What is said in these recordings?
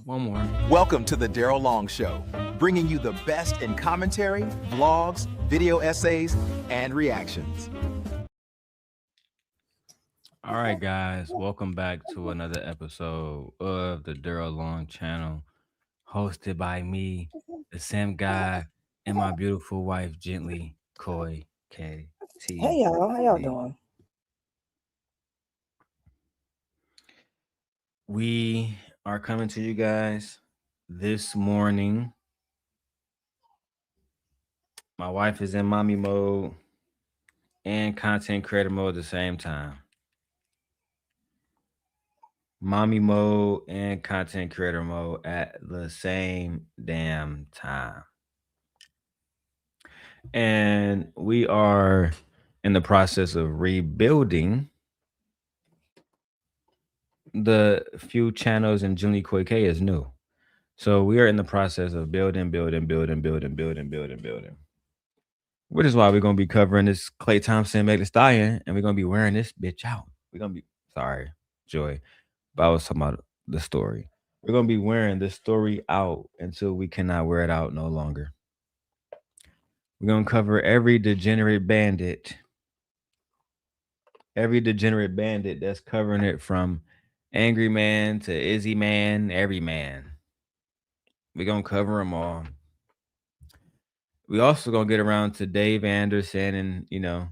One more. Welcome to the Daryl Long Show, bringing you the best in commentary, vlogs, video essays, and reactions. All right, guys, welcome back to another episode of the Daryl Long channel, hosted by me, the same guy, and my beautiful wife, Gently Coy KT. Hey y'all, how y'all doing? We are coming to you guys this morning. My wife is in mommy mode and content creator mode at the same time. Mommy mode and content creator mode at the same damn time. And we are in the process of rebuilding the few channels, and Julie Koike is new. So we are in the process of building. Which is why we're going to be covering this Klay Thompson, Megan Thee Stallion, and we're going to be wearing this bitch out. We're going to be, sorry, Joy, but I was talking about the story. We're going to be wearing this story out until we cannot wear it out no longer. We're going to cover every degenerate bandit that's covering it, from Angry Man to Izzy Man, every man. We're going to cover them all. We also going to get around to Dave Anderson and, you know,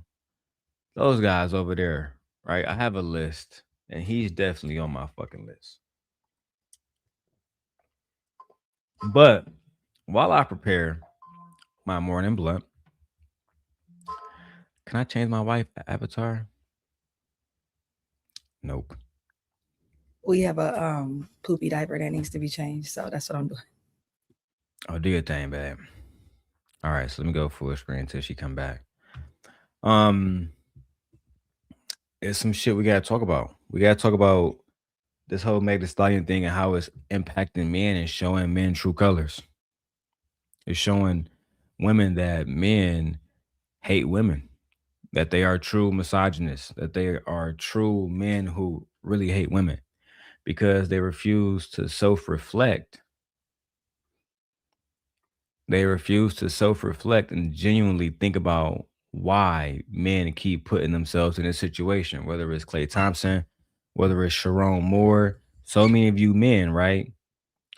those guys over there, right? I have a list, and he's definitely on my fucking list. But while I prepare my morning blunt, can I change my wife avatar? Nope. We have a poopy diaper that needs to be changed, so that's what I'm doing. Oh, do your thing, babe. All right, so let me go full screen until she come back. It's some shit we gotta talk about. We gotta talk about this whole Megan Thee Stallion thing and how it's impacting men and showing men true colors. It's showing women that men hate women, that they are true misogynists, that they are true men who really hate women because they refuse to self-reflect. They refuse to self-reflect and genuinely think about why men keep putting themselves in this situation, whether it's Klay Thompson, whether it's Sharon Moore. So many of you men, right,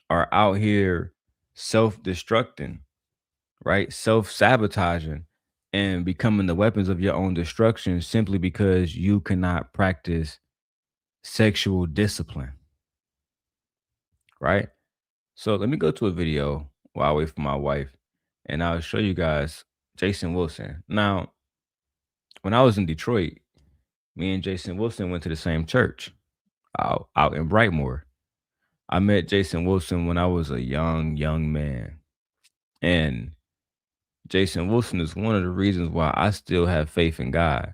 are out here self-destructing, right, self-sabotaging, and becoming the weapons of your own destruction simply because you cannot practice sexual discipline, right? So let me go to a video while I wait for my wife, and I'll show you guys Jason Wilson. Now, when I was in Detroit, me and Jason Wilson went to the same church out in Brightmoor. I met Jason Wilson when I was a young man. And Jason Wilson is one of the reasons why I still have faith in God.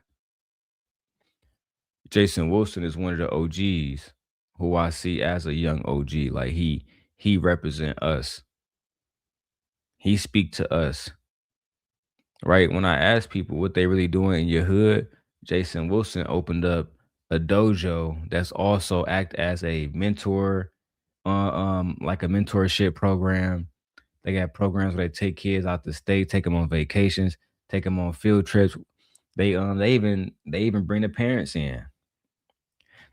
Jason Wilson is one of the OGs who I see as a young OG. Like he represent us. He speak to us, right? When I ask people what they really doing in your hood, Jason Wilson opened up a dojo that's also act as a mentor, like a mentorship program. They got programs where they take kids out the state, take them on vacations, take them on field trips. They even bring the parents in.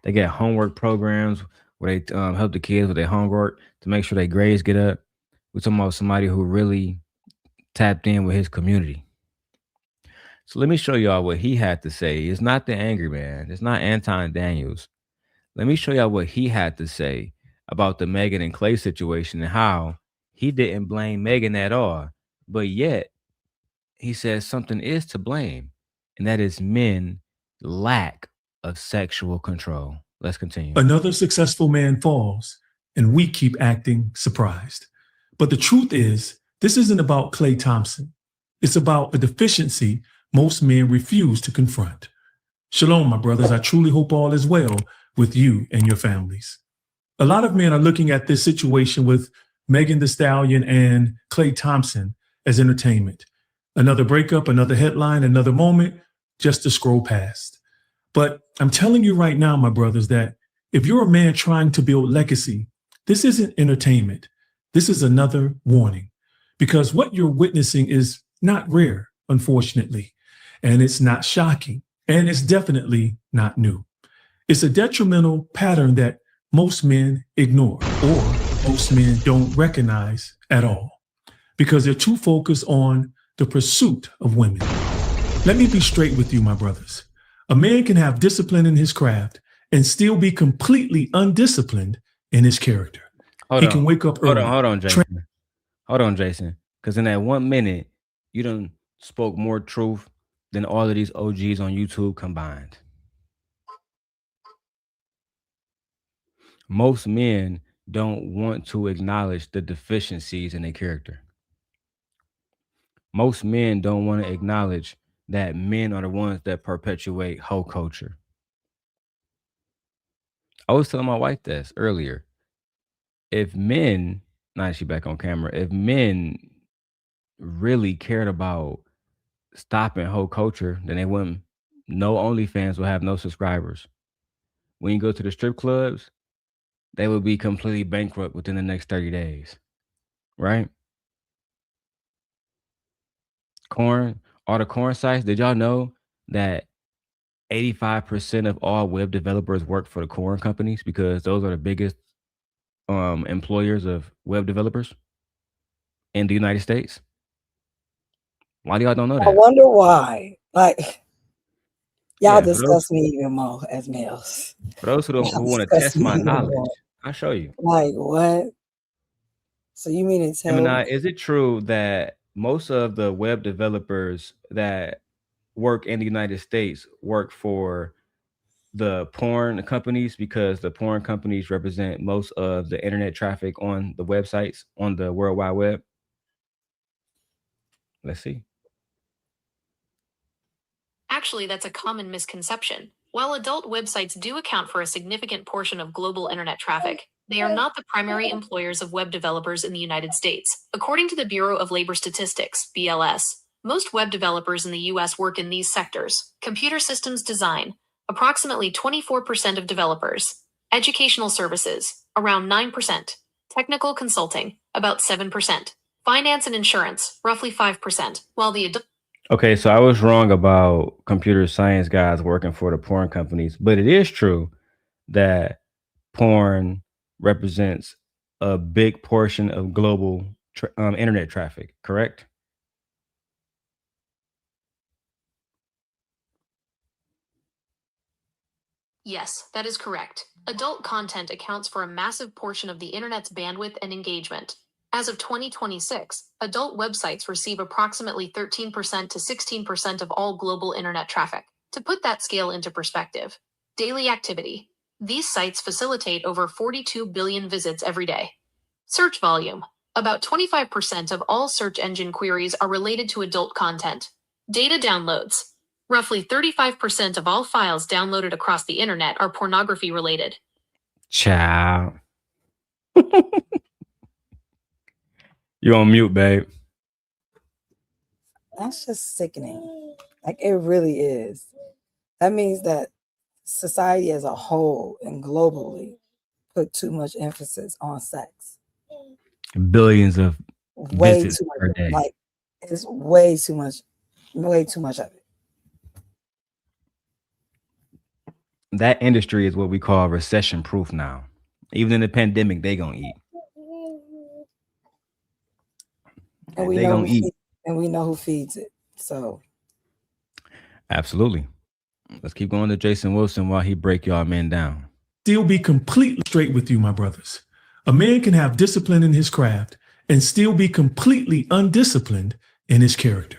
They got homework programs where they help the kids with their homework to make sure their grades get up. We're talking about somebody who really tapped in with his community. So let me show y'all what he had to say. It's not the Angry Man. It's not Anton Daniels. Let me show y'all what he had to say about the Megan and Klay situation and how he didn't blame Megan at all. But yet, he says something is to blame, and that is men lack of sexual control. Let's continue. Another successful man falls, and we keep acting surprised. But the truth is, this isn't about Klay Thompson. It's about a deficiency most men refuse to confront. Shalom, my brothers. I truly hope all is well with you and your families. A lot of men are looking at this situation with Megan Thee Stallion and Klay Thompson as entertainment. Another breakup, another headline, another moment, just to scroll past. But I'm telling you right now, my brothers, that if you're a man trying to build legacy, this isn't entertainment. This is another warning, because what you're witnessing is not rare, unfortunately, and it's not shocking, and it's definitely not new. It's a detrimental pattern that most men ignore, or most men don't recognize at all, because they're too focused on the pursuit of women. Let me be straight with you, my brothers. A man can have discipline in his craft and still be completely undisciplined in his character. He can wake up early. Hold on, Jason. Because in that 1 minute, you done spoke more truth than all of these OGs on YouTube combined. Most men don't want to acknowledge the deficiencies in their character. Most men don't want to acknowledge that men are the ones that perpetuate hoe culture. I was telling my wife this earlier. If men, now she back on camera, if men really cared about stopping hoe culture, then they wouldn't. No OnlyFans will have no subscribers. When you go to the strip clubs, they would be completely bankrupt within the next 30 days. Right? All the corn sites, did y'all know that 85% of all web developers work for the corn companies, because those are the biggest employers of web developers in the United States? Why do y'all don't know I that? wonder why. Like, y'all Yeah, discuss me even more as males. for those who Y'all want to discuss test me my even knowledge, more. I'll show you. Like, what? So you mean to tell Gemini, me? is it true that most of the web developers that work in the United States work for the porn companies, because the porn companies represent most of the internet traffic on the websites on the World Wide Web? Let's see. Actually, that's a common misconception. While adult websites do account for a significant portion of global internet traffic, they are not the primary employers of web developers in the United States. According to the Bureau of Labor Statistics, BLS, most web developers in the US work in these sectors: computer systems design, approximately 24% of developers; educational services, around 9%; technical consulting, about 7%; finance and insurance, roughly 5%, while the adult. Okay, so I was wrong about computer science guys working for the porn companies, but it is true that porn represents a big portion of global internet traffic, correct? Yes, that is correct. Adult content accounts for a massive portion of the internet's bandwidth and engagement. As of 2026, adult websites receive approximately 13% to 16% of all global internet traffic. To put that scale into perspective, daily activity. These sites facilitate over 42 billion visits every day. Search volume. About 25% of all search engine queries are related to adult content. Data downloads. Roughly 35% of all files downloaded across the internet are pornography related. Ciao. You're on mute, babe. That's just sickening. Like, it really is. That means that society as a whole and globally put too much emphasis on sex. Billions of Way visits too per much. day. Like, it's way too much of it. That industry is what we call recession proof now. Even in the pandemic, they gonna eat. And we They know gonna eat. we know who feeds it. So Absolutely. Let's keep going to Jason Wilson while he break y'all men down. Still be completely straight with you, my brothers. A man can have discipline in his craft and still be completely undisciplined in his character.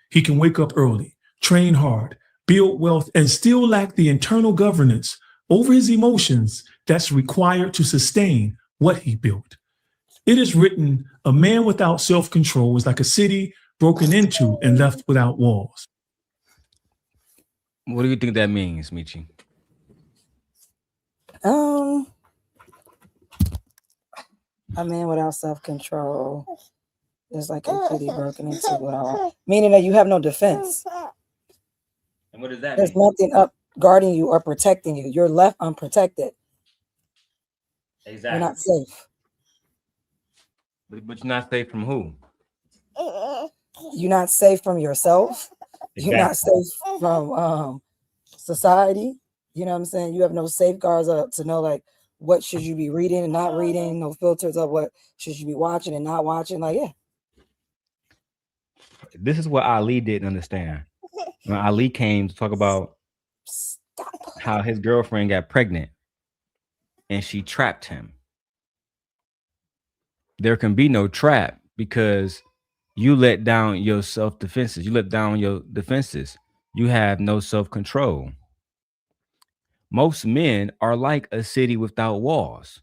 He can wake up early, train hard, build wealth, and still lack the internal governance over his emotions that's required to sustain what he built. It is written, a man without self-control is like a city broken into and left without walls. What do you think that means, Michi? A man without self-control is like a kitty broken into it all. Meaning that you have no defense. And what does that There's mean? nothing up guarding you or protecting you. You're left unprotected. Exactly. You're not safe. But you're not safe from who? You're not safe from yourself. Exactly. You're not safe from society. You know what I'm saying? You have no safeguards to know like what should you be reading and not reading, no filters of what should you be watching and not watching. Like, yeah. This is what Ali didn't understand. When Ali came to talk about how his girlfriend got pregnant and she trapped him. There can be no trap because you let down your self-defenses. You let down your defenses. You have no self-control. Most men are like a city without walls.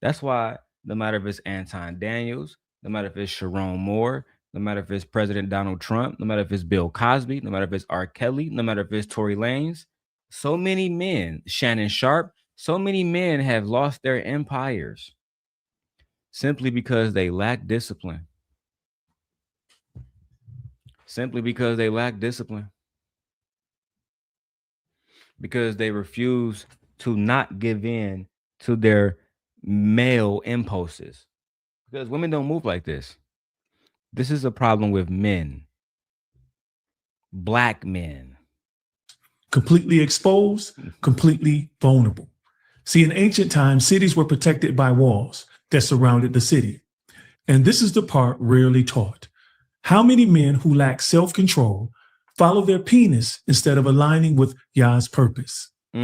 That's why no matter if it's Anton Daniels, no matter if it's Sharon Moore, no matter if it's President Donald Trump, no matter if it's Bill Cosby, no matter if it's R. Kelly, no matter if it's Tory Lanez, so many men, Shannon Sharp, so many men have lost their empires simply because they lack discipline. Simply because they lack discipline. Because they refuse to not give in to their male impulses. Because women don't move like this. This is a problem with men. Black men. Completely exposed, completely vulnerable. See, in ancient times, cities were protected by walls that surrounded the city. And this is the part rarely taught. How many men who lack self-control follow their penis instead of aligning with Yah's purpose? How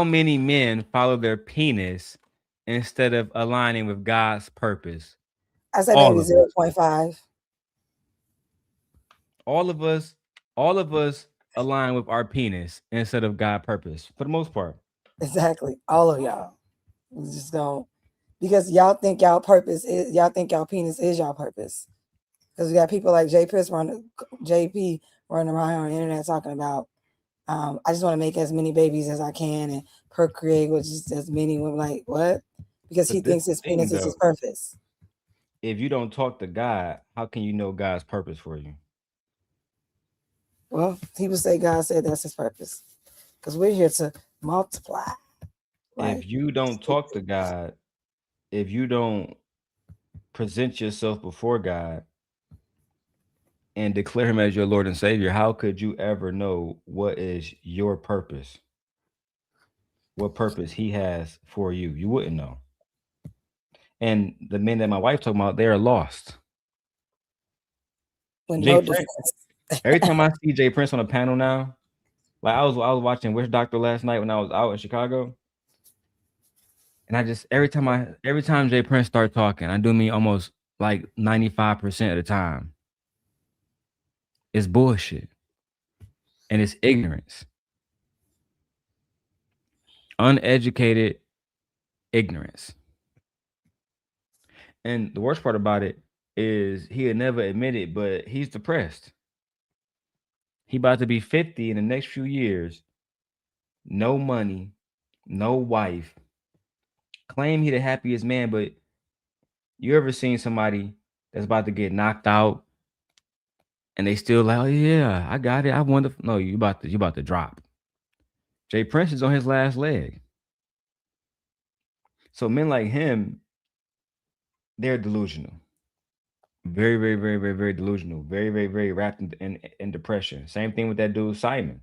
many men follow their penis instead of aligning with God's purpose? I said maybe 0.5. All of us align with our penis instead of God's purpose for the most part. Exactly. All of y'all. Just don't, because y'all think y'all purpose is, y'all think y'all penis is y'all purpose. Because we got people like JP running around here on the internet talking about, I just want to make as many babies as I can and procreate with just as many women. Like, what? Because he thinks his penis is his purpose. If you don't talk to God, how can you know God's purpose for you? Well, he would say God said that's his purpose. Because we're here to multiply. Right? If you don't talk to God, if you don't present yourself before God and declare him as your Lord and Savior, how could you ever know what is your purpose? What purpose he has for you? You wouldn't know. And the men that my wife talking about, they are lost. Jay Prince, every time I see Jay Prince on a panel now, like I was watching Witch Doctor last night when I was out in Chicago. And I just every time Jay Prince start talking, I do me almost like 95% of the time. It's bullshit. And it's ignorance. Uneducated ignorance. And the worst part about it is he'll never admit it, but he's depressed. He about to be 50 in the next few years. No money, no wife. Claim he the happiest man, but you ever seen somebody that's about to get knocked out and they still like, oh yeah, I got it. I wonder. No, you about to drop. Jay Prince is on his last leg. So men like him, they're delusional. Very, very, very, very, very delusional. Very, very, very wrapped in depression. Same thing with that dude, Simon.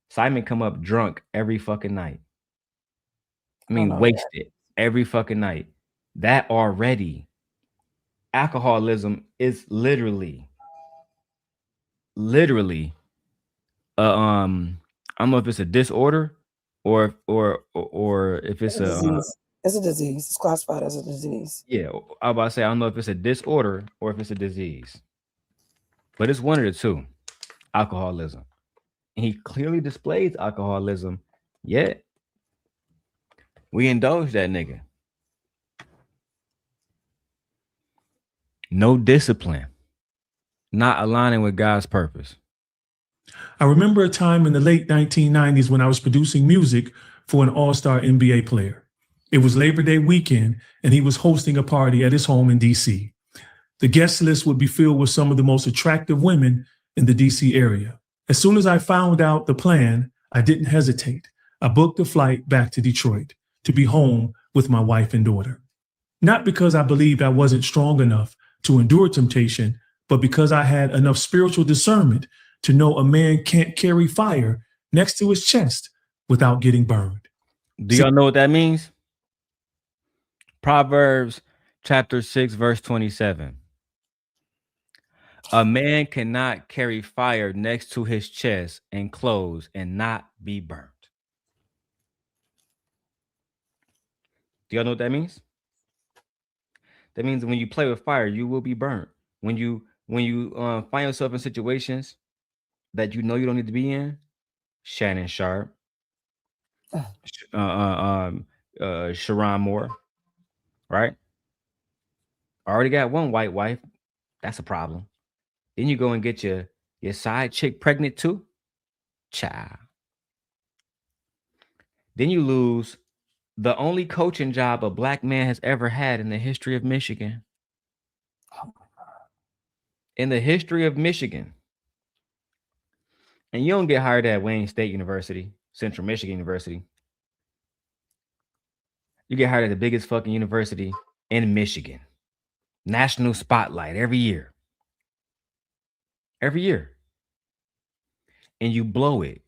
Simon come up drunk every fucking night. I mean, wasted every fucking night. That already, alcoholism is literally, I don't know if it's a disorder or if it's a disease. It's a disease. It's classified as a disease. Yeah, I was about to say I don't know if it's a disorder or if it's a disease, but it's one of the two. Alcoholism. And he clearly displays alcoholism, yet we indulge that nigga. No discipline. Not aligning with God's purpose. I remember a time in the late 1990s when I was producing music for an all-star NBA player. It was Labor Day weekend, and he was hosting a party at his home in D.C. The guest list would be filled with some of the most attractive women in the D.C. area. As soon as I found out the plan, I didn't hesitate. I booked a flight back to Detroit to be home with my wife and daughter. Not because I believed I wasn't strong enough to endure temptation, but because I had enough spiritual discernment to know a man can't carry fire next to his chest without getting burned. Do y'all know what that means? Proverbs chapter 6, verse 27. A man cannot carry fire next to his chest and clothes and not be burnt. Do y'all know what that means? That means when you play with fire, you will be burnt. When you find yourself in situations that you know you don't need to be in, Shannon Sharp, Sharon Moore, right? Already got one white wife. That's a problem. Then you go and get your side chick pregnant too. Child. Then you lose the only coaching job a black man has ever had in the history of Michigan. In the history of Michigan. And you don't get hired at Wayne State University, Central Michigan University. You get hired at the biggest fucking university in Michigan. National spotlight every year. Every year. And you blow it.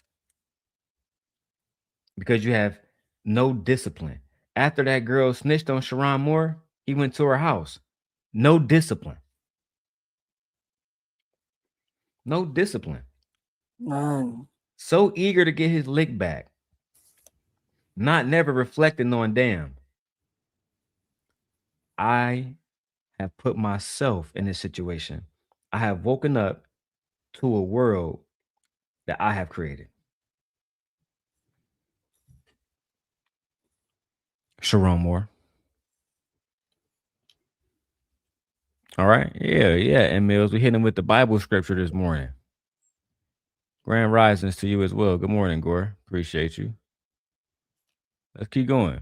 Because you have no discipline. After that girl snitched on Sharon Moore, he went to her house. No discipline. No discipline. None. So eager to get his lick back. Not never reflecting on, damn, I have put myself in this situation. I have woken up to a world that I have created. Sharon Moore. All right. Yeah. And Mills, we hit him with the Bible scripture this morning. Grand risings to you as well. Good morning, Gore. Appreciate you. Let's keep going.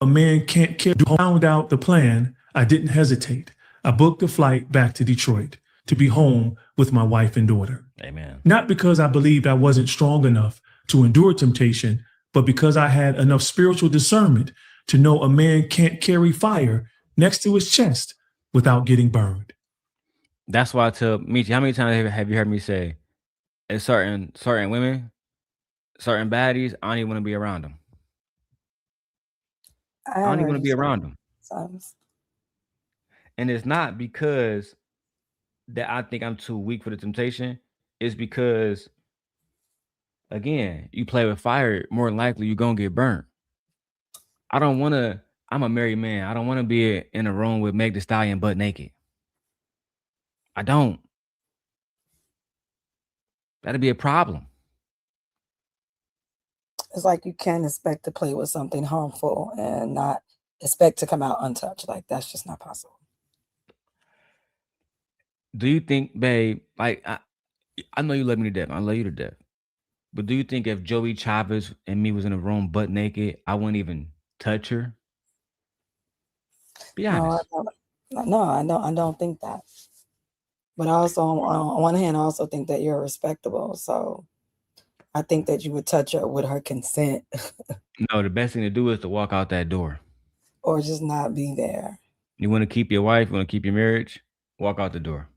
A man can't carry. Found out the plan, I didn't hesitate. I booked a flight back to Detroit to be home with my wife and daughter. Amen. Not because I believed I wasn't strong enough to endure temptation, but because I had enough spiritual discernment to know a man can't carry fire next to his chest without getting burned. That's why I tell Michi, how many times have you heard me say, it's certain women, certain baddies, I don't even want to be around them. I don't even want to be around them. Sometimes. And it's not because that I think I'm too weak for the temptation. It's because, again, you play with fire, more than likely you're going to get burnt. I'm a married man. I don't want to be in a room with Megan Thee Stallion butt naked. I don't. That'd be a problem. It's like you can't expect to play with something harmful and not expect to come out untouched. Like, that's just not possible. Do you think, babe, like, I know you love me to death. I love you to death. But do you think if Joey Chavez and me was in a room butt naked, I wouldn't even touch her? Be honest. No, I don't think that. But also, on one hand, I also think that you're respectable. So I think that you would touch her with her consent. No, the best thing to do is to walk out that door. Or just not be there. You want to keep your wife, you want to keep your marriage, walk out the door.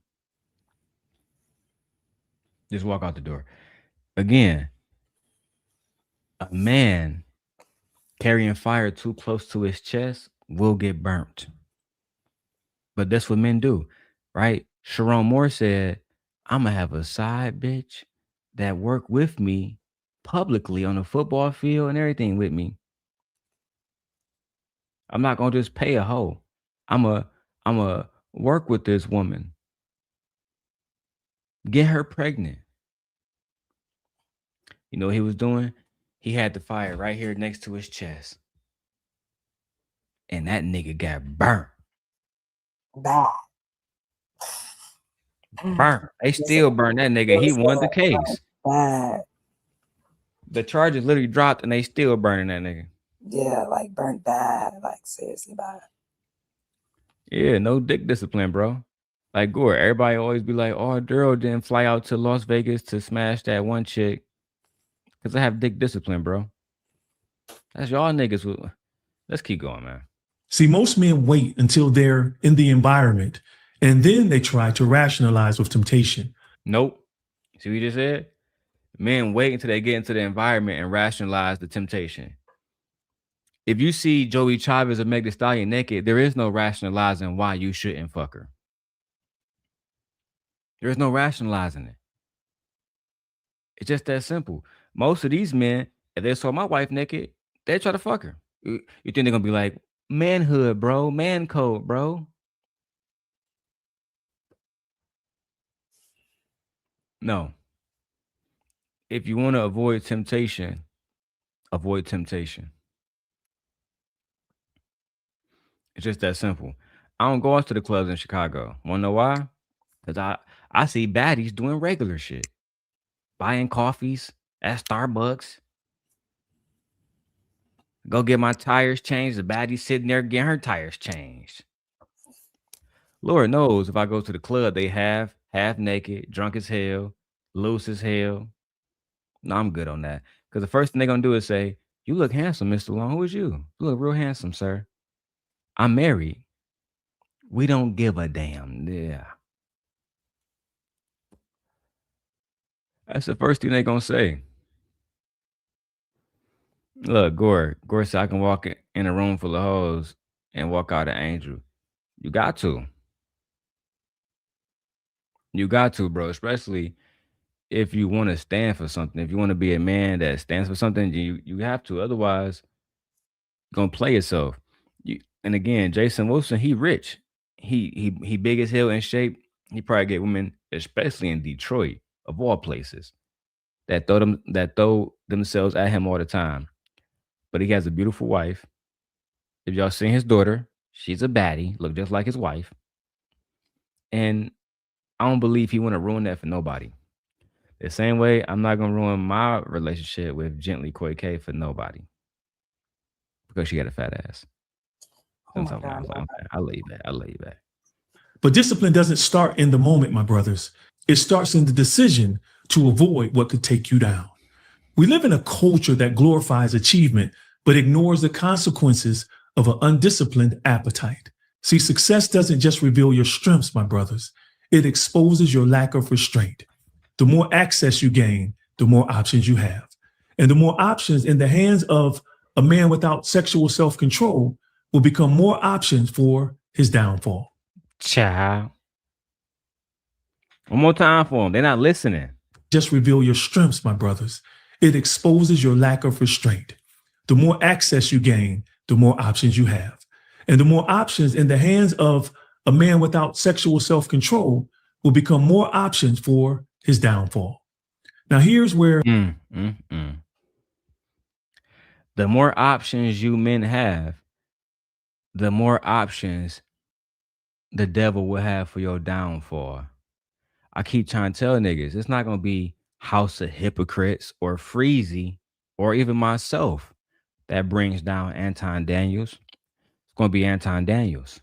Just walk out the door. Again, a man carrying fire too close to his chest will get burnt. But that's what men do, right? Sharon Moore said, I'm going to have a side bitch that work with me publicly on the football field and everything with me. I'm not going to just pay a hoe. I'm a work with this woman. Get her pregnant. You know what he was doing? He had the fire right here next to his chest. And that nigga got burnt. Bad. Burnt. They still burn that nigga. He won the case. Bad. The charges literally dropped and they still burning that nigga. Yeah, like burnt bad, like seriously bad. Yeah, no dick discipline, bro. Like Gore, everybody always be like, "Oh, Daryl didn't fly out to Las Vegas to smash that one chick because I have dick discipline, bro." That's y'all niggas. Let's keep going, man. See, most men wait until they're in the environment and then they try to rationalize with temptation. Nope. See what you just said? Men wait until they get into the environment and rationalize the temptation. If you see Joey Chavez or Megan Thee Stallion naked, there is no rationalizing why you shouldn't fuck her. There is no rationalizing it. It's just that simple. Most of these men, if they saw my wife naked, they try to fuck her. You think they're gonna be like, manhood, bro, man code, bro? No. If you want to avoid temptation, avoid temptation. It's just that simple. I don't go out to the clubs in Chicago. Wanna know why? Because I see baddies doing regular shit. Buying coffees at Starbucks. Go get my tires changed. The baddie sitting there getting her tires changed. Lord knows if I go to the club, they half naked, drunk as hell, loose as hell. No, I'm good on that. Because the first thing they're gonna do is say, "You look handsome, Mr. Long. Who is you? You look real handsome, sir. I'm married. We don't give a damn." Yeah. That's the first thing they're gonna say. Look, Gore said I can walk in a room full of hoes and walk out an angel. You got to. You got to, bro. Especially if you want to stand for something. If you want to be a man that stands for something, you have to. Otherwise, you're gonna play yourself. And again, Jason Wilson, he rich. He big as hell in shape. He probably get women, especially in Detroit, of all places, that throw themselves at him all the time. But he has a beautiful wife. If y'all seen his daughter, she's a baddie, look just like his wife. And I don't believe he want to ruin that for nobody. The same way, I'm not gonna ruin my relationship with Gently Koi K for nobody because she got a fat ass. Oh my God. Like, okay, I'll leave that. I'll leave that. But discipline doesn't start in the moment, my brothers. It starts in the decision to avoid what could take you down. We live in a culture that glorifies achievement, but ignores the consequences of an undisciplined appetite. See, success doesn't just reveal your strengths, my brothers. It exposes your lack of restraint. The more access you gain, the more options you have. And the more options in the hands of a man without sexual self-control will become more options for his downfall. Child. One more time for them. They're not listening. Just reveal your strengths, my brothers. It exposes your lack of restraint. The more access you gain, the more options you have. And the more options in the hands of a man without sexual self-control will become more options for his downfall. Now, here's where The more options you men have, the more options the devil will have for your downfall. I keep trying to tell niggas, it's not going to be House of Hypocrites or Freezy or even myself that brings down Anton Daniels. It's going to be Anton Daniels.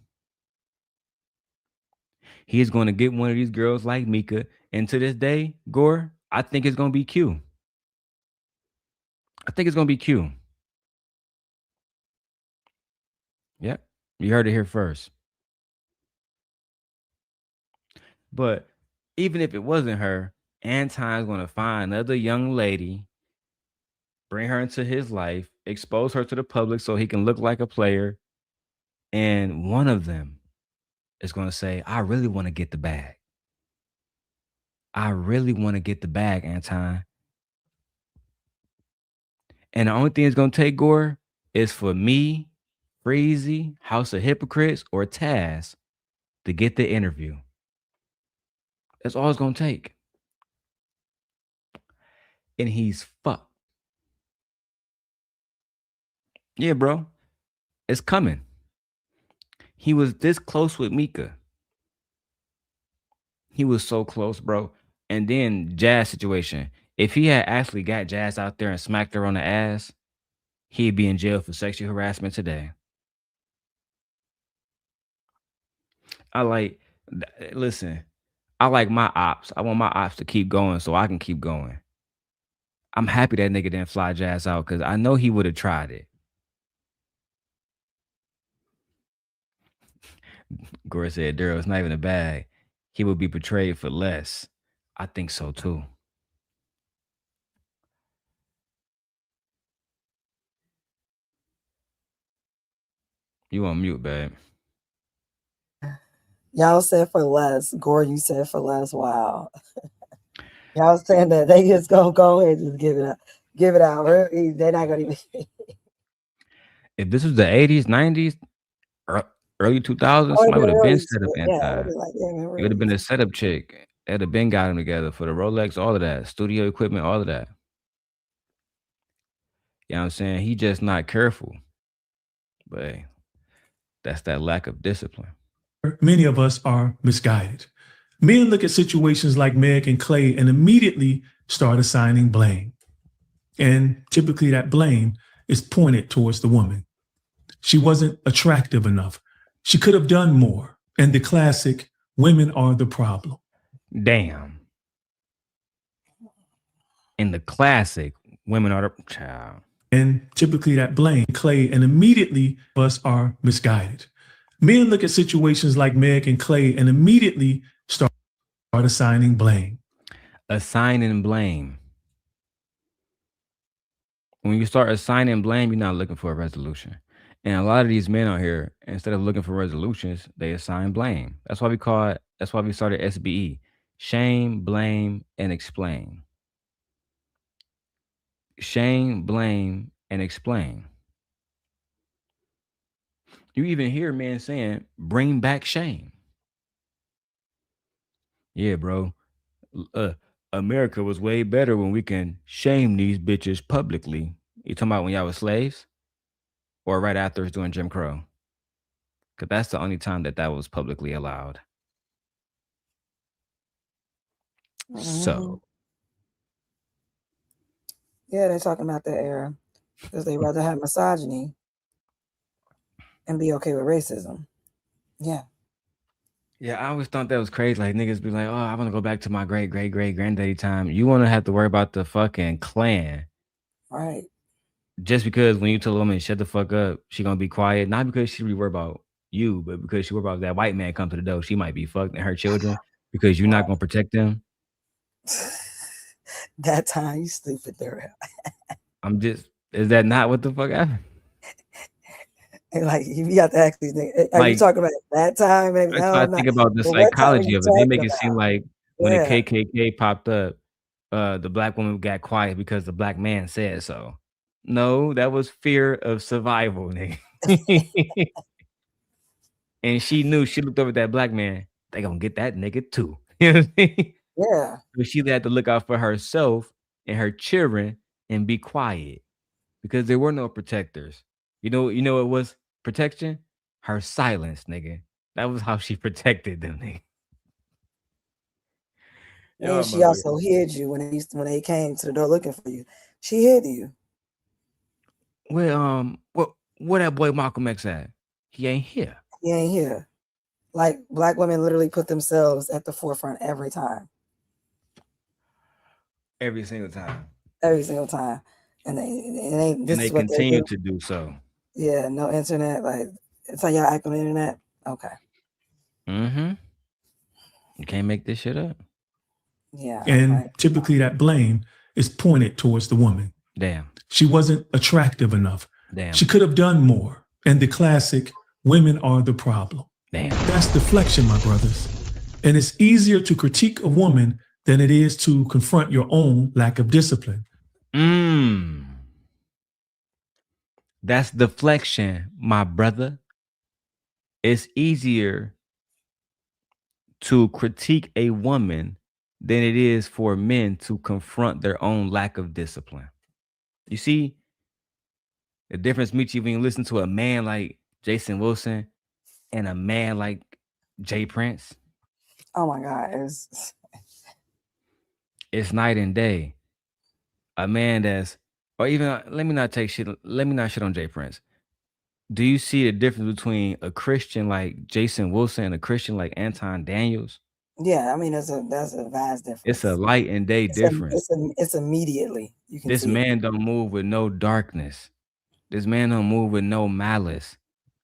He's going to get one of these girls like Mika. And to this day, Gore, I think it's going to be Q. I think it's going to be Q. Yep. You heard it here first. But even if it wasn't her, Anton's going to find another young lady, bring her into his life, expose her to the public so he can look like a player. And one of them is going to say, I really want to get the bag. I really want to get the bag, Anton. And the only thing it's going to take, Gore, is for me, Freezy, House of Hypocrites, or Taz to get the interview. That's all it's going to take. And he's fucked. Yeah, bro. It's coming. He was this close with Mika. He was so close, bro. And then Jazz situation. If he had actually got Jazz out there and smacked her on the ass, he'd be in jail for sexual harassment today. I like, listen, I like my ops. I want my ops to keep going so I can keep going. I'm happy that nigga didn't fly Jazz out because I know he would have tried it. Gore said, Daryl, it's not even a bag. He would be betrayed for less. I think so too. You on mute, babe. Y'all said for less. Gore, you said for less. Wow. Y'all saying that they just gonna go ahead and just give it up. Give it out. They're not gonna even. If this was the 80s, 90s, early 2000s, Oh, somebody would have been really? set up Yeah, anti. like, yeah, It would have been a setup chick. It'd have been got them together for the Rolex, all of that, studio equipment, all of that. You know what I'm saying? He just not careful. But hey, that's that lack of discipline. Many of us are misguided. Men look at situations like Meg and Klay and immediately start assigning blame. And typically that blame is pointed towards the woman. She wasn't attractive enough. She could have done more. And the classic, women are the problem. Damn. In the classic, women are the child. And typically that blame, Klay, and immediately us are misguided. Men look at situations like Meg and Klay and immediately start assigning blame. Assigning blame. When you start assigning blame, you're not looking for a resolution. And a lot of these men out here, instead of looking for resolutions, they assign blame. That's why we started SBE. Shame, blame, and explain. Shame, blame, and explain. You even hear men saying, bring back shame. Yeah, bro. America was way better when we can shame these bitches publicly. You talking about when y'all was slaves? Or right after it's doing Jim Crow? Because that's the only time that was publicly allowed. So. Yeah, they're talking about that era because they rather have misogyny and be okay with racism. Yeah. Yeah, I always thought that was crazy. Like niggas be like, "Oh, I want to go back to my great granddaddy time." You want to have to worry about the fucking clan, right? Just because when you tell a woman shut the fuck up, she gonna be quiet. Not because she really worry about you, but because she worry about that white man come to the door, she might be fucked and her children because you're not gonna protect them. That time you stupid, Daryl. Is that not what the fuck happened? And like you got to ask these niggas, are you talking about that time? Maybe, I think about the psychology of it. They make it seem like when the KKK popped up, the black woman got quiet because the black man said so. No, that was fear of survival, nigga. And she knew, she looked over at that black man, they gonna get that nigga too. You know what I mean? Yeah. But she had to look out for herself and her children and be quiet because there were no protectors. You know it was protection? Her silence, nigga. That was how she protected them, nigga. And she also hid you when they came to the door looking for you. She hid you. Well, what that boy Malcolm X at? He ain't here. He ain't here. Like black women literally put themselves at the forefront every time. Every single time. Every single time. And they continue to do so. Yeah, no internet. Like it's how y'all act on the internet. Okay. Mm-hmm. You can't make this shit up. Yeah. And typically that blame is pointed towards the woman. Damn. She wasn't attractive enough. Damn. She could have done more. And the classic, women are the problem. Damn. That's deflection, my brothers. And it's easier to critique a woman than it is to confront your own lack of discipline. That's deflection, my brother. It's easier to critique a woman than it is for men to confront their own lack of discipline. You see the difference meets you when you listen to a man like Jason Wilson and a man like Jay Prince. Oh my God. It's night and day. A man that's, or even let me not take shit. Let me not shit on Jay Prince. Do you see the difference between a Christian like Jason Wilson and a Christian like Anton Daniels? Yeah, I mean that's a vast It's a difference. light and day difference. It's immediately you can This see it. man don't move with no darkness. This man don't move with no malice.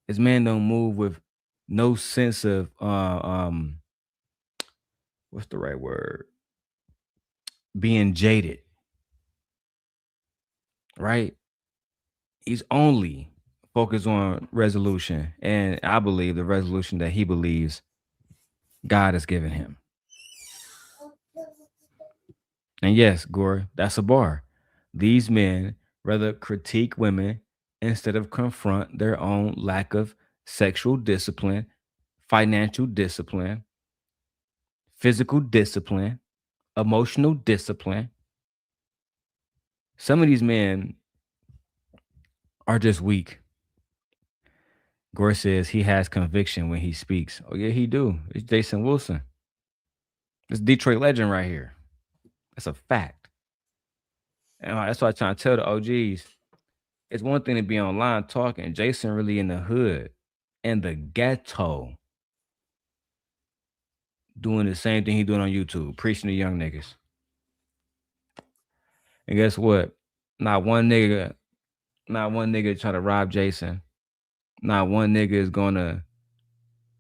This man don't move with no sense of what's the right word? Being jaded, right? He's only focused on resolution, and I believe the resolution that he believes God has given him. And yes, Gore, that's a bar. These men rather critique women instead of confront their own lack of sexual discipline, financial discipline, physical discipline, emotional discipline. Some of these men are just weak. Gore says he has conviction when he speaks. Oh yeah, he do. It's Jason Wilson. It's Detroit legend right here. That's a fact. And that's why I try to tell the OGs. It's one thing to be online talking. Jason really in the hood, in the ghetto, doing the same thing he doing on YouTube, preaching to young niggas. And guess what? Not one nigga try to rob Jason. Not one nigga is gonna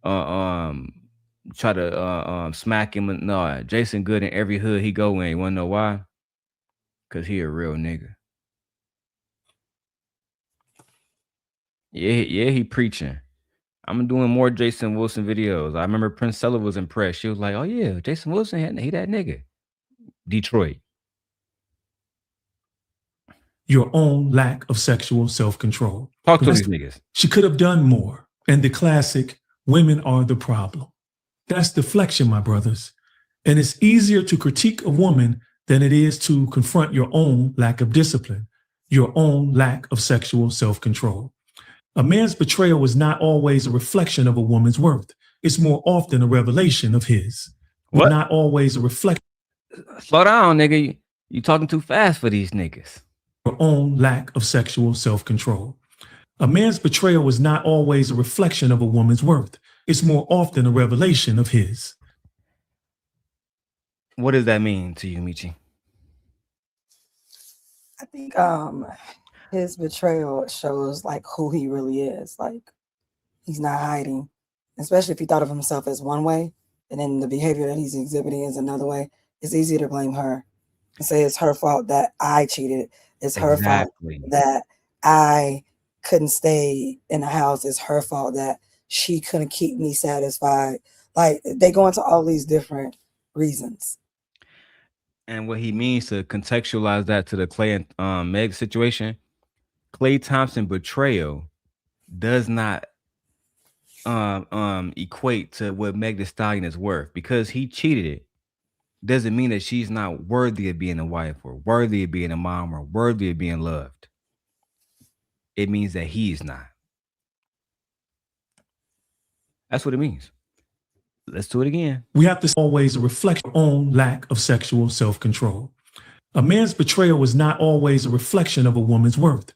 uh, um try to smack him. No, Jason good in every hood he go in. You wanna know why? Cause he a real nigga. Yeah, he preaching. I'm doing more Jason Wilson videos. I remember Prince Sella was impressed. She was like, "Oh yeah, Jason Wilson, he that nigga." Detroit. Your own lack of sexual self-control. Talk to these niggas. She could have done more. And the classic, women are the problem. That's deflection, my brothers. And it's easier to critique a woman than it is to confront your own lack of discipline, your own lack of sexual self-control. A man's betrayal is not always a reflection of a woman's worth. It's more often a revelation of his. What? Not always a reflection. Slow down, nigga. You talking too fast for these niggas. Your own lack of sexual self-control. A man's betrayal is not always a reflection of a woman's worth. It's more often a revelation of his. What does that mean to you, Michi? I think his betrayal shows like who he really is. Like he's not hiding, especially if he thought of himself as one way and then the behavior that he's exhibiting is another way. It's easy to blame her and say it's her fault that I cheated. It's her fault that I couldn't stay in the house. It's her fault that she couldn't keep me satisfied. Like they go into all these different reasons. And what he means to contextualize that to the Klay and Meg situation, Klay Thompson betrayal does not equate to what Meg Thee Stallion is worth. Because he cheated it doesn't mean that she's not worthy of being a wife or worthy of being a mom or worthy of being loved. It means that he is not. That's what it means. Let's do it again. We have to always reflect our own lack of sexual self-control. A man's betrayal is not always a reflection of a woman's worth.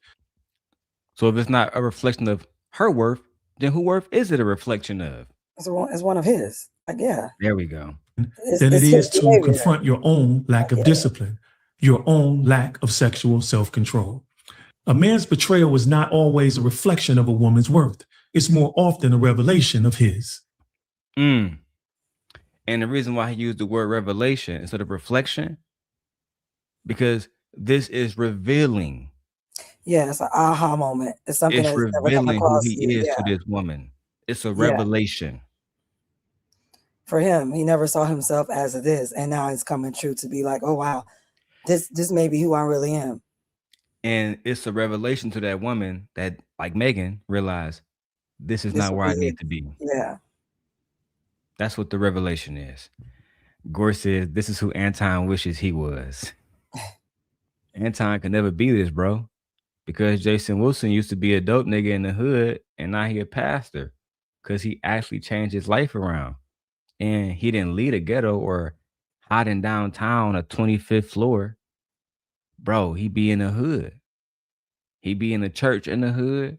So if it's not a reflection of her worth, then who worth is it a reflection of? It's one of his. Like, yeah. There we go. Than it is to confront your own lack of discipline, your own lack of sexual self-control. A man's betrayal is not always a reflection of a woman's worth. It's more often a revelation of his. And the reason why he used the word revelation instead of reflection, because this is revealing. Yeah, it's an aha moment. It's something It's that's revealing who he is to this woman. It's a revelation. For him, he never saw himself as it is, and now it's coming true to be like, oh wow, this may be who I really am. And it's a revelation to that woman that, like Megan, realized this is not where I need to be. Yeah. That's what the revelation is. Gore says, this is who Anton wishes he was. Anton can never be this, bro. Because Jason Wilson used to be a dope nigga in the hood, and now he a pastor. Because he actually changed his life around. And he didn't lead a ghetto or hiding downtown a 25th floor. Bro, he be in the hood. He be in the church in the hood.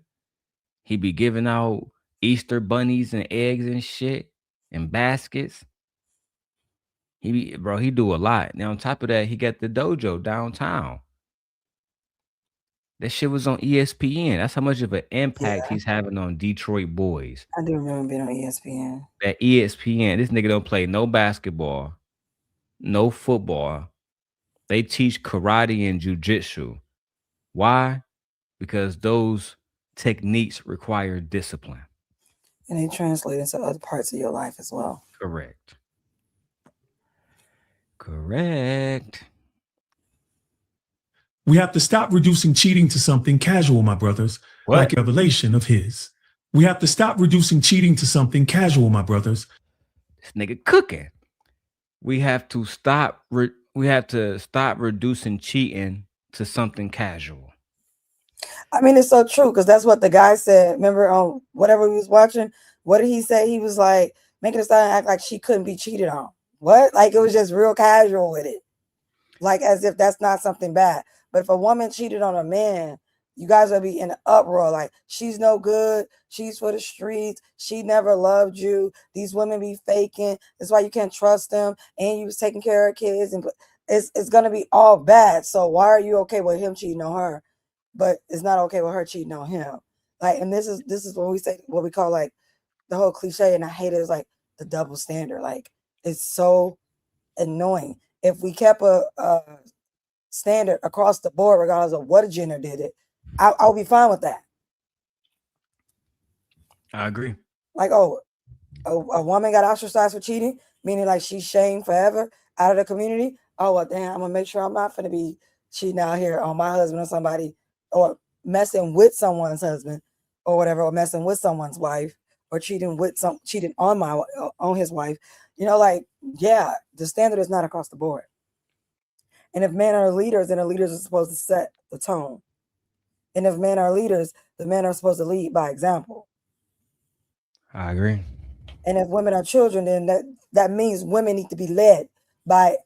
He be giving out Easter bunnies and eggs and shit and baskets. He do a lot. Now on top of that, he got the dojo downtown. That shit was on ESPN. That's how much of an impact Yeah, he's having on Detroit boys. I do remember being on ESPN. That ESPN, this nigga don't play no basketball, no football. They teach karate and jujitsu. Why? Because those techniques require discipline. And they translate into other parts of your life as well. Correct. Correct. We have to stop reducing cheating to something casual, my brothers, like a revelation of his. We have to stop reducing cheating to something casual, my brothers. This nigga cooking. We have to stop reducing cheating to something casual. I mean, it's so true because that's what the guy said. Remember on whatever he was watching? What did he say? He was like, Megan Thee Stallion act like she couldn't be cheated on. What? Like it was just real casual with it. Like as if that's not something bad. But if a woman cheated on a man, you guys will be in an uproar. Like she's no good. She's for the streets. She never loved you. These women be faking. That's why you can't trust them. And you was taking care of kids. And it's gonna be all bad. So why are you okay with him cheating on her, but it's not okay with her cheating on him? Like, and this is what we say, what we call like the whole cliche. And I hate it is like the double standard. Like it's so annoying. If we kept a standard across the board, regardless of what gender did it, I'll be fine with that. I agree. Like, oh, a woman got ostracized for cheating, meaning like she's shamed forever out of the community. Oh, well, damn, I'm gonna make sure I'm not gonna be cheating out here on my husband or somebody, or messing with someone's husband or whatever, or messing with someone's wife, or cheating on his wife. You know, like, yeah, the standard is not across the board. And if men are leaders, then the leaders are supposed to set the tone. And if men are leaders, the men are supposed to lead by example. I agree. And if women are children, then that means women need to be led by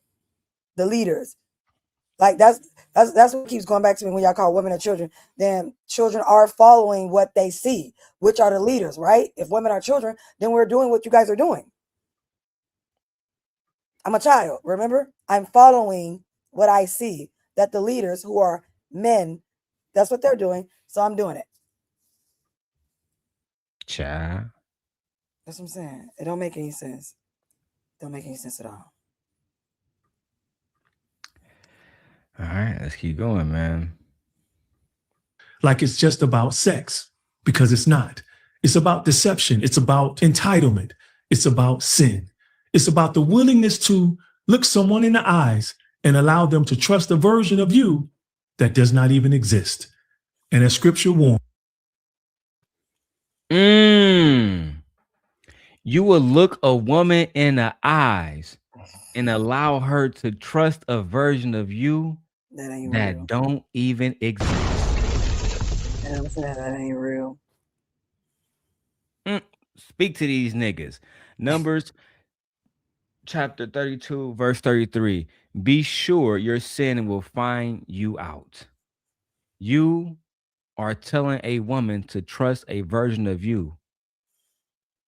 the leaders. Like that's what keeps going back to me when y'all call women or children. Then children are following what they see, which are the leaders, right? If women are children, then we're doing what you guys are doing. I'm a child, remember? I'm following what I see, that the leaders who are men, that's what they're doing. So I'm doing it. Child. That's what I'm saying. It don't make any sense. Don't make any sense at all. All right, let's keep going, man. Like it's just about sex, because it's not. It's about deception. It's about entitlement. It's about sin. It's about the willingness to look someone in the eyes and allow them to trust a version of you that does not even exist. And as scripture warns, you will look a woman in the eyes and allow her to trust a version of you that don't even exist. And I'm saying that ain't real. Speak to these niggas. Numbers chapter 32, verse 33. Be sure your sin will find you out. You are telling a woman to trust a version of you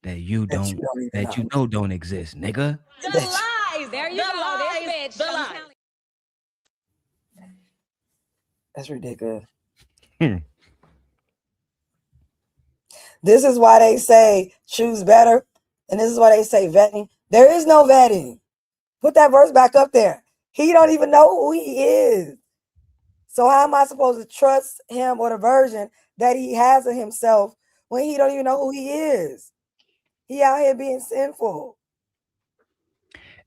that you know don't exist, nigga. The lies. There you go. This bitch. The lies. That's ridiculous. This is why they say choose better. And this is why they say vetting. There is no vetting. Put that verse back up there. He don't even know who he is. So how am I supposed to trust him or the version that he has of himself when he don't even know who he is? He out here being sinful.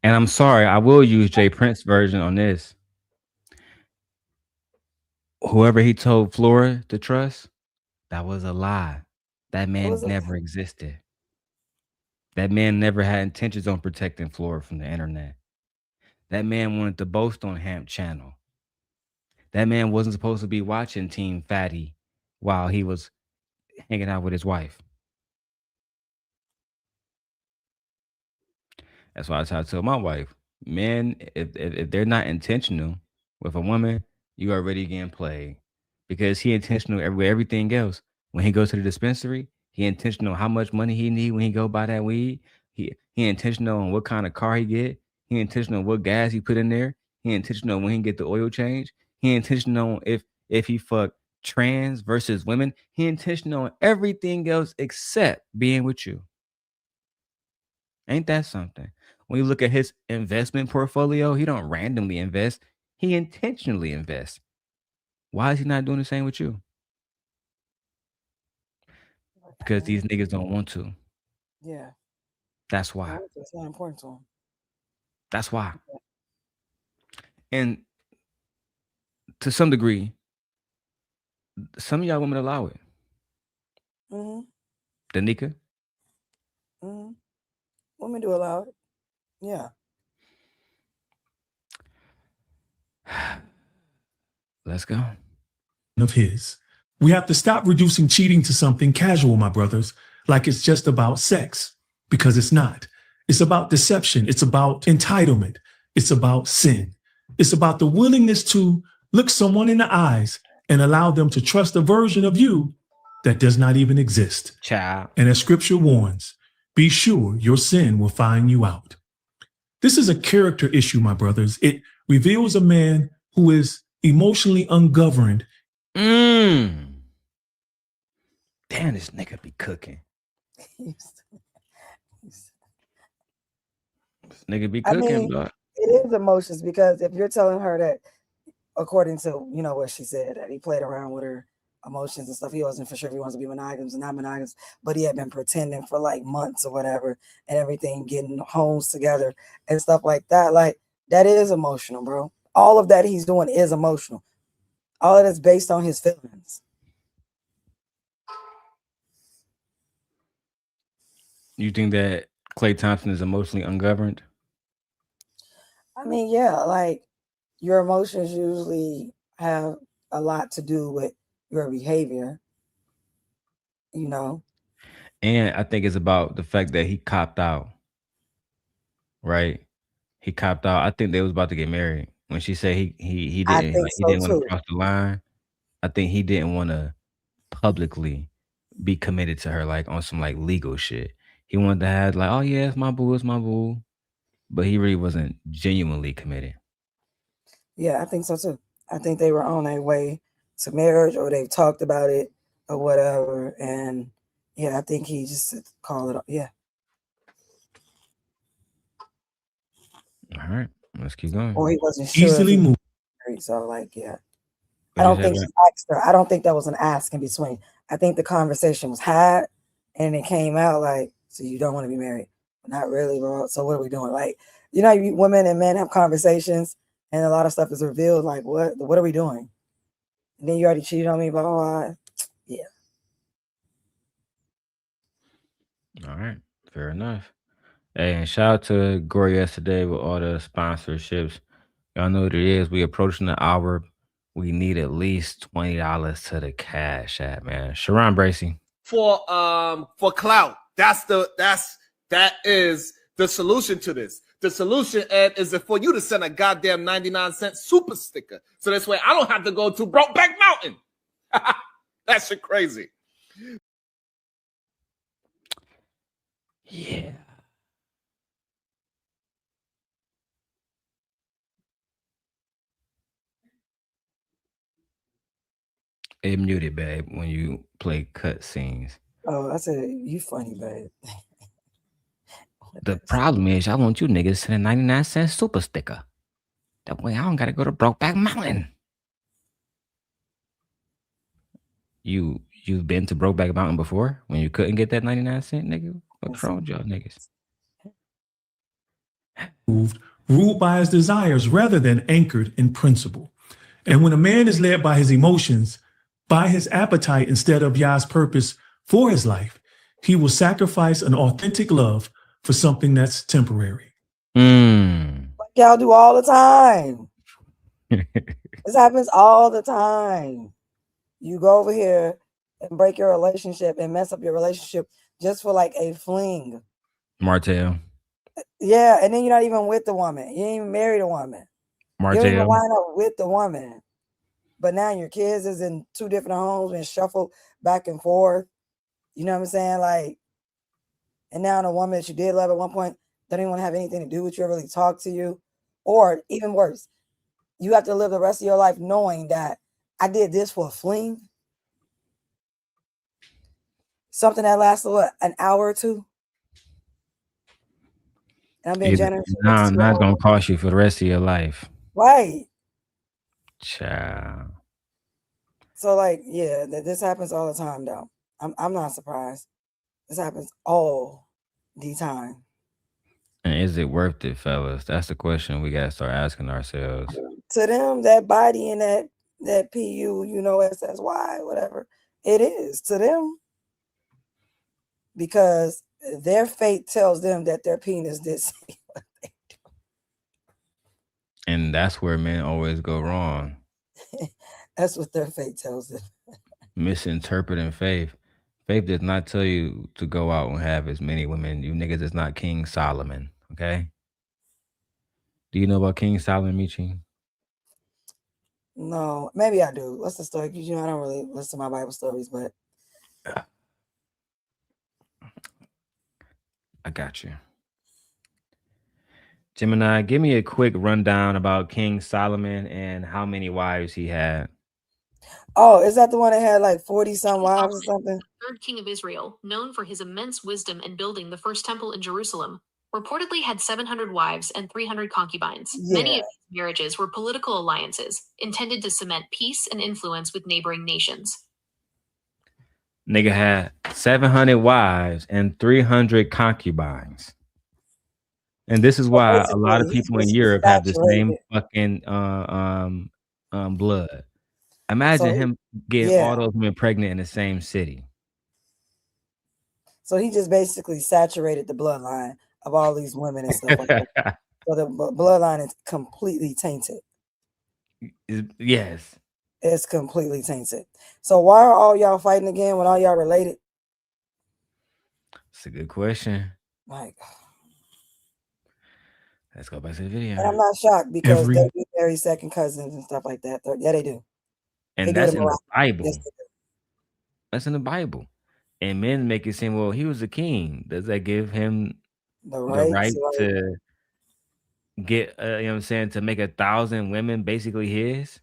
And I'm sorry, I will use Jay Prince's version on this. Whoever he told Flora to trust, that was a lie. That man never existed. That man never had intentions on protecting Flora from the internet. That man wanted to boast on Hamp Channel. That man wasn't supposed to be watching Team Fatty while he was hanging out with his wife. That's why I try to tell my wife, men, if they're not intentional with a woman, you already getting played. because he intentional with everything else. When he goes to the dispensary, he intentional how much money he need when he go buy that weed. He intentional on what kind of car he get. He intentional on what gas he put in there. He intentional when he get the oil change. He intentional on if he fuck trans versus women. He intentional on everything else except being with you. Ain't that something? When you look at his investment portfolio, he don't randomly invest. He intentionally invests. Why is he not doing the same with you? Because these niggas don't want to. Yeah. That's why. It's not important to him. That's why. And to some degree, some of y'all women allow it. Mm-hmm. Danica? Mm-hmm. Women do allow it. Yeah. Let's go. Of his. We have to stop reducing cheating to something casual, my brothers, like it's just about sex, because it's not. It's about deception. It's about entitlement. It's about sin. It's about the willingness to look someone in the eyes and allow them to trust a version of you that does not even exist. Child. And as scripture warns, be sure your sin will find you out. This is a character issue, my brothers. It reveals a man who is emotionally ungoverned. Damn, this nigga be cooking. This nigga be cooking, bro. It is emotions, because if you're telling her that, according to what she said, that he played around with her emotions and stuff, he wasn't for sure if he wants to be monogamous and not monogamous, but he had been pretending for like months or whatever, and everything, getting homes together and stuff like that. Like, that is emotional, bro. All of that he's doing is emotional. All of that's based on his feelings. You think that Klay Thompson is emotionally ungoverned? I mean, yeah, like, your emotions usually have a lot to do with your behavior, And I think it's about the fact that he copped out. Right? He copped out. I think they was about to get married. When she said he I didn't think like he so didn't want to too. cross the line. I think he didn't want to publicly be committed to her like on some like legal shit. He wanted to have like, oh yeah, it's my boo. But he really wasn't genuinely committed. Yeah, I think so too. I think they were on their way to marriage, or they've talked about it or whatever. And yeah, I think he just called it. Yeah. All right, let's keep going. Or he wasn't sure. Easily moved. So like, yeah. What'd I don't you say, think man? she asked her. I don't think that was an ask in between. I think the conversation was had, and it came out like, so you don't want to be married? Not really, bro. So what are we doing? Like, women and men have conversations, and a lot of stuff is revealed. Like, what are we doing? And then you already cheated on me, blah blah blah. Yeah. All right, fair enough. Hey, and shout out to Gore yesterday with all the sponsorships. Y'all know what it is. We approaching the hour. We need at least $20 to the Cash App, man. Sharon Bracey. For clout. That is the solution to this. The solution, Ed, is for you to send a goddamn 99-cent super sticker. So this way I don't have to go to Brokeback Mountain. That shit crazy. Yeah. It muted, babe, when you play cut scenes. Oh, I said, you funny, babe. The problem is, I want you niggas to send a 99-cent super sticker. That way I don't got to go to Brokeback Mountain. You've been to Brokeback Mountain before when you couldn't get that 99-cent, nigga? What's wrong with y'all niggas? Ruled by his desires rather than anchored in principle. And when a man is led by his emotions, by his appetite instead of Yah's purpose for his life, he will sacrifice an authentic love for something that's temporary. Like y'all do all the time. This happens all the time. You go over here and break your relationship and mess up your relationship just for like a fling. Martell. Yeah, and then you're not even with the woman. You ain't even married a woman. You don't even Martell. line up with the woman. but now your kids is in 2 different homes and shuffled back and forth. You know what I'm saying? Like, and now the woman that you did love at one point don't even want to have anything to do with you or really talk to you. Or even worse, you have to live the rest of your life knowing that I did this for a fling. Something that lasted, what, an hour or two? And I'm being generous. Now it's gonna cost you for the rest of your life. Right. Child. So, like, yeah, this happens all the time, though. I'm not surprised. This happens all the time. And is it worth it, fellas? That's the question we gotta start asking ourselves. To them, that body and that PU, SSY, whatever, it is to them. Because their fate tells them that their penis did say what they do. And that's where men always go wrong. That's what their fate tells them. Misinterpreting faith. Faith does not tell you to go out and have as many women. You niggas is not King Solomon, okay? Do you know about King Solomon, Michi? No, maybe I do. What's the story? Because I don't really listen to my Bible stories, but I got you. Gemini, give me a quick rundown about King Solomon and how many wives he had. Oh, is that the one that had like 40-some wives or something? Third king of Israel, known for his immense wisdom in building the first temple in Jerusalem, reportedly had 700 wives and 300 concubines. Yeah. Many of his marriages were political alliances intended to cement peace and influence with neighboring nations. Nigga had 700 wives and 300 concubines. And this is why a lot of people in Europe have the same fucking blood. Imagine him getting all those women pregnant in the same city. So he just basically saturated the bloodline of all these women and stuff like that. So the bloodline is completely tainted. Yes. It's completely tainted. So why are all y'all fighting again when all y'all related? It's a good question. Like, let's go back to the video. And I'm not shocked because they do marry second cousins and stuff like that. Yeah, they do. And that's in the Bible. Yes, that's in the Bible. And men make it seem, well, he was a king. Does that give him the right to get, you know what I'm saying, to make 1,000 women basically his?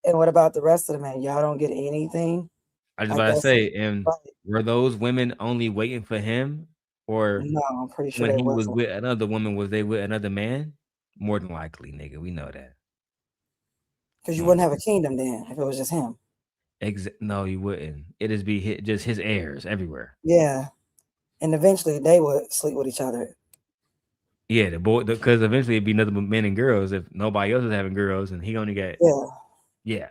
And what about the rest of the men? Y'all don't get anything? I was about to say, and were those women only waiting for him? Or no, I'm pretty sure when he was with another woman, was they with another man? More than likely, nigga. We know that. Because you wouldn't have a kingdom then if it was just him. No, you wouldn't. It'd be just his heirs everywhere. Yeah. And eventually they would sleep with each other. Yeah, because eventually it'd be nothing but men and girls if nobody else is having girls and he only got. Yeah.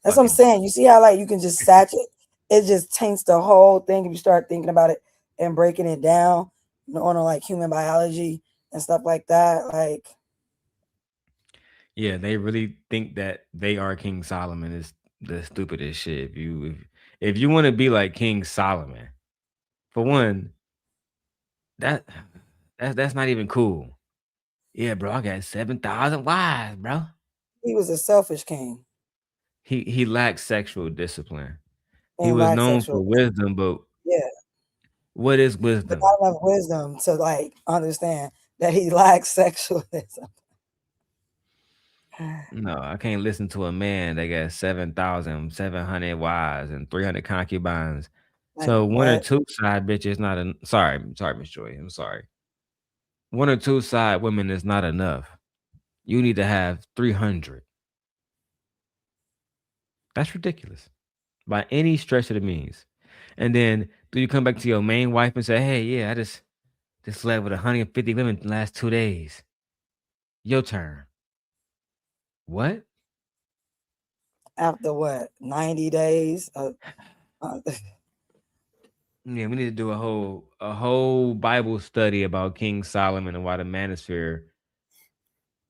That's what I'm saying. You see how like you can just saturate it just taints the whole thing if you start thinking about it and breaking it down on like human biology and stuff like that. Like, yeah, they really think that they are King Solomon is the stupidest shit. If you want to be like King Solomon, for one, that's not even cool. Yeah, bro, I got 7,000 wives, bro. He was a selfish king. He lacked sexual discipline. He was known for wisdom, but what is wisdom? Not enough wisdom to like understand that he lacks sexualism. No, I can't listen to a man that got 7,700 wives and 300 concubines. Like, so one or two side bitches not sorry, Miss Joy. I'm sorry. One or two side women is not enough. You need to have 300. That's ridiculous by any stretch of the means. And then do you come back to your main wife and say, hey, yeah, I just slept with 150 women in the last 2 days. Your turn. What? After what? 90 days? Yeah, we need to do a whole Bible study about King Solomon and why the Manosphere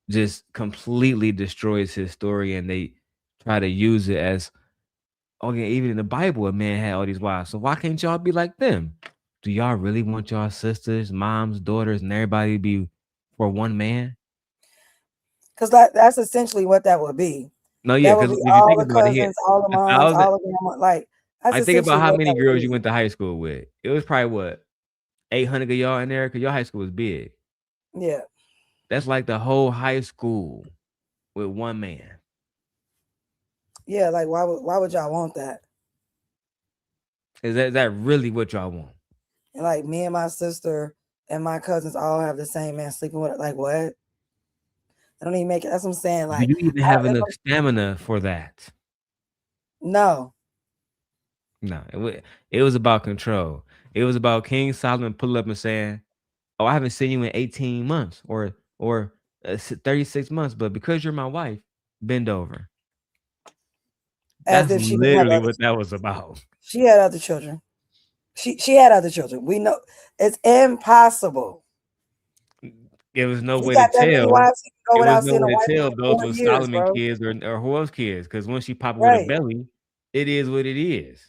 just completely destroys his story, and they try to use it as, okay, even in the Bible, a man had all these wives. So why can't y'all be like them? Do y'all really want y'all sisters, moms, daughters, and everybody to be for one man? Because that's essentially what that would be. No, yeah, That would because be if you all think the about it, cousins, all the a moms, thousand. all the grandma. Like that's Like think about essentially how what many that would girls you be. went to high school with. It was probably what 800 of y'all in there because your high school was big. Yeah. That's like the whole high school with one man. Yeah, like why would y'all want that? Is that really what y'all want? And like me and my sister and my cousins all have the same man sleeping with it. Like what? I don't even make it. That's what I'm saying. Do Like you even have enough stamina for that? no. No, it was about control. It was about King Solomon pulling up and saying, "Oh, I haven't seen you in 18 months or 36 months, but because you're my wife, bend over." As That's if she didn't have literally other what that was about. she had other children. She had other children. We know it's impossible. There was no He way to got that many tell. wives, he can go It was without no seeing a way to wife tell in those 4 was years, Solomon bro. kids or who else kids. Because once she pop up with a Right. belly, it is what it is.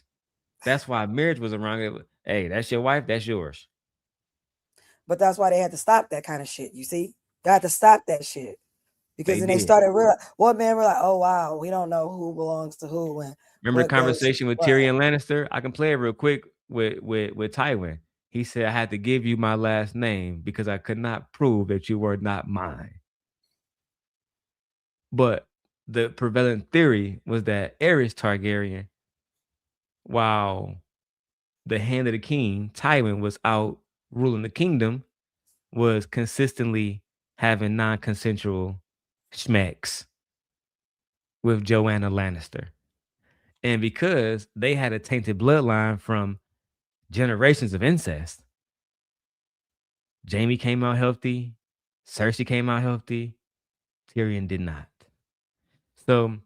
That's why marriage was wrong. Hey, that's your wife, that's yours. But that's why they had to stop that kind of shit. You see? They had to stop that shit. Because then they did. started one man were like, oh wow, we don't know who belongs to who and Remember the what goes conversation with what. Tyrion Lannister? I can play it real quick with Tywin. He said, I had to give you my last name because I could not prove that you were not mine. But the prevalent theory was that Aerys Targaryen, while the hand of the king, Tywin, was out ruling the kingdom, was consistently having non-consensual schmecks with Joanna Lannister. And because they had a tainted bloodline from generations of incest, Jaime came out healthy, Cersei came out healthy, Tyrion did not. So,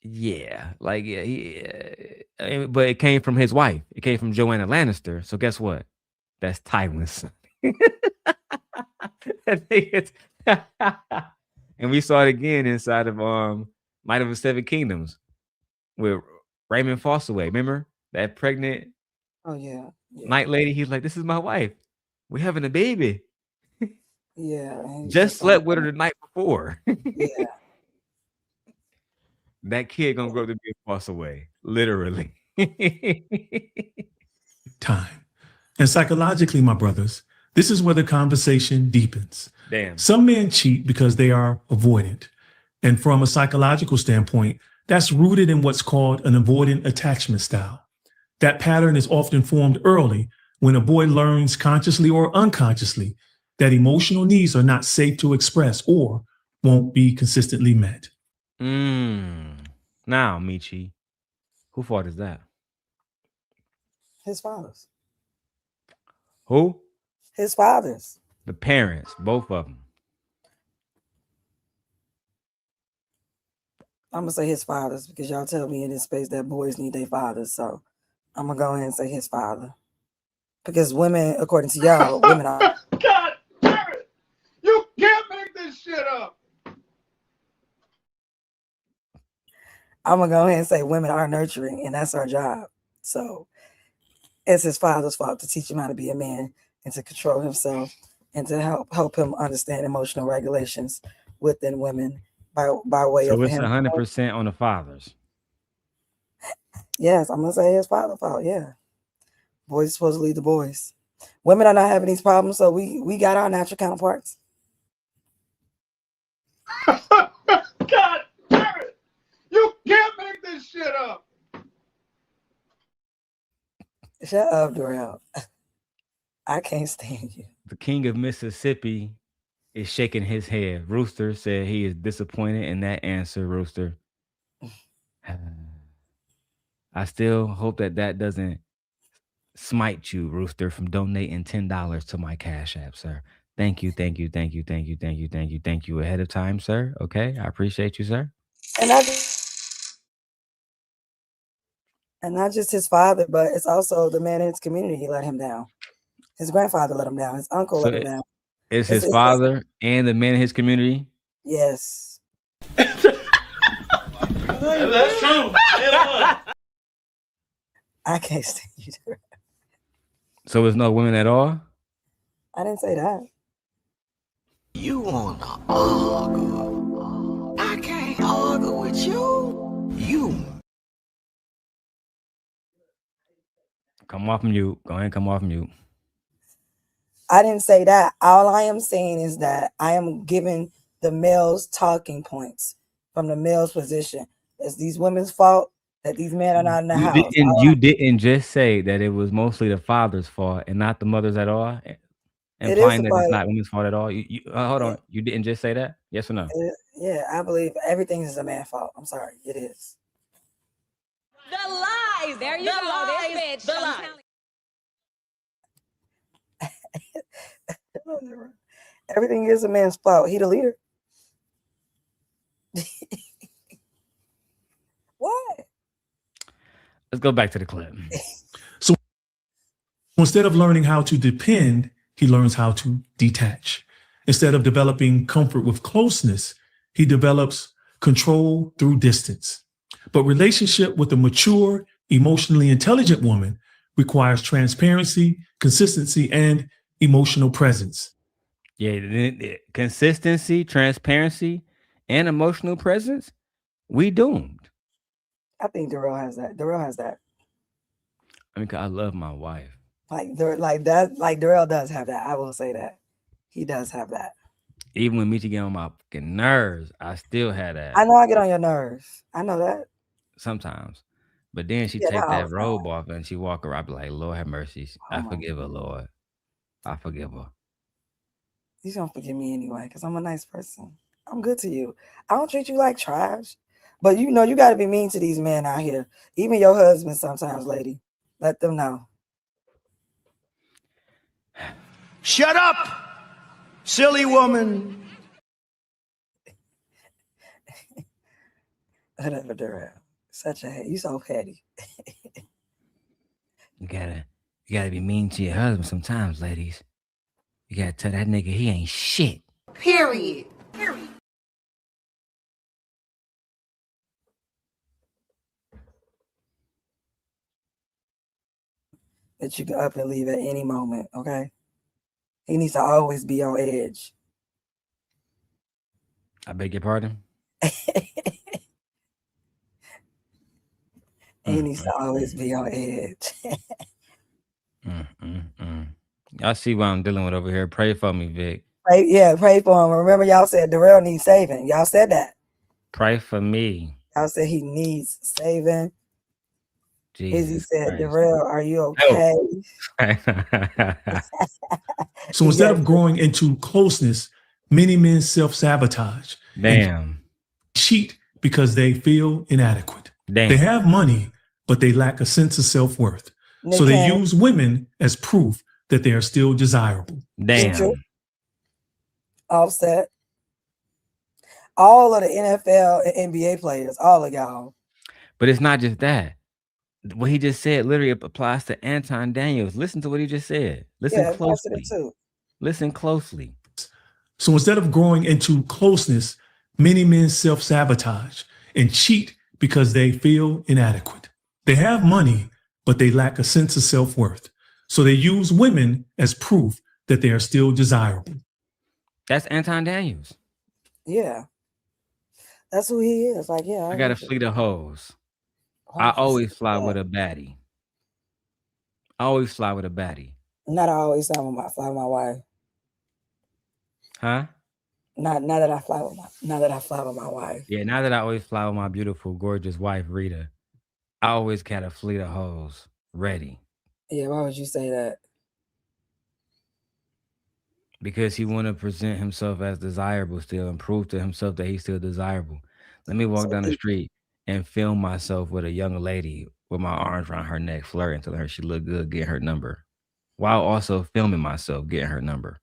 yeah, like but it came from his wife. It came from Joanna Lannister. So guess what? That's Tywin's son. And we saw it again inside of Might of the Seven Kingdoms with Raymond Fossaway. Remember that pregnant night lady? He's like, "This is my wife. We're having a baby." Yeah. Just slept with her the night before. Yeah. That kid gonna grow up to be a Fossaway, literally. Time. And psychologically, my brothers, this is where the conversation deepens. Damn. Some men cheat because they are avoidant. And from a psychological standpoint, that's rooted in what's called an avoidant attachment style. That pattern is often formed early when a boy learns consciously or unconsciously that emotional needs are not safe to express or won't be consistently met. Now, Michi, who fault is that? His father's. Who? His father's. The parents, both of them. I'm gonna say his father's because y'all tell me in this space that boys need their fathers. So I'm gonna go ahead and say his father. Because women, according to y'all, women are God damn it! You can't make this shit up. I'm gonna go ahead and say women are nurturing, and that's our job. So it's his father's fault to teach him how to be a man and to control himself and to help him understand emotional regulations within women by way of So it's him. 100% on the fathers. Yes, I'm gonna say his father's fault. Yeah, boys are supposed to lead the boys. Women are not having these problems, so we got our natural counterparts. God damn it! You can't make this shit up. Shut up, Darrell. I can't stand you. The king of Mississippi is shaking his head. Rooster said he is disappointed in that answer, Rooster. I still hope that doesn't smite you, Rooster, from donating $10 to my Cash App, sir. Thank you ahead of time, sir. Okay, I appreciate you, sir. And not just his father, but it's also the man in his community. He let him down. His grandfather let him down. His uncle let him down. It's his father and the man in his community? Yes. That's true. I can't stand you. So there's no women at all? I didn't say that. You wanna argue? I can't argue. struggle with you. Come off mute. Go ahead and come off mute. I didn't say that. All I am saying is that I am giving the males talking points from the male's position. It's these women's fault that these men are not in the house. You didn't just say that it was mostly the father's fault and not the mother's at all, implying that it's not women's fault at all. Hold on. You didn't just say that? Yes or no? Yeah, I believe everything is a man's fault. I'm sorry. It is. The lies. There you go. This bitch. The lies. Everything is a man's fault. He the leader. What? Let's go back to the clip. So instead of learning how to depend, he learns how to detach. Instead of developing comfort with closeness, he develops control through distance. But relationship with a mature, emotionally intelligent woman requires transparency, consistency, and emotional presence. Yeah, consistency, transparency, and emotional presence. We doomed. I think Darrell has that. Darrell has that. I mean, 'cause I love my wife. Like Darrell does have that. I will say that. He does have that. Even when Michi get on my fucking nerves, I still had that. I know I get on your nerves. I know that. Sometimes. But then she take that robe off and she walk around, I be like, Lord have mercy. I forgive her, Lord. I forgive her. You don't forgive me anyway, because I'm a nice person. I'm good to you. I don't treat you like trash. But you know, you got to be mean to these men out here. Even your husband sometimes, lady. Let them know. Shut up, silly woman. Whatever, Darrell. Such a hate. You so petty. You gotta be mean to your husband sometimes, ladies. You gotta tell that nigga he ain't shit. Period. That you can up and leave at any moment, okay? He needs to always be on edge. I beg your pardon? He needs to always be on edge. Y'all see what I'm dealing with over here. Pray for me, Vic. Pray for him. Remember, y'all said Darrell needs saving. Y'all said that. Pray for me. Y'all said he needs saving. Jesus Izzy said, Christ. Darrell, are you okay? So instead of growing into closeness, many men self-sabotage. Damn. Cheat because they feel inadequate. Damn. They have money, but they lack a sense of self-worth. So they use women as proof that they are still desirable. Damn. Offset. All of the NFL and NBA players, all of y'all. But it's not just that. What he just said literally applies to Anton Daniels. Listen to what he just said. Listen closely. Listen closely. So instead of growing into closeness, many men self-sabotage and cheat because they feel inadequate. They have money, but they lack a sense of self-worth. So they use women as proof that they are still desirable. That's Anton Daniels. Yeah. That's who he is. Like, yeah. I got a fleet of hoes. I always fly with a baddie. Not always fly with my wife. Huh? Not that I fly with my wife. Yeah, now that I always fly with my beautiful, gorgeous wife, Rita, I always got a fleet of hoes ready. Yeah, why would you say that? Because he want to present himself as desirable still and prove to himself that he's still desirable. Let me walk down the street and film myself with a young lady with my arms around her neck, flirting, telling her she looked good, getting her number, while also filming myself getting her number.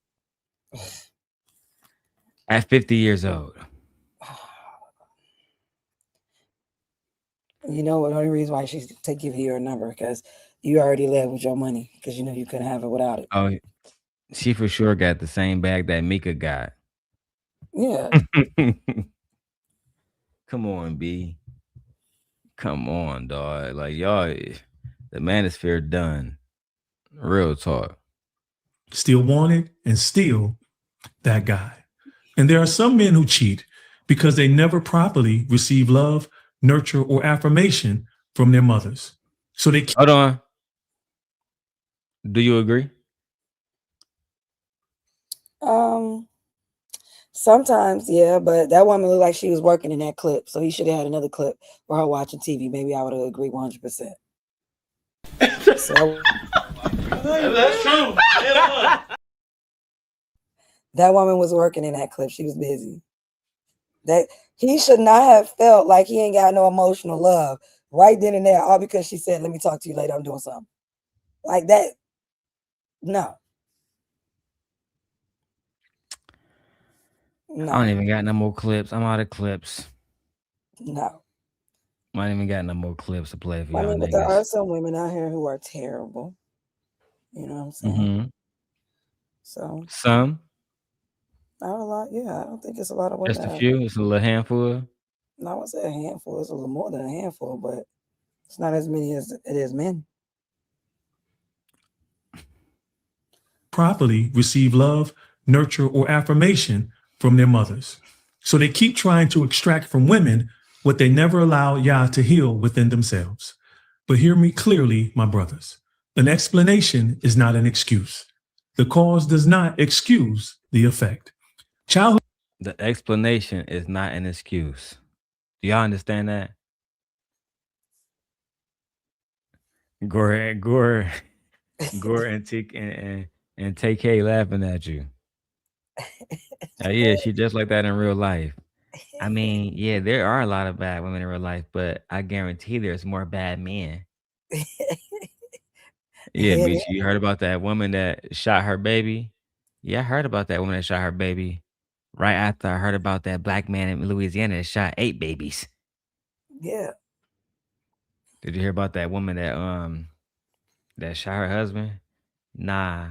At 50 years old. You know what? The only reason why she's to give you your number because you already led with your money because you know you couldn't have it without it. Oh, she for sure got the same bag that Mika got. Yeah. Come on, B. Come on, dog. Like, y'all, the Manosphere done. Real talk. Still wanted and still that guy. And there are some men who cheat because they never properly receive love, nurture, or affirmation from their mothers. So they Hold on. Do you agree? Sometimes, yeah, but that woman looked like she was working in that clip, so he should have had another clip for her watching TV. Maybe I would have agreed 100%. So That's true. that woman was working in that clip. She was busy. That he should not have felt like he ain't got no emotional love right then and there, all because she said, "Let me talk to you later. I'm doing something." Like that. No. I don't even got no more clips. I'm out of clips. No. I don't even got no more clips to play for y'all But there are niggas. some women out here who are terrible. You know what I'm saying? Mm-hmm. So Some? not a lot. Yeah, I don't think it's a lot of women. Just a few? It's a little handful? No, I would say a handful. It's a little more than a handful, but it's not as many as it is men. Properly receive love, nurture, or affirmation from their mothers. So they keep trying to extract from women what they never allow Yah to heal within themselves. But hear me clearly, my brothers. An explanation is not an excuse. The cause does not excuse the effect. Childhood. The explanation is not an excuse. Do y'all understand that? Gore and TK laughing at you. Yeah, she just like that in real life. I mean, yeah, there are a lot of bad women in real life, but I guarantee there's more bad men. Yeah, bitch, you heard about that woman that shot her baby? Yeah, I heard about that woman that shot her baby right after I heard about that black man in Louisiana that shot 8 babies. Yeah. Did you hear about that woman that shot her husband? Nah.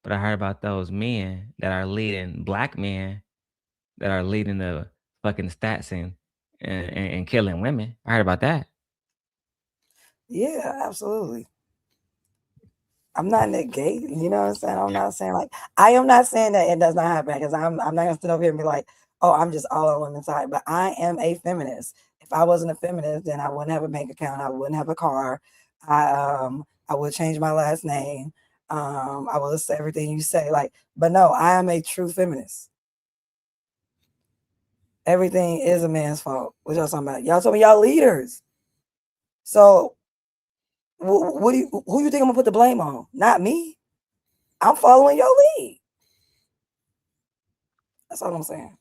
But I heard about those men that are leading black men that are leading the fucking stats and killing women. I heard about that. Yeah, absolutely. I'm not negating, you know what I'm saying? I'm not saying I am not saying that it does not happen, because I'm not gonna sit over here and be like, oh, I'm just all on women's side. But I am a feminist. If I wasn't a feminist, then I wouldn't have a bank account. I wouldn't have a car. I would change my last name. I will say everything you say. But no, I am a true feminist. Everything is a man's fault. What y'all talking about? Y'all told me y'all leaders. So who you think I'm gonna put the blame on? Not me. I'm following your lead. That's all I'm saying.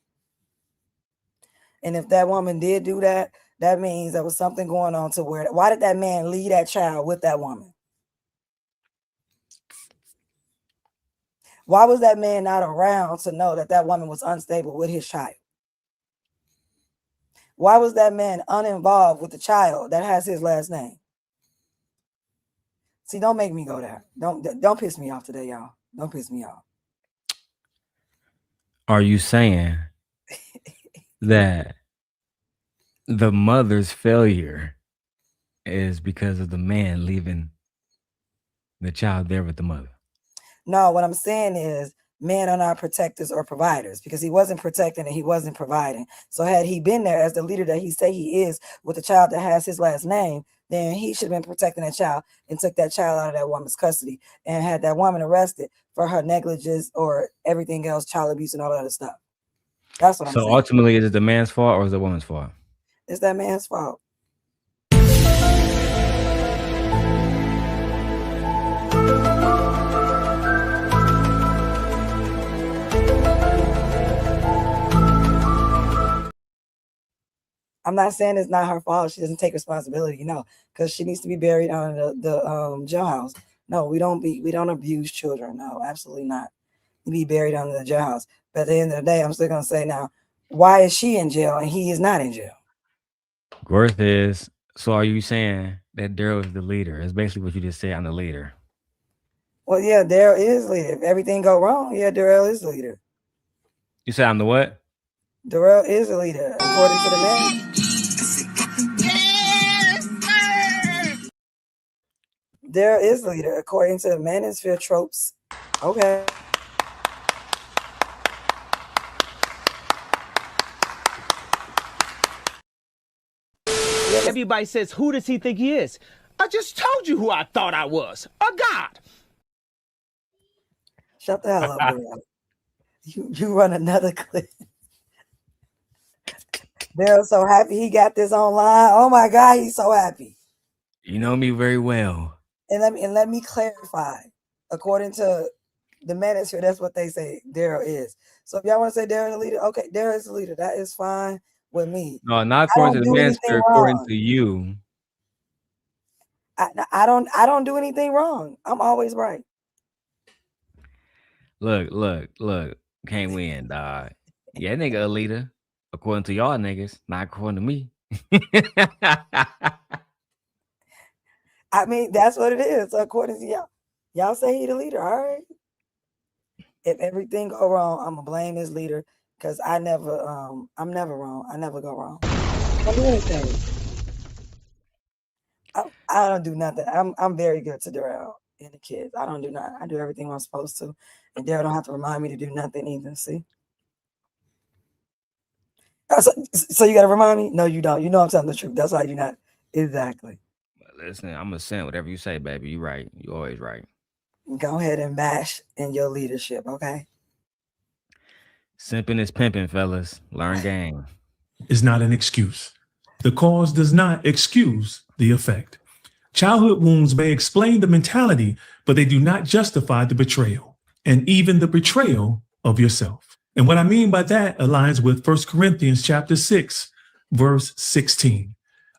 And if that woman did do that, that means there was something going on to where. Why did that man leave that child with that woman? Why was that man not around to know that that woman was unstable with his child? Why was that man uninvolved with the child that has his last name? See, don't make me go there. Don't piss me off today, y'all. Don't piss me off. Are you saying that the mother's failure is because of the man leaving the child there with the mother? No, what I'm saying is men are not protectors or providers, because he wasn't protecting and he wasn't providing. So had he been there as the leader that he say he is with the child that has his last name, then he should have been protecting that child and took that child out of that woman's custody and had that woman arrested for her negligence or everything else, child abuse and all that other stuff. That's what I'm saying. So ultimately, is it the man's fault or is it the woman's fault? It's that man's fault. I'm not saying it's not her fault. She doesn't take responsibility, because she needs to be buried on the jailhouse. No, we don't abuse children. No, absolutely not. You be buried under the jailhouse. But at the end of the day, I'm still gonna say now, why is she in jail and he is not in jail? Worth is. So are you saying that Daryl is the leader? It's basically what you just said. I'm the leader. Well, yeah, Daryl is leader. If everything go wrong, yeah, Daryl is the leader. You said I'm the what? Daryl is the leader, according to the man. Daryl is the leader, according to the Manosphere tropes. Okay. Everybody says, who does he think he is? I just told you who I thought I was. A god. Shut the hell up, Daryl. You run another clip. Daryl's so happy he got this online. Oh my God, he's so happy. You know me very well. And let me clarify. According to the Manosphere, that's what they say Daryl is. So if y'all want to say Daryl the leader, okay, Daryl is the leader. That is fine with me. No, not according to the Manosphere, according to you. I don't do anything wrong. I'm always right. Look. Can't win, dog. Yeah, nigga a leader. According to y'all niggas, not according to me. I mean, that's what it is. According to y'all. Y'all say he the leader, all right? If everything go wrong, I'm gonna blame his leader because I'm never wrong. I never go wrong. I don't do anything. I don't do nothing. I'm very good to Daryl and the kids. I don't do nothing. I do everything I'm supposed to. And Daryl don't have to remind me to do nothing either. See? So you gotta remind me? No, you don't. You know I'm telling the truth. That's why you're not exactly. Listen, I'm gonna send whatever you say, baby. You right. You always right. Go ahead and bash in your leadership, okay? Simping is pimping, fellas. Learn game. Is not an excuse. The cause does not excuse the effect. Childhood wounds may explain the mentality, but they do not justify the betrayal, and even the betrayal of yourself. And what I mean by that aligns with 1 Corinthians chapter 6, verse 16.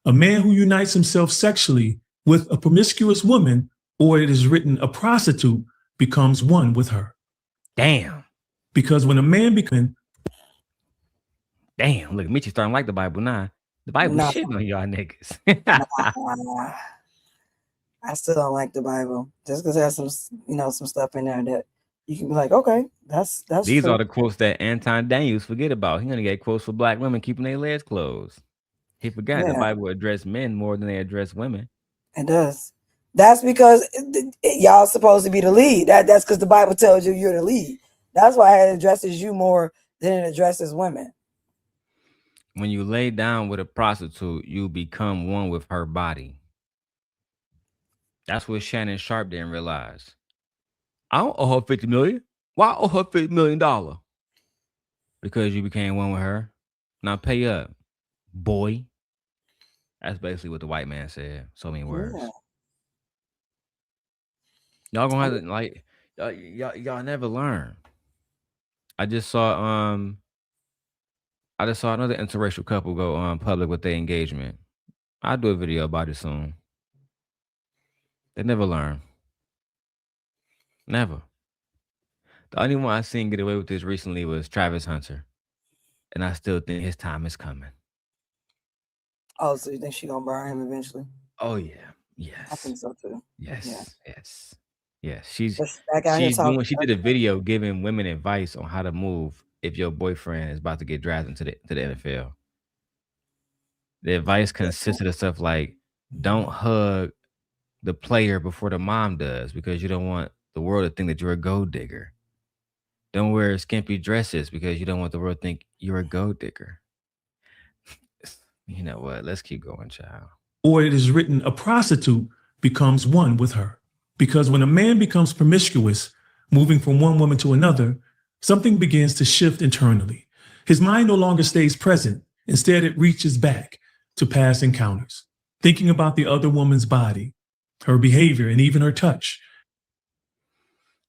A man who unites himself sexually with a promiscuous woman, or it is written, a prostitute, becomes one with her. Damn. Because when a man becomes... Damn, look, Michi starting like the Bible now. The Bible shitting on y'all niggas. I still don't like the Bible. Just because it has some, some stuff in there that you can be like, okay, that's These true. are the quotes that Anton Daniels forget about. He gonna get quotes for black women keeping their legs closed. He forgot the Bible addressed men more than they address women. It does. That's because y'all supposed to be the lead. That's because the Bible tells you you're the lead. That's why it addresses you more than it addresses women. When you lay down with a prostitute, you become one with her body. That's what Shannon Sharp didn't realize. I don't owe her $50 million. Why I owe her $50 million? Because you became one with her. Now pay up, boy. That's basically what the white man said. So many words. Yeah. Y'all gonna have to like y'all never learn. I just saw another interracial couple go public with their engagement. I'll do a video about it soon. They never learn. Never. The only one I seen get away with this recently was Travis Hunter. And I still think his time is coming. Oh, so you think she gonna burn him eventually? Oh yeah. Yes. I think so too. Yes. Yeah. Yes. Yes. She's doing. She did a video giving women advice on how to move if your boyfriend is about to get drafted to the NFL. The advice consisted of stuff like don't hug the player before the mom does because you don't want the world to think that you're a gold digger. Don't wear skimpy dresses because you don't want the world to think you're a gold digger. You know what? Let's keep going, child. Or it is written, a prostitute becomes one with her. Because when a man becomes promiscuous, moving from one woman to another, something begins to shift internally. His mind no longer stays present. Instead, it reaches back to past encounters, thinking about the other woman's body, her behavior, and even her touch.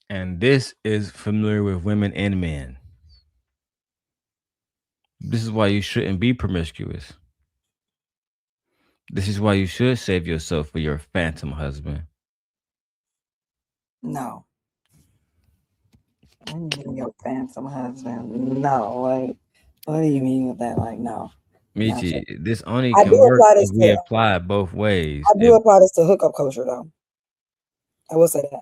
And this is familiar with women and men. This is why you shouldn't be promiscuous. This is why you should save yourself for your phantom husband. No. What do you mean your phantom husband? No, like, what do you mean with that? Like, no. Michi, this only can work if we apply it both ways. I do apply this to hookup culture, though. I will say that.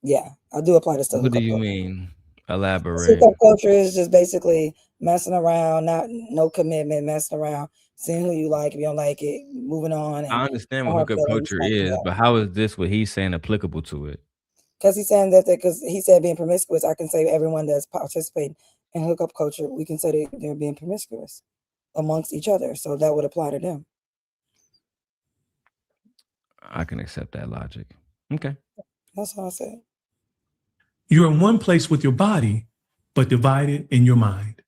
Yeah, I do apply this to hookup culture. What do you mean? Elaborate. Hookup culture is just basically messing around, no commitment, messing around, seeing who you like. If you don't like it, moving on. I understand what hookup culture is, but how is this what he's saying applicable to it? Because he's saying that because he said being promiscuous, I can say everyone that's participating in hookup culture, we can say they're being promiscuous amongst each other. So that would apply to them. I can accept that logic. Okay. That's what I said. You're in one place with your body, but divided in your mind.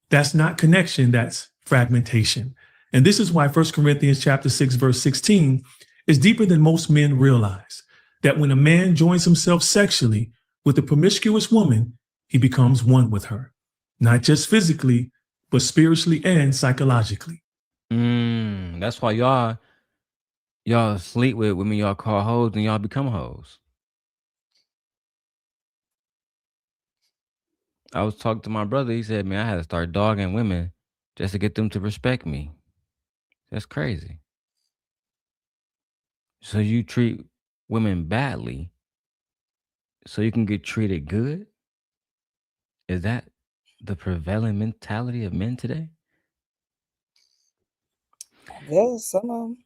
That's not connection, that's fragmentation. And this is why 1 Corinthians chapter 6, verse 16 is deeper than most men realize. That when a man joins himself sexually with a promiscuous woman, he becomes one with her. Not just physically, but spiritually and psychologically. That's why y'all sleep with women y'all call hoes and y'all become hoes. I was talking to my brother. He said, man, I had to start dogging women just to get them to respect me. That's crazy. So you treat women badly so you can get treated good? Is that the prevailing mentality of men today? Yes, some of them.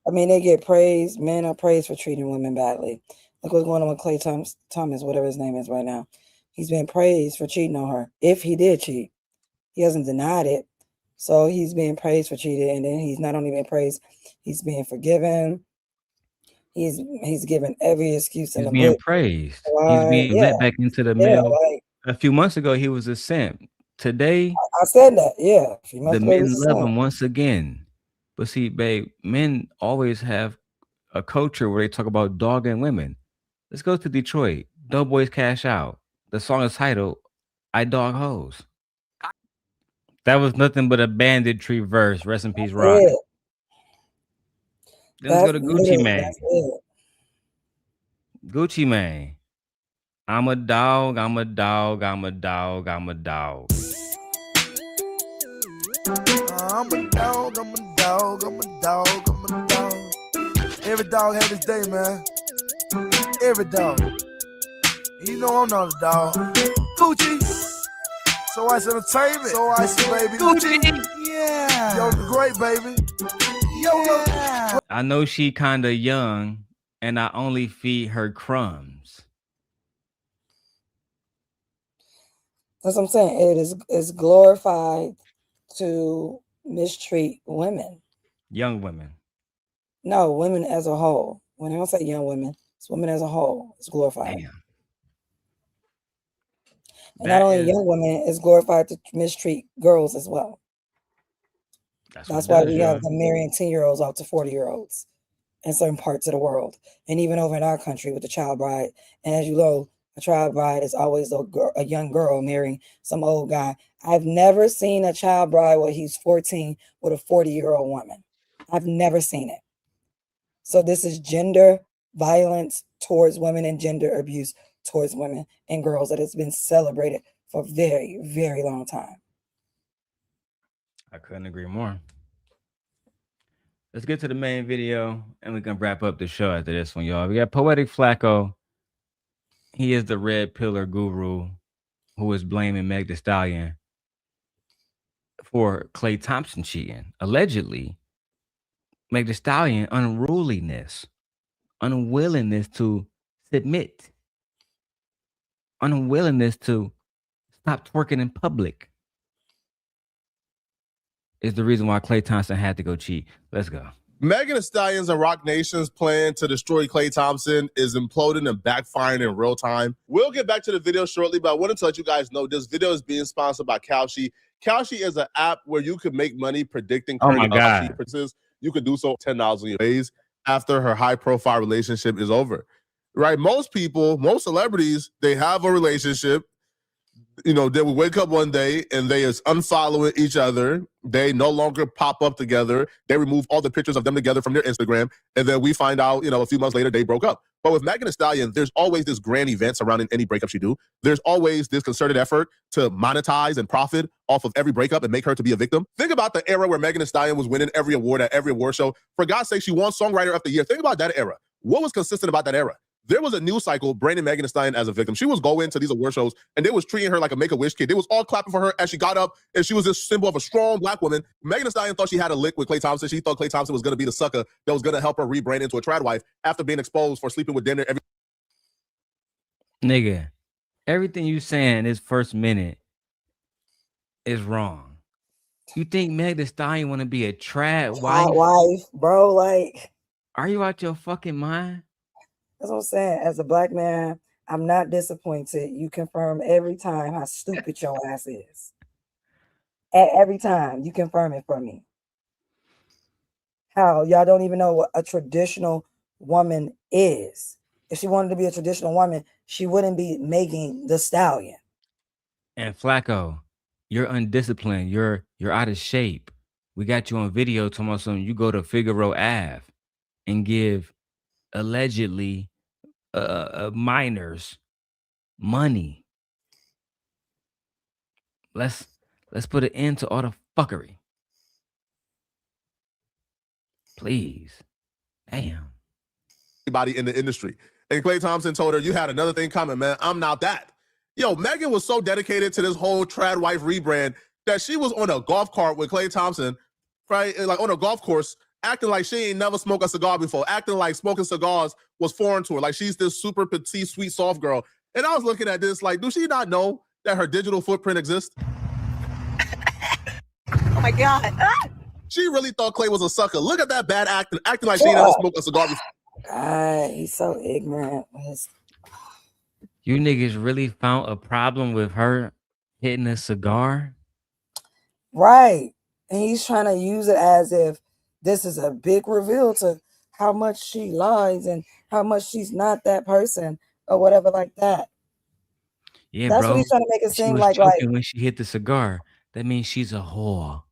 I mean, they get praised. Men are praised for treating women badly. Look what's going on with Klay Thomas, whatever his name is right now. He's been praised for cheating on her. If he did cheat, he hasn't denied it. So he's being praised for cheating, and then he's not only being praised, he's being forgiven. He's given every excuse in He's the being book. praised. Why? He's being Yeah, let back into the yeah. male. Like A few months ago, he was a simp. Today, I said that. Yeah, a few months the ago, he men was the love same. him once again. But see, babe, men always have a culture where they talk about dogging women. Let's go to Detroit. Doughboys Cash Out. The song is titled "I Dog Hoes." That was nothing but a banditry verse. Rest in peace, Rock. Yeah, Then let's go to Gucci literally Mane. that's it. Gucci Mane. I'm a dog, I'm a dog, I'm a dog, I'm a dog. I'm a dog, I'm a dog, I'm a dog, I'm a dog. Every dog had his day, man. Every dog. You know I'm not a dog. Gucci. So Ice Entertainment. So Ice, baby. Gucci. Yeah. Yo, the great, baby. Yo, yeah. I know she kinda young, and I only feed her crumbs. That's what I'm saying. It's glorified to mistreat women. Young women. No, women as a whole. When I don't say young women, it's women as a whole. It's glorified. Damn. And not only young women, it's glorified to mistreat girls as well. That's why we have them marrying 10-year-olds out to 40-year-olds in certain parts of the world. And even over in our country with the child bride. And as you know, a child bride is always a young girl marrying some old guy. I've never seen a child bride where he's 14 with a 40-year-old woman. I've never seen it. So this is gender violence towards women and gender abuse towards women and girls that has been celebrated for a very, very long time. I couldn't agree more. Let's get to the main video and we can wrap up the show after this one, y'all. We got Poetic Flacco. He is the red pillar guru who is blaming Meg Thee Stallion for Klay Thompson cheating. Allegedly, Meg Thee Stallion unruliness, unwillingness to submit, unwillingness to stop twerking in public is the reason why Klay Thompson had to go cheat. Let's go. Megan Thee Stallion's and Rock Nation's plan to destroy Klay Thompson is imploding and backfiring in real time. We'll get back to the video shortly, but I wanted to let you guys know this video is being sponsored by Kalshi. Kalshi is an app where you can make money predicting current purchases. You can do so $10 on your days after her high-profile relationship is over. Right? Most people, most celebrities, they have a relationship. You know, they will wake up one day and they is unfollowing each other. They no longer pop up together. They remove all the pictures of them together from their Instagram. And then we find out, you know, a few months later, they broke up. But with Megan Thee Stallion, there's always this grand event surrounding any breakup she do. There's always this concerted effort to monetize and profit off of every breakup and make her to be a victim. Think about the era where Megan Thee Stallion was winning every award at every award show. For God's sake, she won Songwriter of the Year. Think about that era. What was consistent about that era? There was a news cycle branding Megan Thee Stallion as a victim. She was going to these award shows and they was treating her like a Make-A-Wish kid. They was all clapping for her as she got up and she was this symbol of a strong black woman. Megan Thee Stallion thought she had a lick with Klay Thompson. She thought Klay Thompson was going to be the sucker that was going to help her rebrand into a trad wife after being exposed for sleeping with dinner every. Nigga, everything you saying this first minute is wrong. You think Meg Thee Stallion want to be a trad wife? Wife, bro, like. Are you out your fucking mind? That's what I'm saying. As a black man, I'm not disappointed. You confirm every time how stupid your ass is. Every time you confirm it for me. How y'all don't even know what a traditional woman is. If she wanted to be a traditional woman, she wouldn't be Megan Thee Stallion. And Flacco, you're undisciplined. You're out of shape. We got you on video talking about something. You go to Figaro Ave and give allegedly minors money. Let's put an end to all the fuckery. Please. Damn. Anybody in the industry. And Klay Thompson told her, you had another thing coming, man. I'm not that. Yo, Megan was so dedicated to this whole trad wife rebrand that she was on a golf cart with Klay Thompson, right? Like on a golf course, acting like she ain't never smoked a cigar before, acting like smoking cigars was foreign to her. Like she's this super petite, sweet, soft girl. And I was looking at this like, do she not know that her digital footprint exists? Oh my God. She really thought Klay was a sucker. Look at that bad acting like she ain't never smoked a cigar before. God, he's so ignorant. You niggas really found a problem with her hitting a cigar? Right. And he's trying to use it as if this is a big reveal to how much she lies and how much she's not that person or whatever like that. Yeah, that's bro. what he's trying to make it She seem was like choking when she hit the cigar. That means she's a whore.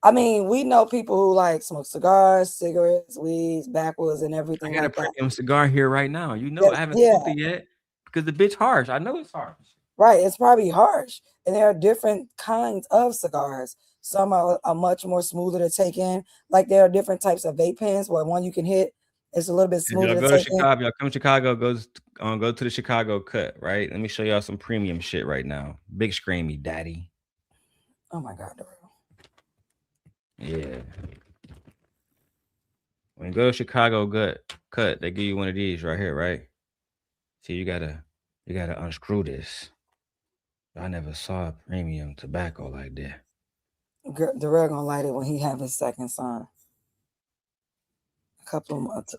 I mean, we know people who like smoke cigars, cigarettes, weeds, backwoods, and everything. I got like a premium cigar here right now. You know, Yeah, I haven't yeah. smoked it yet because the bitch harsh. I know it's harsh. Right, it's probably harsh, and there are different kinds of cigars. Some are much more smoother to take in. Like there are different types of vape pens where one you can hit is a little bit If smoother y'all to go to take in. Chicago, y'all come to Chicago, go to the Chicago cut, right? Let me show y'all some premium shit right now. Big screamy, daddy. Oh my God, Darrell. Yeah. When you go to Chicago cut, they give you one of these right here, right? See, you gotta unscrew this. I never saw a premium tobacco like that. Darrell gonna light it when he have his second son. A couple of months,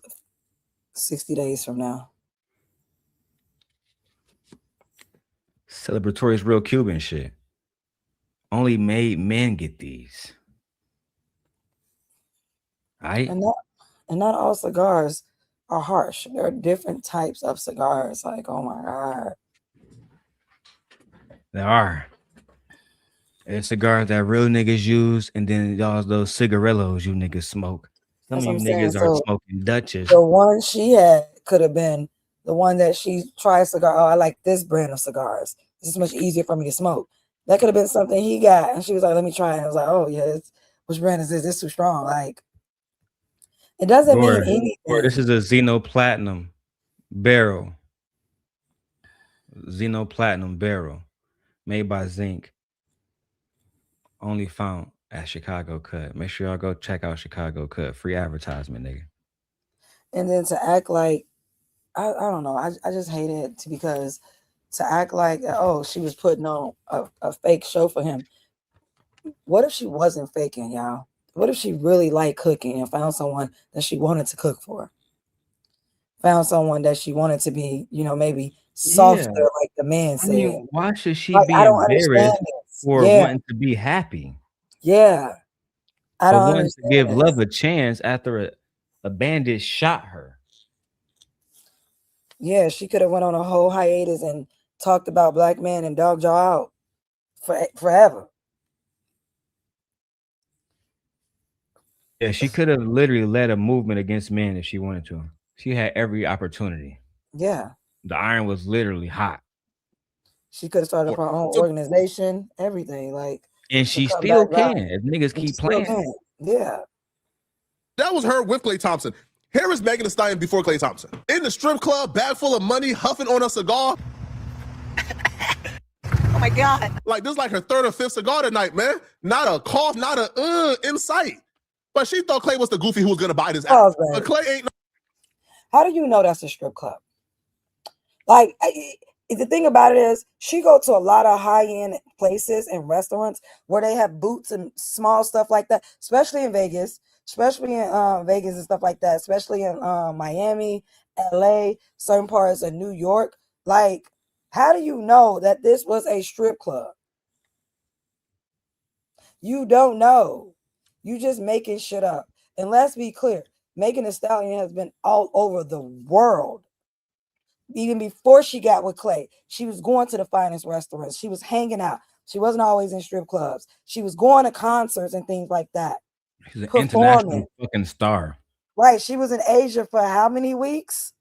60 days from now. Celebratory is real Cuban shit. Only made men get these. Right? And not all cigars are harsh. There are different types of cigars. Like, oh my God. There are. There's cigars that real niggas use, and then those cigarillos you niggas smoke. Some That's of what you I'm niggas saying. are So, smoking Dutchess. the one she had could have been the one that she tried cigar. Oh, I like this brand of cigars. This is much easier for me to smoke. That could have been something he got, and she was like, "Let me try it." And I was like, "Oh yeah, which brand is this? This is too strong." Like, it doesn't mean anything. This is a Xeno Platinum barrel. Xeno Platinum barrel made by Zinc. Only found at Chicago Cut. Make sure y'all go check out Chicago Cut. Free advertisement, nigga. And then to act like, I don't know. I just hate it because to act like, oh, she was putting on a fake show for him. What if she wasn't faking, y'all? What if she really liked cooking and found someone that she wanted to cook for? Found someone that she wanted to be, maybe softer, like the man said. I mean, why should she Like, be I don't embarrassed understand this. for wanting to be happy? Yeah. I don't wanting understand to give this. love a chance after a bandit shot her. Yeah, she could have went on a whole hiatus and talked about black men and dogged y'all out forever. Yeah, she could have literally led a movement against men if she wanted to. She had every opportunity. Yeah. The iron was literally hot. She could have started up her own organization, everything. And she still can if niggas keep playing. Yeah. That was her with Klay Thompson. Here is Megan Thee Stallion before Klay Thompson. In the strip club, bag full of money, huffing on a cigar. Oh my God. Like, this is like her third or fifth cigar tonight, man. Not a cough, not a in sight. But she thought Klay was the goofy who was going to buy this ass. But Klay ain't. How do you know that's a strip club? Like, the thing about it is she go to a lot of high-end places and restaurants where they have boots and small stuff like that, especially in Vegas, Vegas and stuff like that, especially in Miami, LA, certain parts of New York. Like, how do you know that this was a strip club? You don't know. You just making shit up. And let's be clear, Megan Thee Stallion has been all over the world. Even before she got with Klay, she was going to the finest restaurants. She was hanging out. She wasn't always in strip clubs. She was going to concerts and things like that. She's an international fucking star. Right. She was in Asia for how many weeks?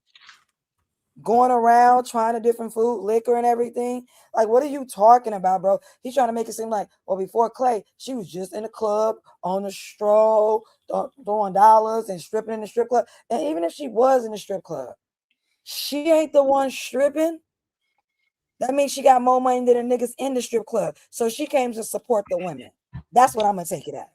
Going around trying to different food, liquor, and everything. Like, what are you talking about, bro? He's trying to make it seem like, well, before Klay, she was just in the club on a stroll, throwing dollars and stripping in the strip club. And even if she was in the strip club, she ain't the one stripping. That means she got more money than the niggas in the strip club. So she came to support the women. That's what I'm gonna take it as.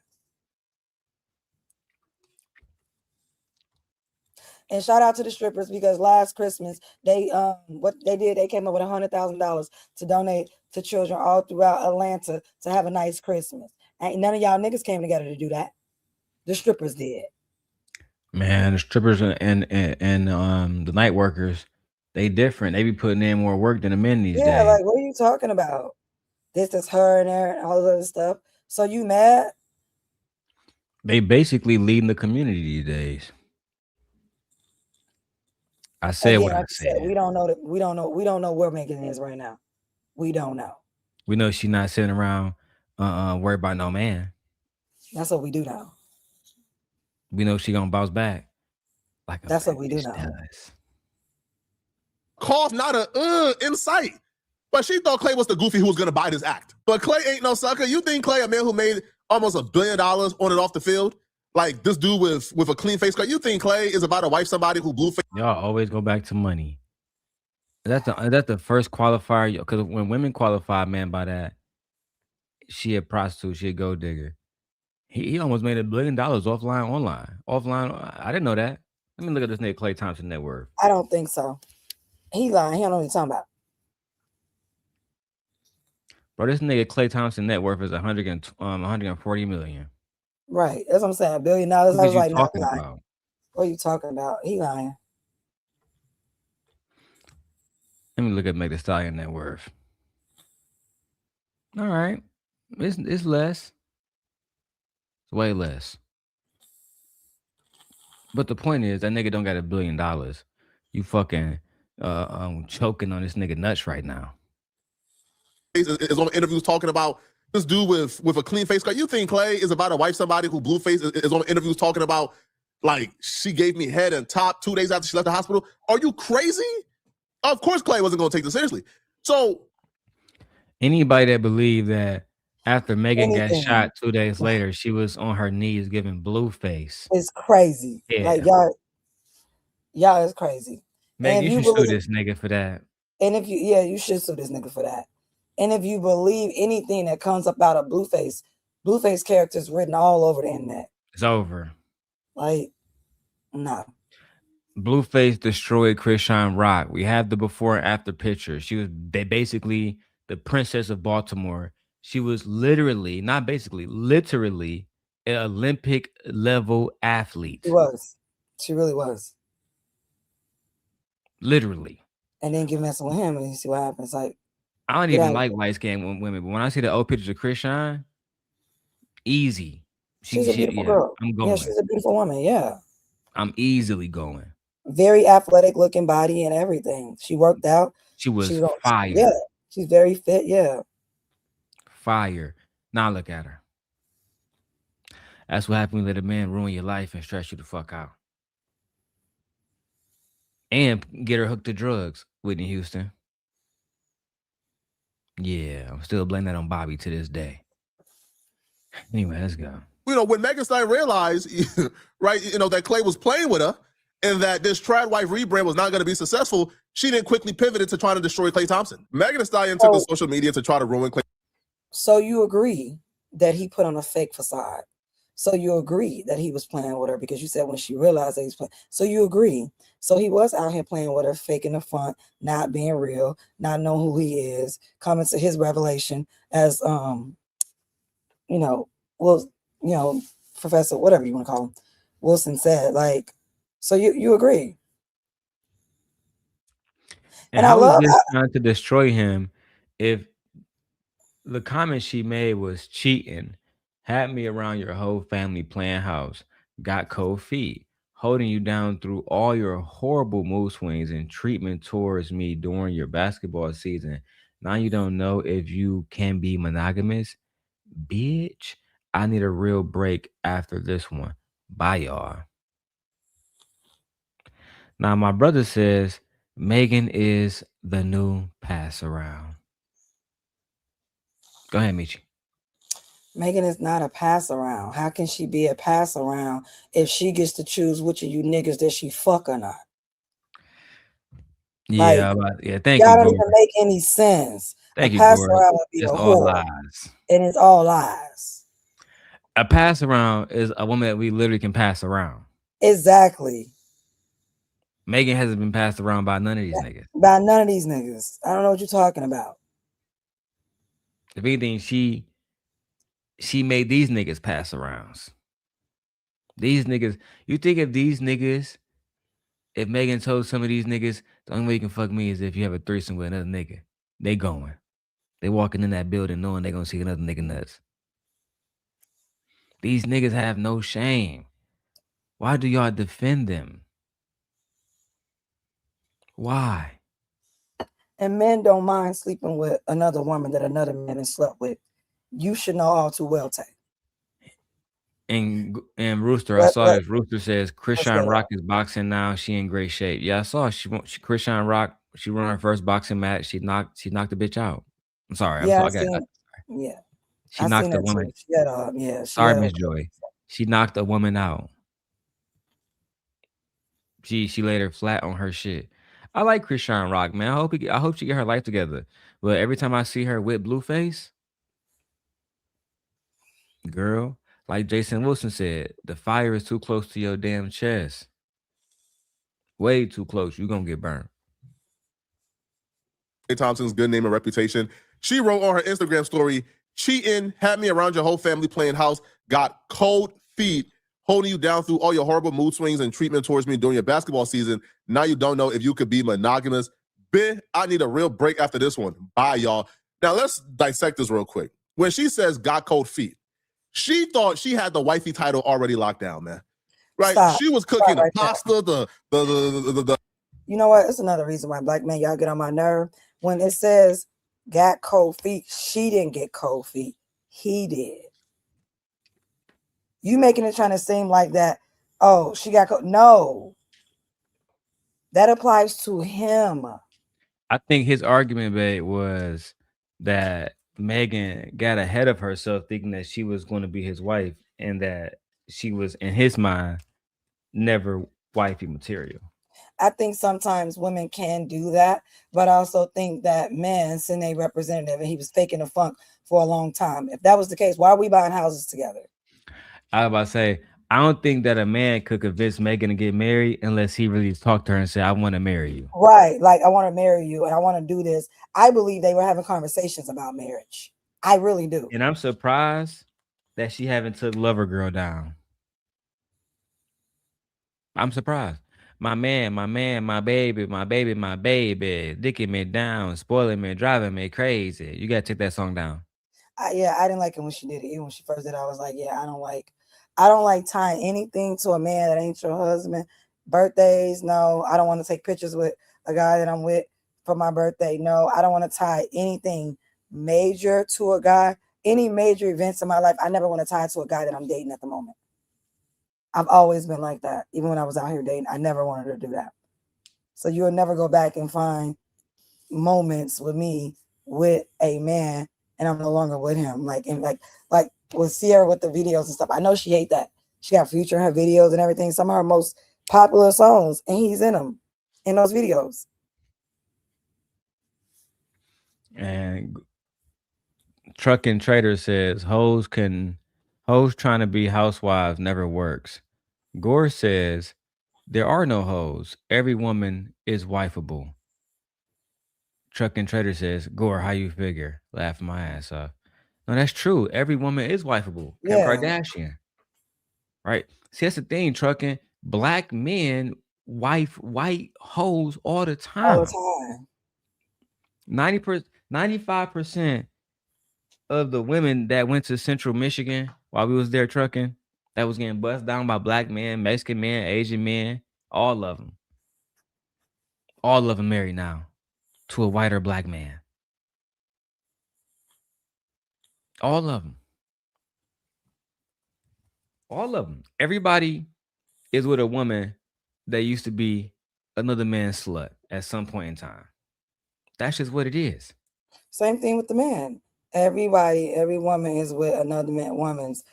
And shout out to the strippers, because last Christmas they what they did, they came up with $100,000 to donate to children all throughout Atlanta to have a nice Christmas. Ain't none of y'all niggas came together to do that. The strippers did. Man, the strippers and the night workers, they different. They be putting in more work than the men these days. Yeah, like, what are you talking about? This is her and there and all this other stuff. So you mad? They basically leading the community these days. I said what I said. We don't know that. We don't know where Megan is right now. We don't know. We know she's not sitting around worried about no man. That's what we do know. We know she gonna bounce back. Like that's what we do know. Cough, not a in sight. But she thought Klay was the goofy who was gonna buy this act. But Klay ain't no sucker. You think Klay, a man who made almost $1 billion on and off the field, like this dude with a clean face cut, you think Klay is about to wipe somebody who blue face? Y'all always go back to money. That's the first qualifier, because when women qualify, man, by that, she a prostitute, she a gold digger. He almost made $1 billion offline. I didn't know that. Let me look at this nigga Klay Thompson net worth. I don't think so. He lying. He don't know what he's talking about. Bro, this nigga Klay Thompson net worth is 140 million. Right. That's what I'm saying. $1 billion. I was like, no, about? What are you talking about? He lying. Let me look at Megan Thee Stallion net worth. All right. It's less. It's way less. But the point is, that nigga don't got $1 billion. You fucking choking on this nigga nuts right now. Is on interviews talking about this dude with a clean face cut. You think Klay is about to wipe somebody who blue face? Is on interviews talking about, like, she gave me head and top 2 days after she left the hospital? Are you crazy? Of course Klay wasn't going to take this seriously. So anybody that believed that after Megan got shot 2 days later, she was on her knees giving blue face. It's crazy. Yeah. Like, y'all is crazy. Megan, you should sue this nigga for that. And if you should sue this nigga for that. And if you believe anything that comes up out of Blueface characters written all over the internet. It's over. Like, no. Blueface destroyed Krishan Rock. We have the before and after picture. She was basically the princess of Baltimore. She was literally an Olympic level athlete. She was. She really was. Literally. And then get messing with him and you see what happens. Like, I don't even like light skinned women, but when I see the old pictures of Krishan, easy. She's a beautiful girl. I'm going. Yeah, she's a beautiful woman. Yeah. I'm easily going. Very athletic looking body and everything. She worked out. She was fire. Yeah. She's very fit. Yeah. Fire. Now look at her. That's what happens when you let a man ruin your life and stress you the fuck out. And get her hooked to drugs, Whitney Houston. Yeah, I'm still blaming that on Bobby to this day. Anyway, let's go. You know, when Megan Thee Stallion realized, right, you know, that Klay was playing with her and that this trad wife rebrand was not going to be successful, she then quickly pivoted to trying to destroy Klay Thompson. Megan Thee Stallion took to social media to try to ruin Klay. So you agree that he put on a fake facade So you agree that he was playing with her because you said when she realized that he's playing. So you agree. So he was out here playing with her, faking the funk, not being real, not knowing who he is, coming to his revelation as you know, well, Professor, whatever you want to call him, Wilson said, like, so you agree. And I how is love this trying to destroy him if the comment she made was cheating, had me around your whole family playing house, got cold feet, holding you down through all your horrible mood swings and treatment towards me during your basketball season. Now you don't know if you can be monogamous? Bitch, I need a real break after this one. Bye, y'all. Now, my brother says Megan is the new pass around. Go ahead, Michi. Megan is not a pass around. How can she be a pass around if she gets to choose which of you niggas that she fuck or not? Yeah, thank Y'all you, don't Gore. even make any sense. A Thank you, pass Gore. around would be It's a all whore, lies. and it's all lies. A pass around is a woman that we literally can pass around. Exactly. Megan hasn't been passed around by none of these niggas. By none of these niggas. I don't know what you're talking about. If anything, she made these niggas pass arounds. These niggas, you think if these niggas, if Megan told some of these niggas, the only way you can fuck me is if you have a threesome with another nigga, they going. They walking in that building knowing they gonna see another nigga nuts. These niggas have no shame. Why do y'all defend them? Why? And men don't mind sleeping with another woman that another man has slept with. You should know all too well, Tay. And Rooster, I saw this. Rooster says Krishan Rock is boxing now. She in great shape. Yeah, I saw Krishan Rock. She won her first boxing match. She knocked the bitch out. I'm sorry. Yeah, Yeah. She I knocked seen a woman. Too. She had sorry, Miss Joy. She knocked a woman out. She laid her flat on her shit. I like Krishan Rock, man. I hope she get her life together. But every time I see her with Blueface, girl, like Jason Wilson said, the fire is too close to your damn chest. Way too close. You're gonna get burned. Klay Thompson's good name and reputation. She wrote on her Instagram story, cheating, had me around your whole family playing house, got cold feet, holding you down through all your horrible mood swings and treatment towards me during your basketball season. Now you don't know if you could be monogamous. Bitch, I need a real break after this one. Bye, y'all. Now let's dissect this real quick. When she says got cold feet, she thought she had the wifey title already locked down, man. Right? Stop. She was cooking Stop right the pasta, the You know what? It's another reason why black men, y'all get on my nerve. When it says got cold feet, she didn't get cold feet. He did. You making it trying to seem like that, oh, she got cold. No. That applies to him. I think his argument, babe, was that Megan got ahead of herself thinking that she was going to be his wife and that she was, in his mind, never wifey material. I think sometimes women can do that, but I also think that men send a representative and he was faking the funk for a long time. If that was the case, why are we buying houses together? I was about to say, I don't think that a man could convince Megan to get married unless he really talked to her and said, I want to marry you. Right. Like, I want to marry you and I want to do this. I believe they were having conversations about marriage. I really do. And I'm surprised that she haven't took Lover Girl down. I'm surprised. My man, my baby, dicking me down, spoiling me, driving me crazy. You gotta take that song down. I didn't like it when she did it. Even when she first did it, I was like, I don't like tying anything to a man that ain't your husband. Birthdays, no. I don't want to take pictures with a guy that I'm with for my birthday. No, I don't want to tie anything major to a guy. Any major events in my life, I never want to tie it to a guy that I'm dating at the moment. I've always been like that. Even when I was out here dating, I never wanted to do that. So you'll never go back and find moments with me with a man and I'm no longer with him. Like with Sierra with the videos and stuff. I know she hate that. She got Future in her videos and everything. Some of her most popular songs, and he's in them, in those videos. And Trucking Trader says hoes can Hoes trying to be housewives never works. Gore says there are no hoes. Every woman is wifeable. Truck and Trader says, Gore, how you figure? Laugh my ass off. No, that's true. Every woman is wifeable. Kim Yeah, Kardashian, right? See, that's the thing, trucking. Black men wife white hoes all the all the time. time. 90%, 95% of the women that went to Central Michigan while we was there trucking, that was getting bussed down by black men, Mexican men, Asian men, all of them. All of them married now to a white or black man. All of them. All of them. Everybody is with a woman that used to be another man's slut at some point in time. That's just what it is. Same thing with the man. Every woman is with another woman's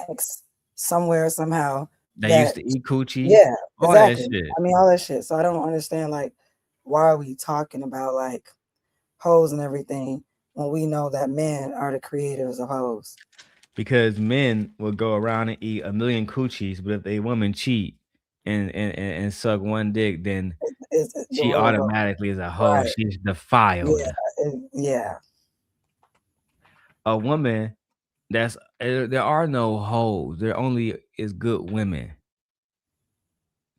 ex somewhere, somehow. They used to eat coochie. Yeah, all that exactly. shit. I mean, all that shit. So I don't understand, like, why are we talking about like hoes and everything when we know that men are the creators of hoes? Because men will go around and eat a million coochies, but if a woman cheat and suck one dick, then It's she automatically is a hoe. right. She's defiled. Yeah. A woman there are no hoes. There only is good women.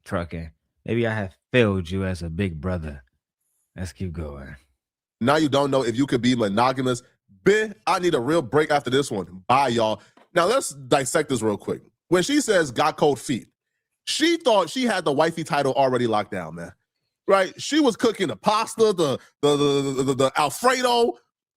Trucking. Maybe I have failed you as a big brother. Let's keep going. Now you don't know if you could be monogamous. I need a real break after this one. Bye, y'all. Now let's dissect this real quick. When she says got cold feet, she thought she had the wifey title already locked down, man. Right? She was cooking the pasta, the Alfredo.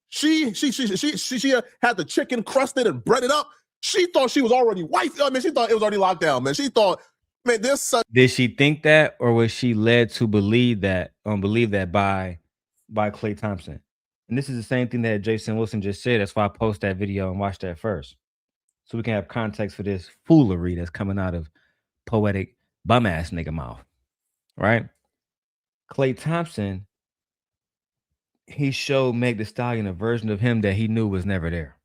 She had the chicken crusted and breaded up. She thought she was already wifey. I mean, she thought it was already locked down, man. She thought, man, this such. Did she think that, or was she led to believe that by Klay Thompson? And this is the same thing that Jason Wilson just said. That's why I post that video and watch that first, so we can have context for this foolery that's coming out of poetic bum ass nigga mouth, right? Klay Thompson, he showed Meg Thee Stallion a version of him that he knew was never there.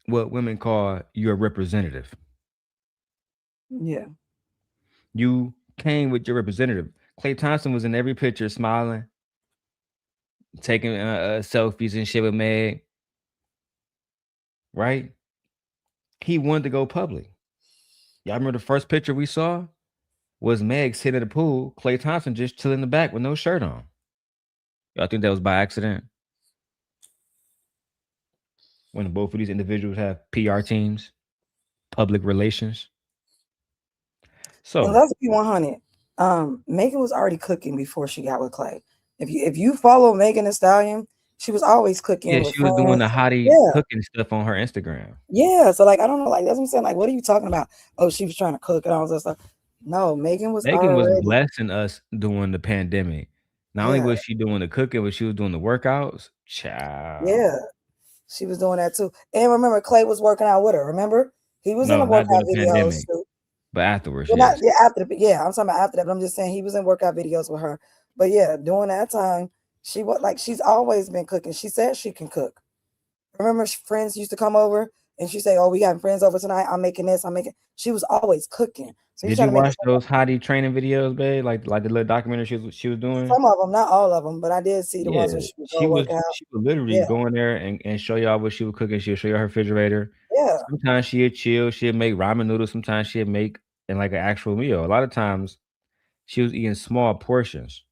What women call your representative. Yeah. You came with your representative. Klay Thompson was in every picture smiling, taking selfies and shit with Meg. Right? He wanted to go public. Y'all remember the first picture we saw was Meg sitting at the pool, Klay Thompson just chilling in the back with no shirt on. Y'all think that was by accident? When both of these individuals have PR teams, public relations. So let's be 100. Megan was already cooking before she got with Klay. If you follow Megan Thee Stallion, she was always cooking. Yeah, she was doing the hottie cooking stuff on her Instagram. Yeah, so like I don't know, like that's what I'm saying. Like, what are you talking about? Oh, she was trying to cook and all this stuff. No, Megan was blessing us during the pandemic. Not only was she doing the cooking, but she was doing the workouts. Child. Yeah, she was doing that too. And remember, Klay was working out with her. Remember, he was in the workout videos too. But afterwards, I'm talking about after that. But I'm just saying he was in workout videos with her. But yeah, during that time, she was like, she's always been cooking. She said she can cook. Remember, friends used to come over and she say, "Oh, we having friends over tonight. I'm making this. I'm making." She was always cooking. So did you watch those hottie training videos, babe? Like the little documentary she was doing? Some of them, not all of them, but I did see the ones where she would literally go in there and show y'all what she was cooking. She'll show you her refrigerator. Yeah. Sometimes she'd chill. She'd make ramen noodles. Sometimes she'd make in like an actual meal. A lot of times she was eating small portions.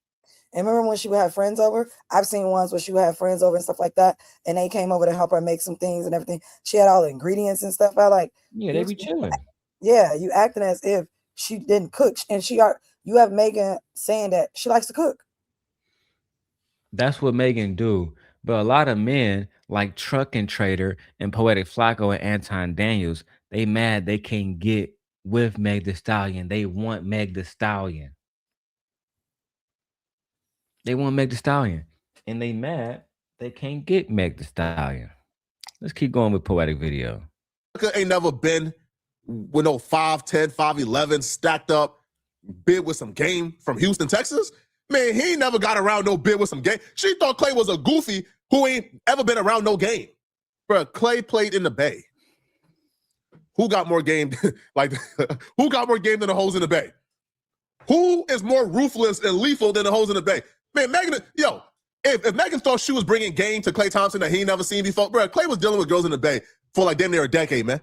And remember when she would have friends over? I've seen ones where she would have friends over and stuff like that, and they came over to help her make some things and everything. She had all the ingredients and stuff. I like, yeah, they be chilling. Yeah, you acting as if she didn't cook, and you have Megan saying that she likes to cook. That's what Megan do. But a lot of men like Truck and Trader and Poetic Flacco and Anton Daniels, they mad they can't get with Meg Thee Stallion. They want Meg Thee Stallion. They want Meg Thee Stallion. And they mad they can't get Meg Thee Stallion. Let's keep going with Poetic Video. Ain't never been with no 5'10", 5'11", stacked up, bid with some game from Houston, Texas. Man, he ain't never got around no bid with some game. She thought Klay was a goofy who ain't ever been around no game. Bro, Klay played in the Bay. Who got more game? Like, who got more game than the hoes in the Bay? Who is more ruthless and lethal than the hoes in the Bay? Man, Megan, yo, if Megan thought she was bringing game to Klay Thompson that he ain't never seen before, bro, Klay was dealing with girls in the Bay for like damn near a decade, man.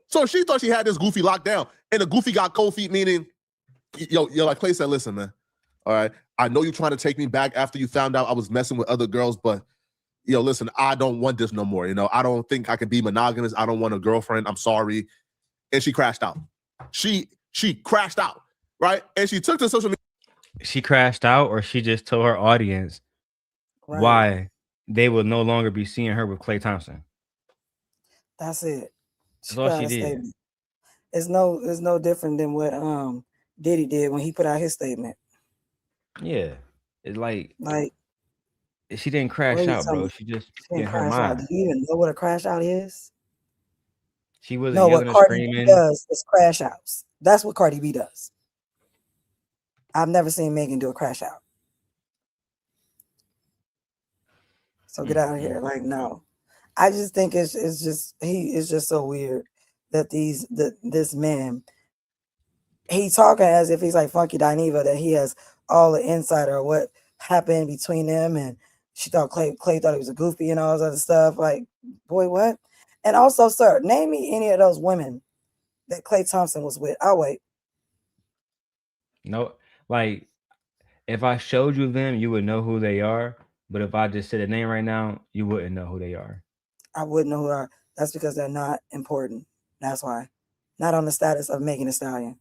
So she thought she had this goofy locked down, and the goofy got cold feet, meaning, yo, like Klay said, listen, man, all right, I know you're trying to take me back after you found out I was messing with other girls, but yo, listen, I don't want this no more. You know, I don't think I can be monogamous. I don't want a girlfriend. I'm sorry. And she crashed out. She crashed out, right? And she took to social media. She crashed out, or she just told her audience why they will no longer be seeing her with Klay Thompson. That's it. That's all she did. Statement. It's no different than what Diddy did when he put out his statement. Yeah, it's like she didn't crash out, bro. She just in her mind. Do you even know what a crash out is? She wasn't no, yelling what Cardi screaming. B does is crash outs. That's what Cardi B does. I've never seen Megan do a crash out. So get out of here. Like, no. I just think it's just so weird that this man, he's talking as if he's like Funky Dineva, that he has all the insight or what happened between them, and she thought Klay thought he was a goofy and all this other stuff. Like, boy, what? And also, sir, name me any of those women that Klay Thompson was with. I'll wait. No, like, if I showed you them, you would know who they are. But if I just said a name right now, you wouldn't know who they are. I wouldn't know who they are. That's because they're not important. That's why. Not on the status of Megan Thee Stallion.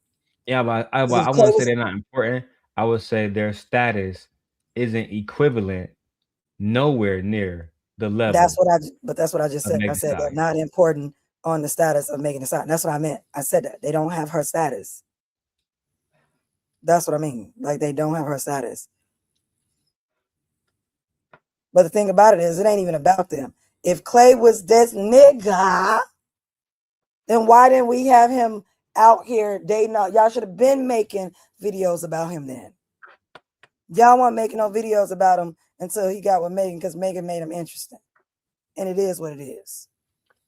Yeah, but I won't say they're not important. I would say their status isn't equivalent, nowhere near the level. That's what I just said. I said they're not important on the status of Megan Thee Stallion. That's what I meant. I said that they don't have her status. That's what I mean. Like, they don't have her status. But the thing about it is, it ain't even about them. If Klay was this nigga, then why didn't we have him out here dating out? Y'all should have been making videos about him then. Y'all weren't making no videos about him until he got with Megan, because Megan made him interesting. And it is what it is.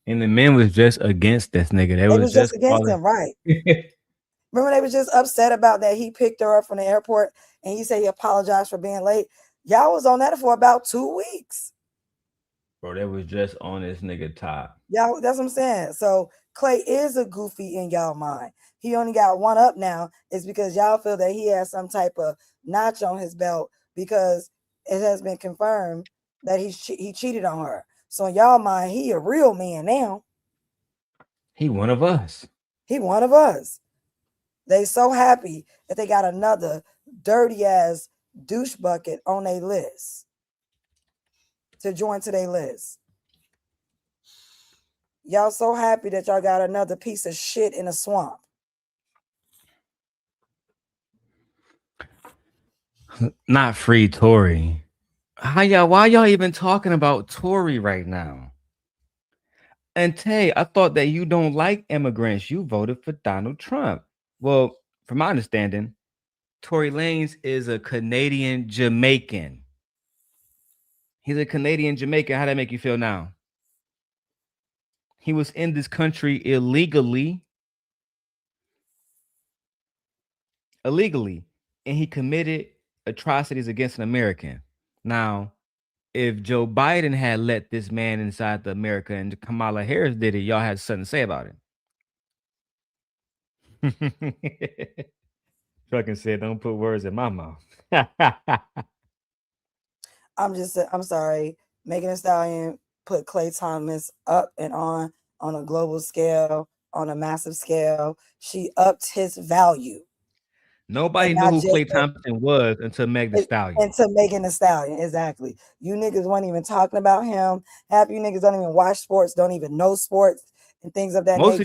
And the men was just against this nigga. They was just against him, right? Remember, they was just upset about that he picked her up from the airport and he said he apologized for being late. Y'all was on that for about 2 weeks. Bro, they was just on this nigga top. Y'all, that's what I'm saying. So Klay is a goofy in y'all mind. He only got one up now. It's because y'all feel that he has some type of notch on his belt, because it has been confirmed that he cheated on her. So in y'all mind, he a real man now. He one of us. He one of us. They so happy that they got another dirty ass douche bucket on their list to join to their list. Y'all so happy that y'all got another piece of shit in a swamp. Not free Tory. Why y'all even talking about Tory right now? And Tay, I thought that you don't like immigrants. You voted for Donald Trump. Well, from my understanding, Tory Lanez is a Canadian Jamaican. He's a Canadian Jamaican. How that make you feel now? He was in this country illegally, and he committed atrocities against an American. Now, if Joe Biden had let this man inside the America and Kamala Harris did it, y'all had something to say about it. Fucking said, don't put words in my mouth. I'm sorry. Megan Thee Stallion put Klay Thomas up and on a global scale, on a massive scale. She upped his value. Nobody knew who Klay Thompson was until Megan Thee Stallion. Until Megan Thee Stallion, exactly. You niggas weren't even talking about him. Half you niggas don't even watch sports, don't even know sports and things of that nature. Most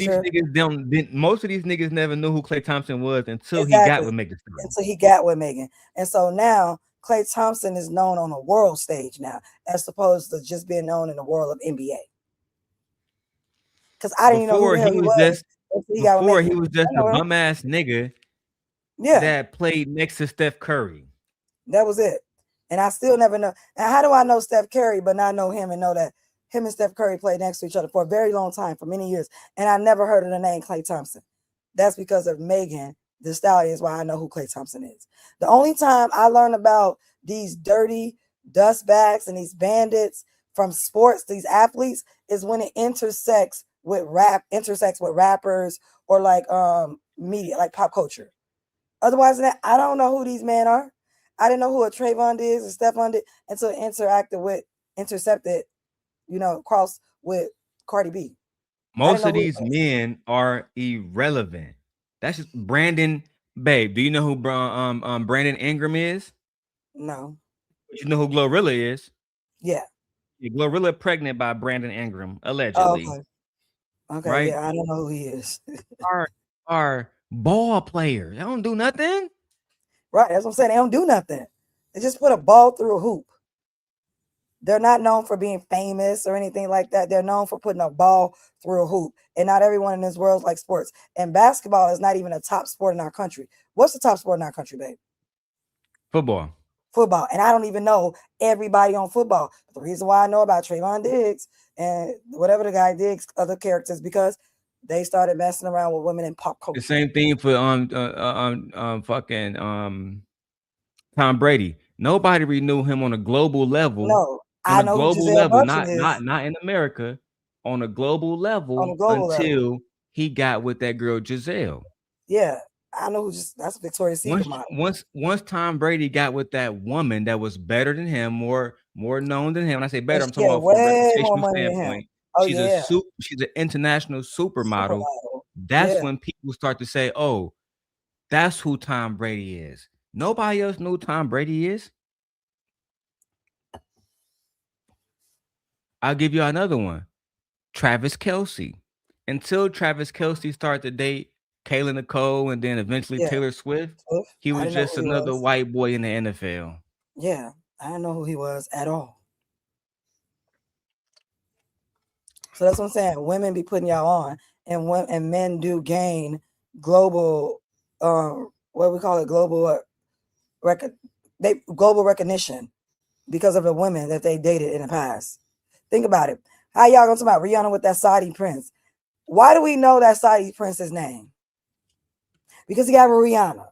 of these niggas never knew who Klay Thompson was until he got with Megan Thee Stallion. Until he got with Megan. And so now Klay Thompson is known on a world stage now, as opposed to just being known in the world of NBA. Because I didn't even know who the hell he was. Before he was just a bum ass nigga. Yeah, that played next to Steph Curry. That was it. And I still never know. And how do I know Steph Curry but not know him and know that him and Steph Curry played next to each other for a very long time, for many years, and I never heard of the name Klay Thompson. That's because of Megan Thee Stallion is why I know who Klay Thompson is. The only time I learned about these dirty dustbags and these bandits from sports, these athletes, is when it intersects with rappers or like media, like pop culture. Otherwise than that, I don't know who these men are. I didn't know who a Trayvon is or Stephon did until it intercepted, cross with Cardi B. Most of these men are irrelevant. That's just Brandon, babe. Do you know who Brandon Ingram is? No. You know who Glorilla is? Yeah. Glorilla pregnant by Brandon Ingram, allegedly. Okay, right? yeah, I don't know who he is. are ball players. They don't do nothing. Right, that's what I'm saying. They don't do nothing. They just put a ball through a hoop. They're not known for being famous or anything like that. They're known for putting a ball through a hoop. And not everyone in this world likes sports. And basketball is not even a top sport in our country. What's the top sport in our country, babe? Football. And I don't even know everybody on football. The reason why I know about Trayvon Diggs and whatever the guy Diggs, other characters, because they started messing around with women in pop culture. The same thing for Tom Brady. Nobody renewed him on a global level. No, I know who Gisele Bundchen is. Not in America, on a global level until he got with that girl Gisele. Yeah. I know that's Victoria's Secret model. Once Tom Brady got with that woman that was better than him, more known than him. When I say better, I'm talking about from a reputational standpoint. She's an international supermodel. That's when people start to say, "Oh, that's who Tom Brady is." Nobody else knew Tom Brady is. I'll give you another one. Travis Kelce. Until Travis Kelce started to date Kayla Nicole and then eventually Taylor Swift, he was just another white boy in the NFL. Yeah, I didn't know who he was at all. So that's what I'm saying. Women be putting y'all on, and men do gain global, what we call it, global recognition because of the women that they dated in the past. Think about it. How y'all gonna talk about Rihanna with that Saudi prince? Why do we know that Saudi prince's name? Because he got with Rihanna.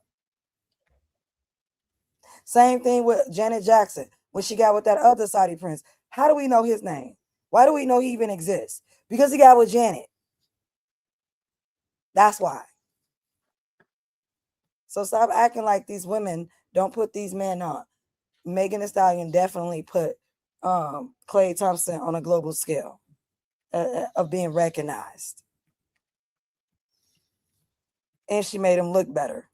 Same thing with Janet Jackson when she got with that other Saudi prince. How do we know his name? Why do we know he even exists? Because he got with Janet. That's why. So stop acting like these women don't put these men on. Megan Thee Stallion definitely put Klay Thompson on a global scale of being recognized. And she made him look better.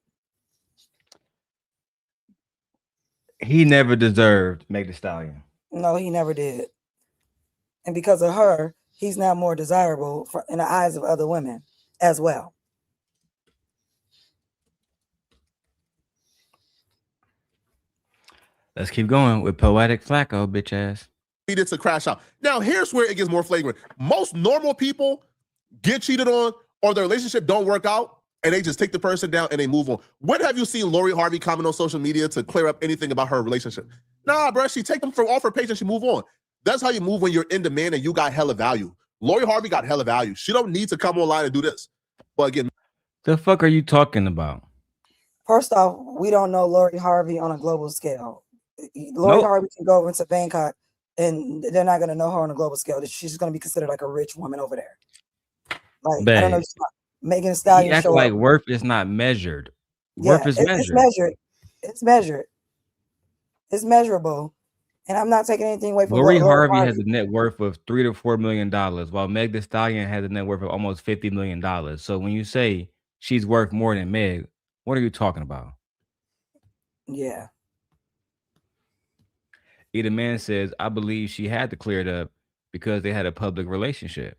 He never deserved Megan Thee Stallion. No, he never did. And because of her, he's now more desirable in the eyes of other women as well. Let's keep going with Poetic Flacco, bitch ass. Needed to crash out. Now, here's where it gets more flagrant. Most normal people get cheated on or their relationship don't work out and they just take the person down and they move on. When have you seen Lori Harvey comment on social media to clear up anything about her relationship? Nah, bro, she take them from off her page and she move on. That's how you move when you're in demand and you got hella value. Lori Harvey got hella value. She don't need to come online and do this. But again, the fuck are you talking about? First off, we don't know Lori Harvey on a global scale. Lori Harvey can go into Bangkok and they're not going to know her on a global scale. She's going to be considered like a rich woman over there. Like, I don't know, Megan Thee Stallion. Act like worth is not measured. Worth is measured. It's measured. It's measured. It's measurable. And I'm not taking anything away from Lori Harvey has a net worth of $3 to $4 million, while Meg Thee Stallion has a net worth of almost $50 million. So when you say she's worth more than Meg, what are you talking about? Yeah. Either man says, I believe she had to clear it up because they had a public relationship.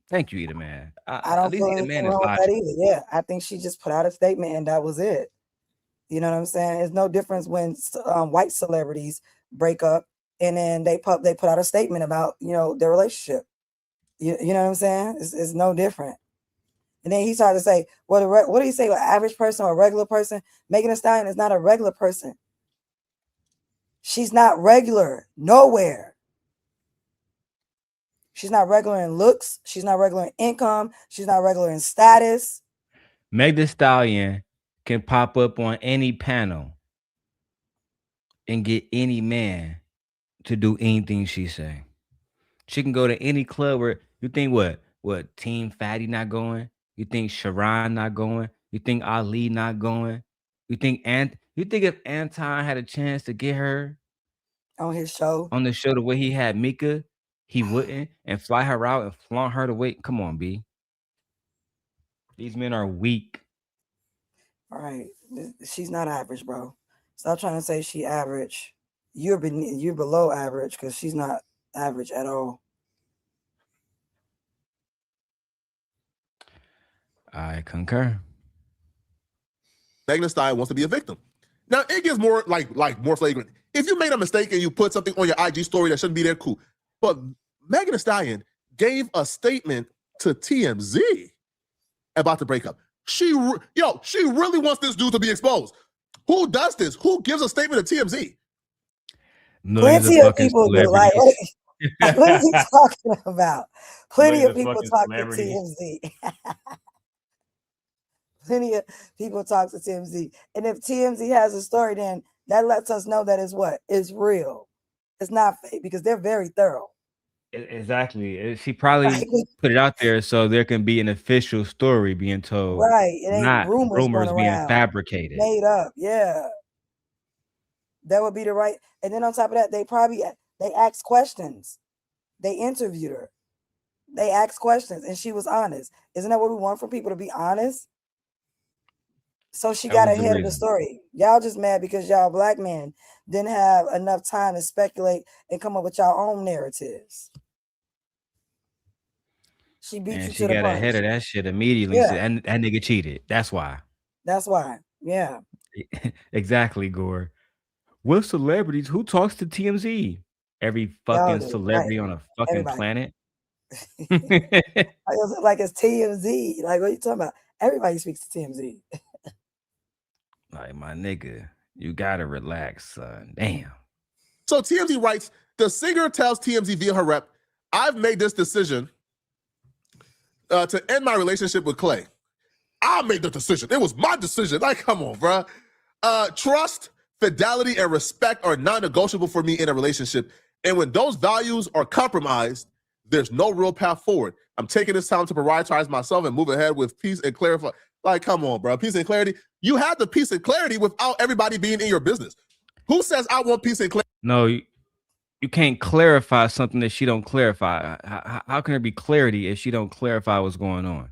Thank you, Either Man. I don't feel anything wrong with that either. Yeah, I think she just put out a statement and that was it. You know what I'm saying? It's no difference when white celebrities break up and then they put out a statement about, their relationship. You know what I'm saying? It's no different. And then he started to say, what do you say? An average person or a regular person? Megan Thee Stallion is not a regular person. She's not regular nowhere. She's not regular in looks. She's not regular in income. She's not regular in status. Meg Thee Stallion can pop up on any panel and get any man to do anything she say. She can go to any club where you think what Team Fatty not going? You think Sharon not going? You think Ali not going? You think if Anton had a chance to get her on his show, on the show the way he had Mika, he wouldn't and fly her out and flaunt her to wait. Come on, B. These men are weak. All right. She's not average, bro. Stop trying to say she average. You're below average because she's not average at all. I concur. Megan Thee Stallion wants to be a victim. Now it gets more like more flagrant. If you made a mistake and you put something on your IG story that shouldn't be there, cool. But Megan Thee Stallion gave a statement to TMZ about the breakup. She really wants this dude to be exposed. Who does this? Who gives a statement to TMZ? Plenty of people do. Like, what are you talking about? Plenty of people talk to TMZ. Plenty of people talk to TMZ. And if TMZ has a story, then that lets us know that it's what? It's real. It's not fake because they're very thorough. Exactly. She probably put it out there so there can be an official story being told. Right. It ain't not rumors being fabricated. Made up. Yeah. That would be the right. And then on top of that, they asked questions. They interviewed her. They asked questions and she was honest. Isn't that what we want from people, to be honest? So she got ahead of the story. Y'all just mad because y'all black men didn't have enough time to speculate and come up with y'all own narratives. She beat you to the punch. She got ahead of that shit immediately. Yeah. Said, that nigga cheated. That's why. That's why. Yeah. Exactly, Gore. What celebrities? Who talks to TMZ? Every fucking celebrity on a fucking planet. Like it's TMZ. Like, what are you talking about? Everybody speaks to TMZ. Like, my nigga, you gotta relax, son. Damn. So TMZ writes, the singer tells TMZ via her rep, I've made this decision to end my relationship with Klay. I made the decision. It was my decision. Like, come on, bro. Trust, fidelity, and respect are non-negotiable for me in a relationship. And when those values are compromised, there's no real path forward. I'm taking this time to prioritize myself and move ahead with peace and clarify. Like, come on, bro. Peace and clarity. You had the peace and clarity without everybody being in your business. Who says I want peace and clarity? No, you can't clarify something that she don't clarify. How can there be clarity if she don't clarify what's going on?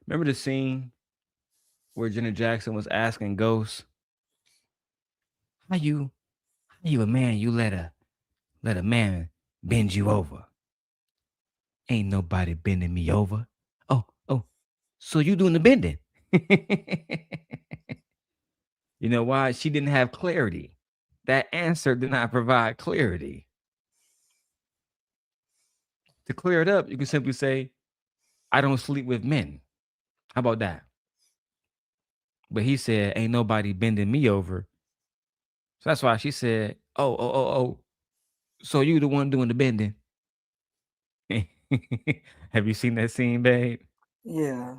Remember the scene where Janet Jackson was asking Ghost, how you a man, you let a man bend you over? Ain't nobody bending me over. Oh, so you doing the bending? You know why? She didn't have clarity. That answer did not provide clarity. To clear it up, you can simply say, I don't sleep with men. How about that? But he said, ain't nobody bending me over. So that's why she said, oh. So you the one doing the bending. Have you seen that scene, babe? Yeah.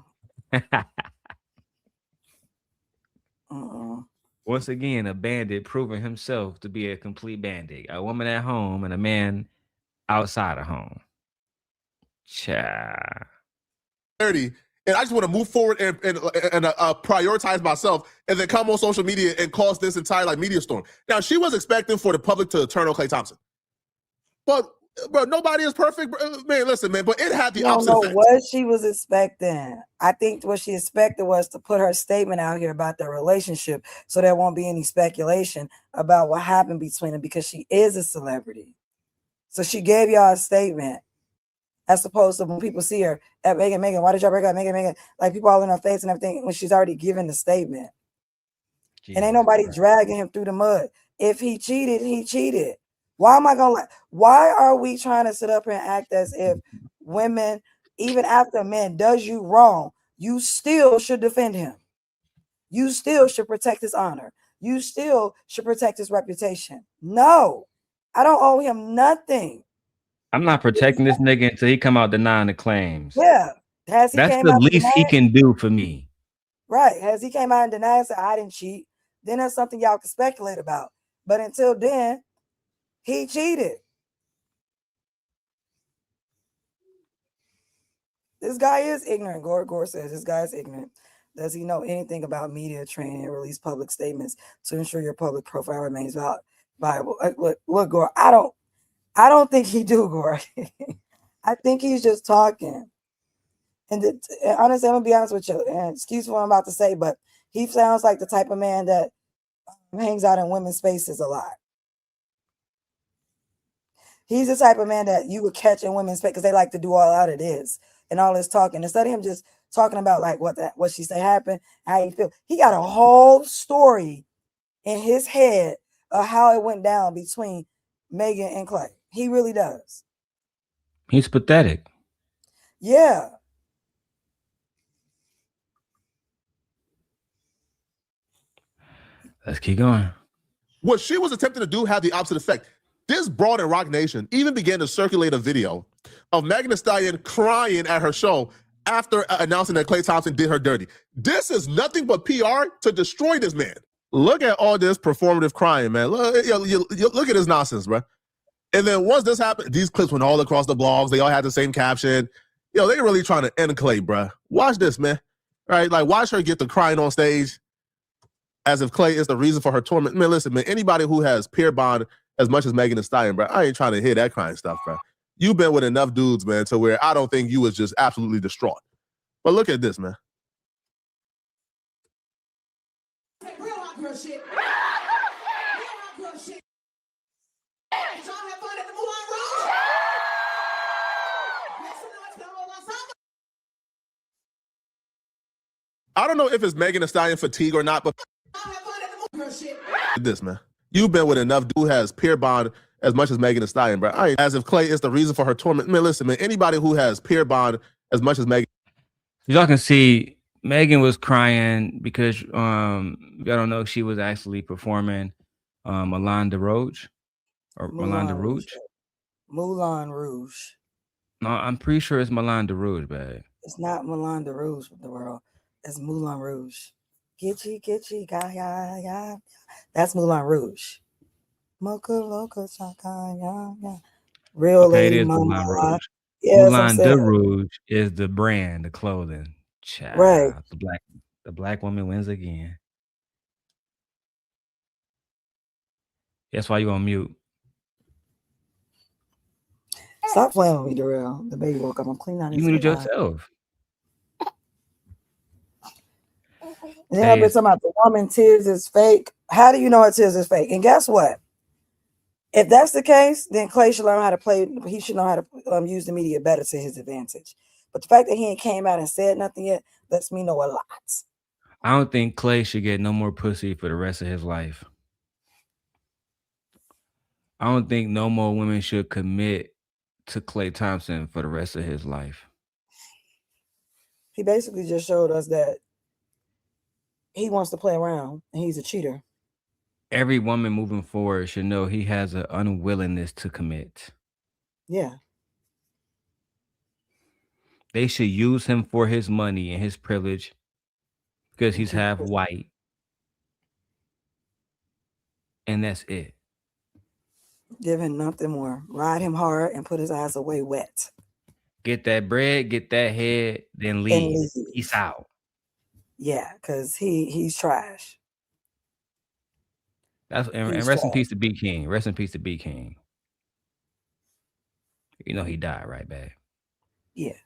Once again, a bandit proving himself to be a complete bandit. A woman at home and a man outside of home. Cha. And I just want to move forward and prioritize myself and then come on social media and cause this entire media storm. Now, she was expecting for the public to turn on Klay Thompson. But, bro, nobody is perfect. Man, listen, man, but it had the opposite effect. What she was expecting. I think what she expected was to put her statement out here about their relationship so there won't be any speculation about what happened between them because she is a celebrity. So she gave y'all a statement. As opposed to when people see her at Megan, why did y'all break up? Megan, like people all in her face and everything when she's already given the statement. Jesus, and ain't nobody dragging him through the mud. If he cheated, he cheated. Why am I gonna lie? Why are we trying to sit up here and act as if women, even after a man does you wrong, you still should defend him? You still should protect his honor. You still should protect his reputation. No, I don't owe him nothing. I'm not protecting this nigga until he come out denying the claims. Yeah. Has he That's came the out least he denying? can do for me. Right. Has he came out and denied and said, I didn't cheat? Then that's something y'all can speculate about. But until then, he cheated. This guy is ignorant. Gore says this guy is ignorant. Does he know anything about media training and release public statements to ensure your public profile remains viable? Look, Gore, I don't think he do, Gore. I think he's just talking. And honestly, I'm gonna be honest with you, and excuse what I'm about to say, but he sounds like the type of man that hangs out in women's spaces a lot. He's the type of man that you would catch in women's space because they like to do all out of this and all this talking. Instead of him just talking about like what she say happened, how he feel, he got a whole story in his head of how it went down between Megan and Klay. He really does. He's pathetic. Yeah. Let's keep going. What she was attempting to do had the opposite effect. This broad in Rock Nation even began to circulate a video of Megan Thee Stallion crying at her show after announcing that Klay Thompson did her dirty. This is nothing but PR to destroy this man. Look at all this performative crying, man. Look at this nonsense, bro. And then once this happened, these clips went all across the blogs. They all had the same caption. They really trying to end Klay, bro. Watch this, man. Right? Like, watch her get the crying on stage as if Klay is the reason for her torment. Man, listen, man, anybody who has peer bond as much as Megan Thee Stallion, bro, I ain't trying to hear that crying stuff, bro. You've been with enough dudes, man, to where I don't think you was just absolutely distraught. But look at this, man. I don't know if it's Megan Thee Stallion fatigue or not, but this, man. You've been with enough dude who has peer bond as much as Megan Thee Stallion, bro. As if Klay is the reason for her torment. Man, listen, man, anybody who has peer bond as much as Megan. Y'all can see Megan was crying because I don't know if she was actually performing Moulin Rouge or Moulin Rouge. Moulin Rouge. No, I'm pretty sure it's Moulin Rouge, babe. It's not Moulin Rouge with the world. It's Moulin Rouge. Gitchy, ya. That's Moulin Rouge. Mocha Loca Chaka, ya. Real okay, lady it is mama. Moulin Rouge. Yeah, Moulin Rouge is the brand, the clothing. Child, right. The black woman wins again. That's why you on mute. Stop playing with me, Darrell. The baby woke up. I'm cleaning out his You muted yourself. And then I've been talking about the woman tears is fake. How do you know her tears is fake? And guess what? If that's the case, then Klay should learn how to play. He should know how to use the media better to his advantage. But the fact that he ain't came out and said nothing yet lets me know a lot. I don't think Klay should get no more pussy for the rest of his life. I don't think no more women should commit to Klay Thompson for the rest of his life. He basically just showed us that he wants to play around and he's a cheater. Every woman moving forward should know he has an unwillingness to commit. Yeah. They should use him for his money and his privilege because he's half white. And that's it. Give him nothing more. Ride him hard and put his eyes away wet. Get that bread, get that head, then leave. Peace out. Yeah, because he's trash. And rest in peace to B King. Rest in peace to B King. You know he died, right, babe? Yeah.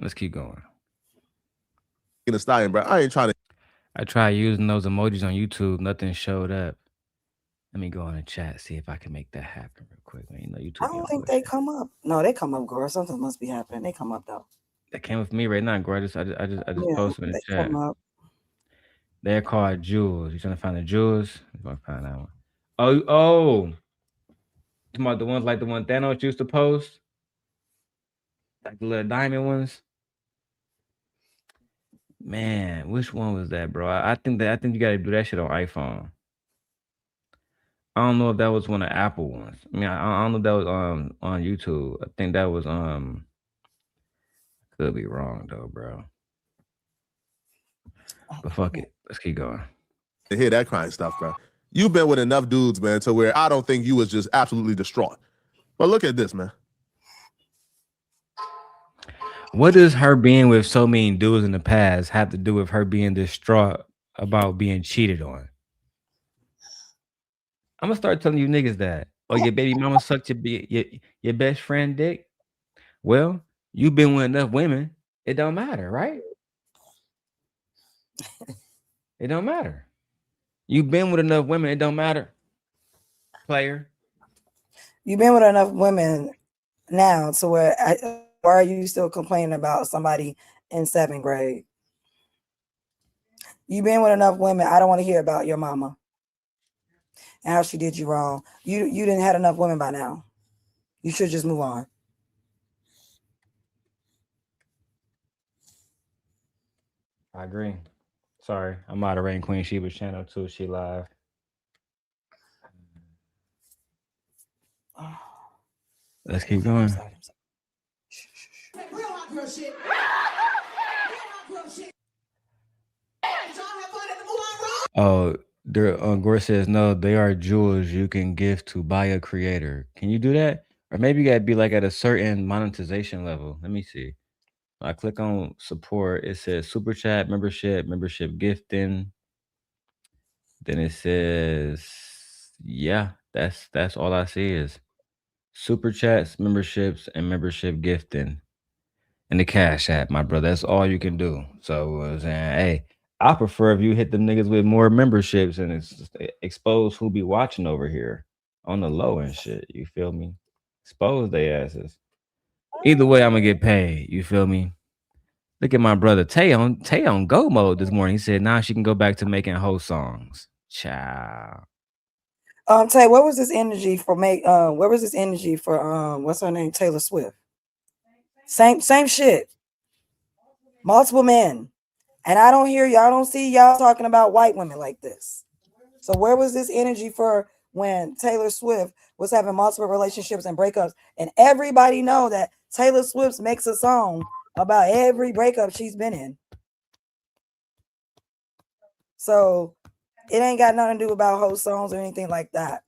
Let's keep going. In a Stallion, bro. I ain't trying to. I tried using those emojis on YouTube. Nothing showed up. Let me go in the chat, see if I can make that happen real quick. You know, YouTube. I don't think they come up. No, they come up, Gore. Something must be happening. They come up though. That came with me right now, Gore. I just posted in the chat. Come up. They're called jewels. You trying to find the jewels? I'm gonna find that one. Oh. You about the ones like the one Thanos used to post? Like the little diamond ones? Man, which one was that, bro? I think you gotta do that shit on iPhone. I don't know if that was one of Apple ones. I mean, I don't know if that was on YouTube. I think that was could be wrong though, bro. But fuck it. Let's keep going. To hear that kind of stuff, bro. You've been with enough dudes, man, to where I don't think you was just absolutely distraught. But look at this, man. What does her being with so many dudes in the past have to do with her being distraught about being cheated on? I'm gonna start telling you niggas that. Oh, your baby mama sucked your best friend dick. Well, you've been with enough women. It don't matter, right? It don't matter. You've been with enough women. It don't matter. Player. You've been with enough women now to where why are you still complaining about somebody in 7th grade? You've been with enough women. I don't want to hear about your mama and how she did you wrong. You didn't have enough women by now. You should just move on. I agree. Sorry, I'm moderating Queen Sheba's channel too. She live. Let's keep going. Oh, Gore says no. They are jewels you can give to buy a creator. Can you do that? Or maybe you gotta be like at a certain monetization level. Let me see. I click on support. It says super chat, membership gifting. Then it says, yeah, that's all I see is super chats, memberships, and membership gifting. And the Cash App, my brother. That's all you can do. So saying, hey, I prefer if you hit them niggas with more memberships and it's expose who be watching over here on the low and shit. You feel me? Expose they asses. Either way, I'm gonna get paid. You feel me? Look at my brother Tay on go mode this morning. He said now she can go back to making whole songs. Ciao. Tay, what was this energy for where was this energy for what's her name? Taylor Swift. Same shit. Multiple men. And I don't see y'all talking about white women like this. So where was this energy for when Taylor Swift was having multiple relationships and breakups? And everybody know that Taylor Swift makes a song about every breakup she's been in. So it ain't got nothing to do about whole songs or anything like that.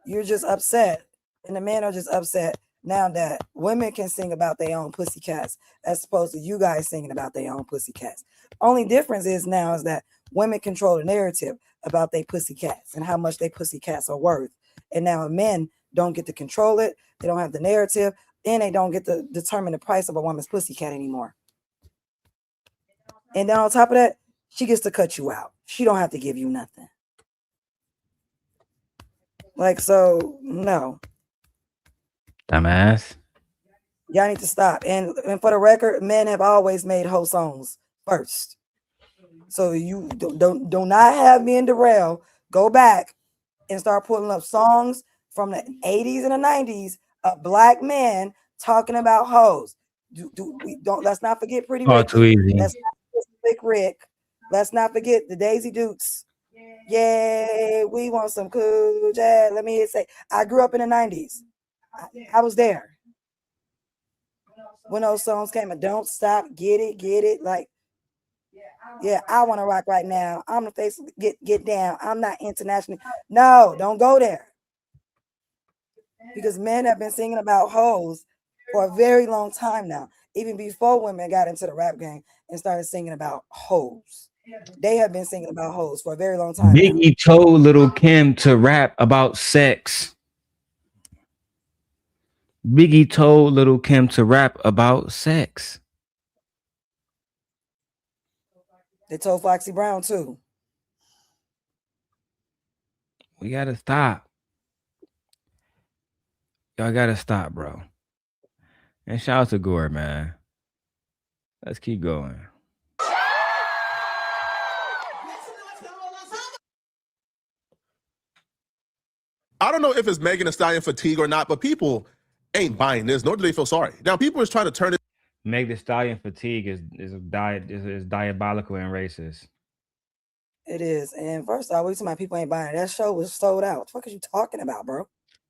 You're just upset. And the men are just upset now that women can sing about their own pussycats as opposed to you guys singing about their own pussycats. Only difference is now is that women control the narrative about their pussycats and how much they pussycats are worth. And now men don't get to control it. They don't have the narrative, and they don't get to determine the price of a woman's pussycat anymore. And then on top of that, she gets to cut you out. She don't have to give you nothing. Like, so, no. Dumbass. Y'all need to stop. And for the record, men have always made whole songs first. So you do not have me and Darrell go back and start pulling up songs from the 80s and the 90s of black men talking about hoes. Let's not forget Pretty Rick. Too easy. Let's not forget Slick Rick. Let's not forget the Daisy Dukes. Yay, we want some cool jazz. Let me say, I grew up in the 90s. I was there when those songs came and Don't Stop, Get It. Like, yeah, I want to rock right now. I'm the face, get down. I'm not international. No, don't go there. Because men have been singing about hoes for a very long time now. Even before women got into the rap game and started singing about hoes. They have been singing about hoes for a very long time. Biggie told Lil' Kim to rap about sex. Biggie told Lil' Kim to rap about sex. They told Foxy Brown too. We gotta stop. Y'all gotta stop, bro. And shout out to Gore, man. Let's keep going. I don't know if it's Megan Thee Stallion fatigue or not, but people ain't buying this, nor do they feel sorry. Now, people is trying to turn it. Megan Thee Stallion fatigue is diabolical and racist. It is. And first off, we talking about people ain't buying it. That show was sold out. What the fuck are you talking about, bro?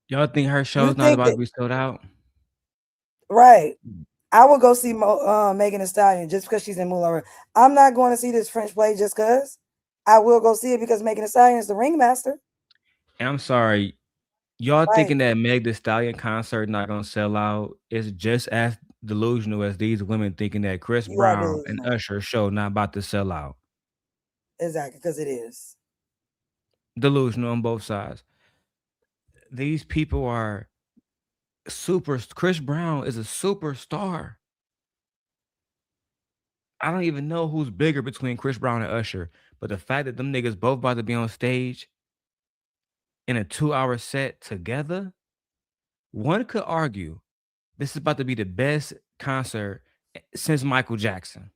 Y'all think her You show's not think about that, to be sold out? right? I will go see Megan Thee Stallion just because she's in Moulin Rouge. I'm not going to see this French play just because. I will go see it because Megan Thee Stallion is the ringmaster. And I'm sorry, y'all Right. thinking that Meg Thee Stallion concert not gonna sell out is just as delusional as these women thinking that Chris You are Brown and delusional. Usher show not about to sell out. Exactly, because it is. Delusional on both sides. These people are super. Chris Brown is a superstar. I don't even know who's bigger between Chris Brown and Usher, but the fact that them niggas both about to be on stage in a 2-hour set together, one could argue this is about to be the best concert since Michael Jackson.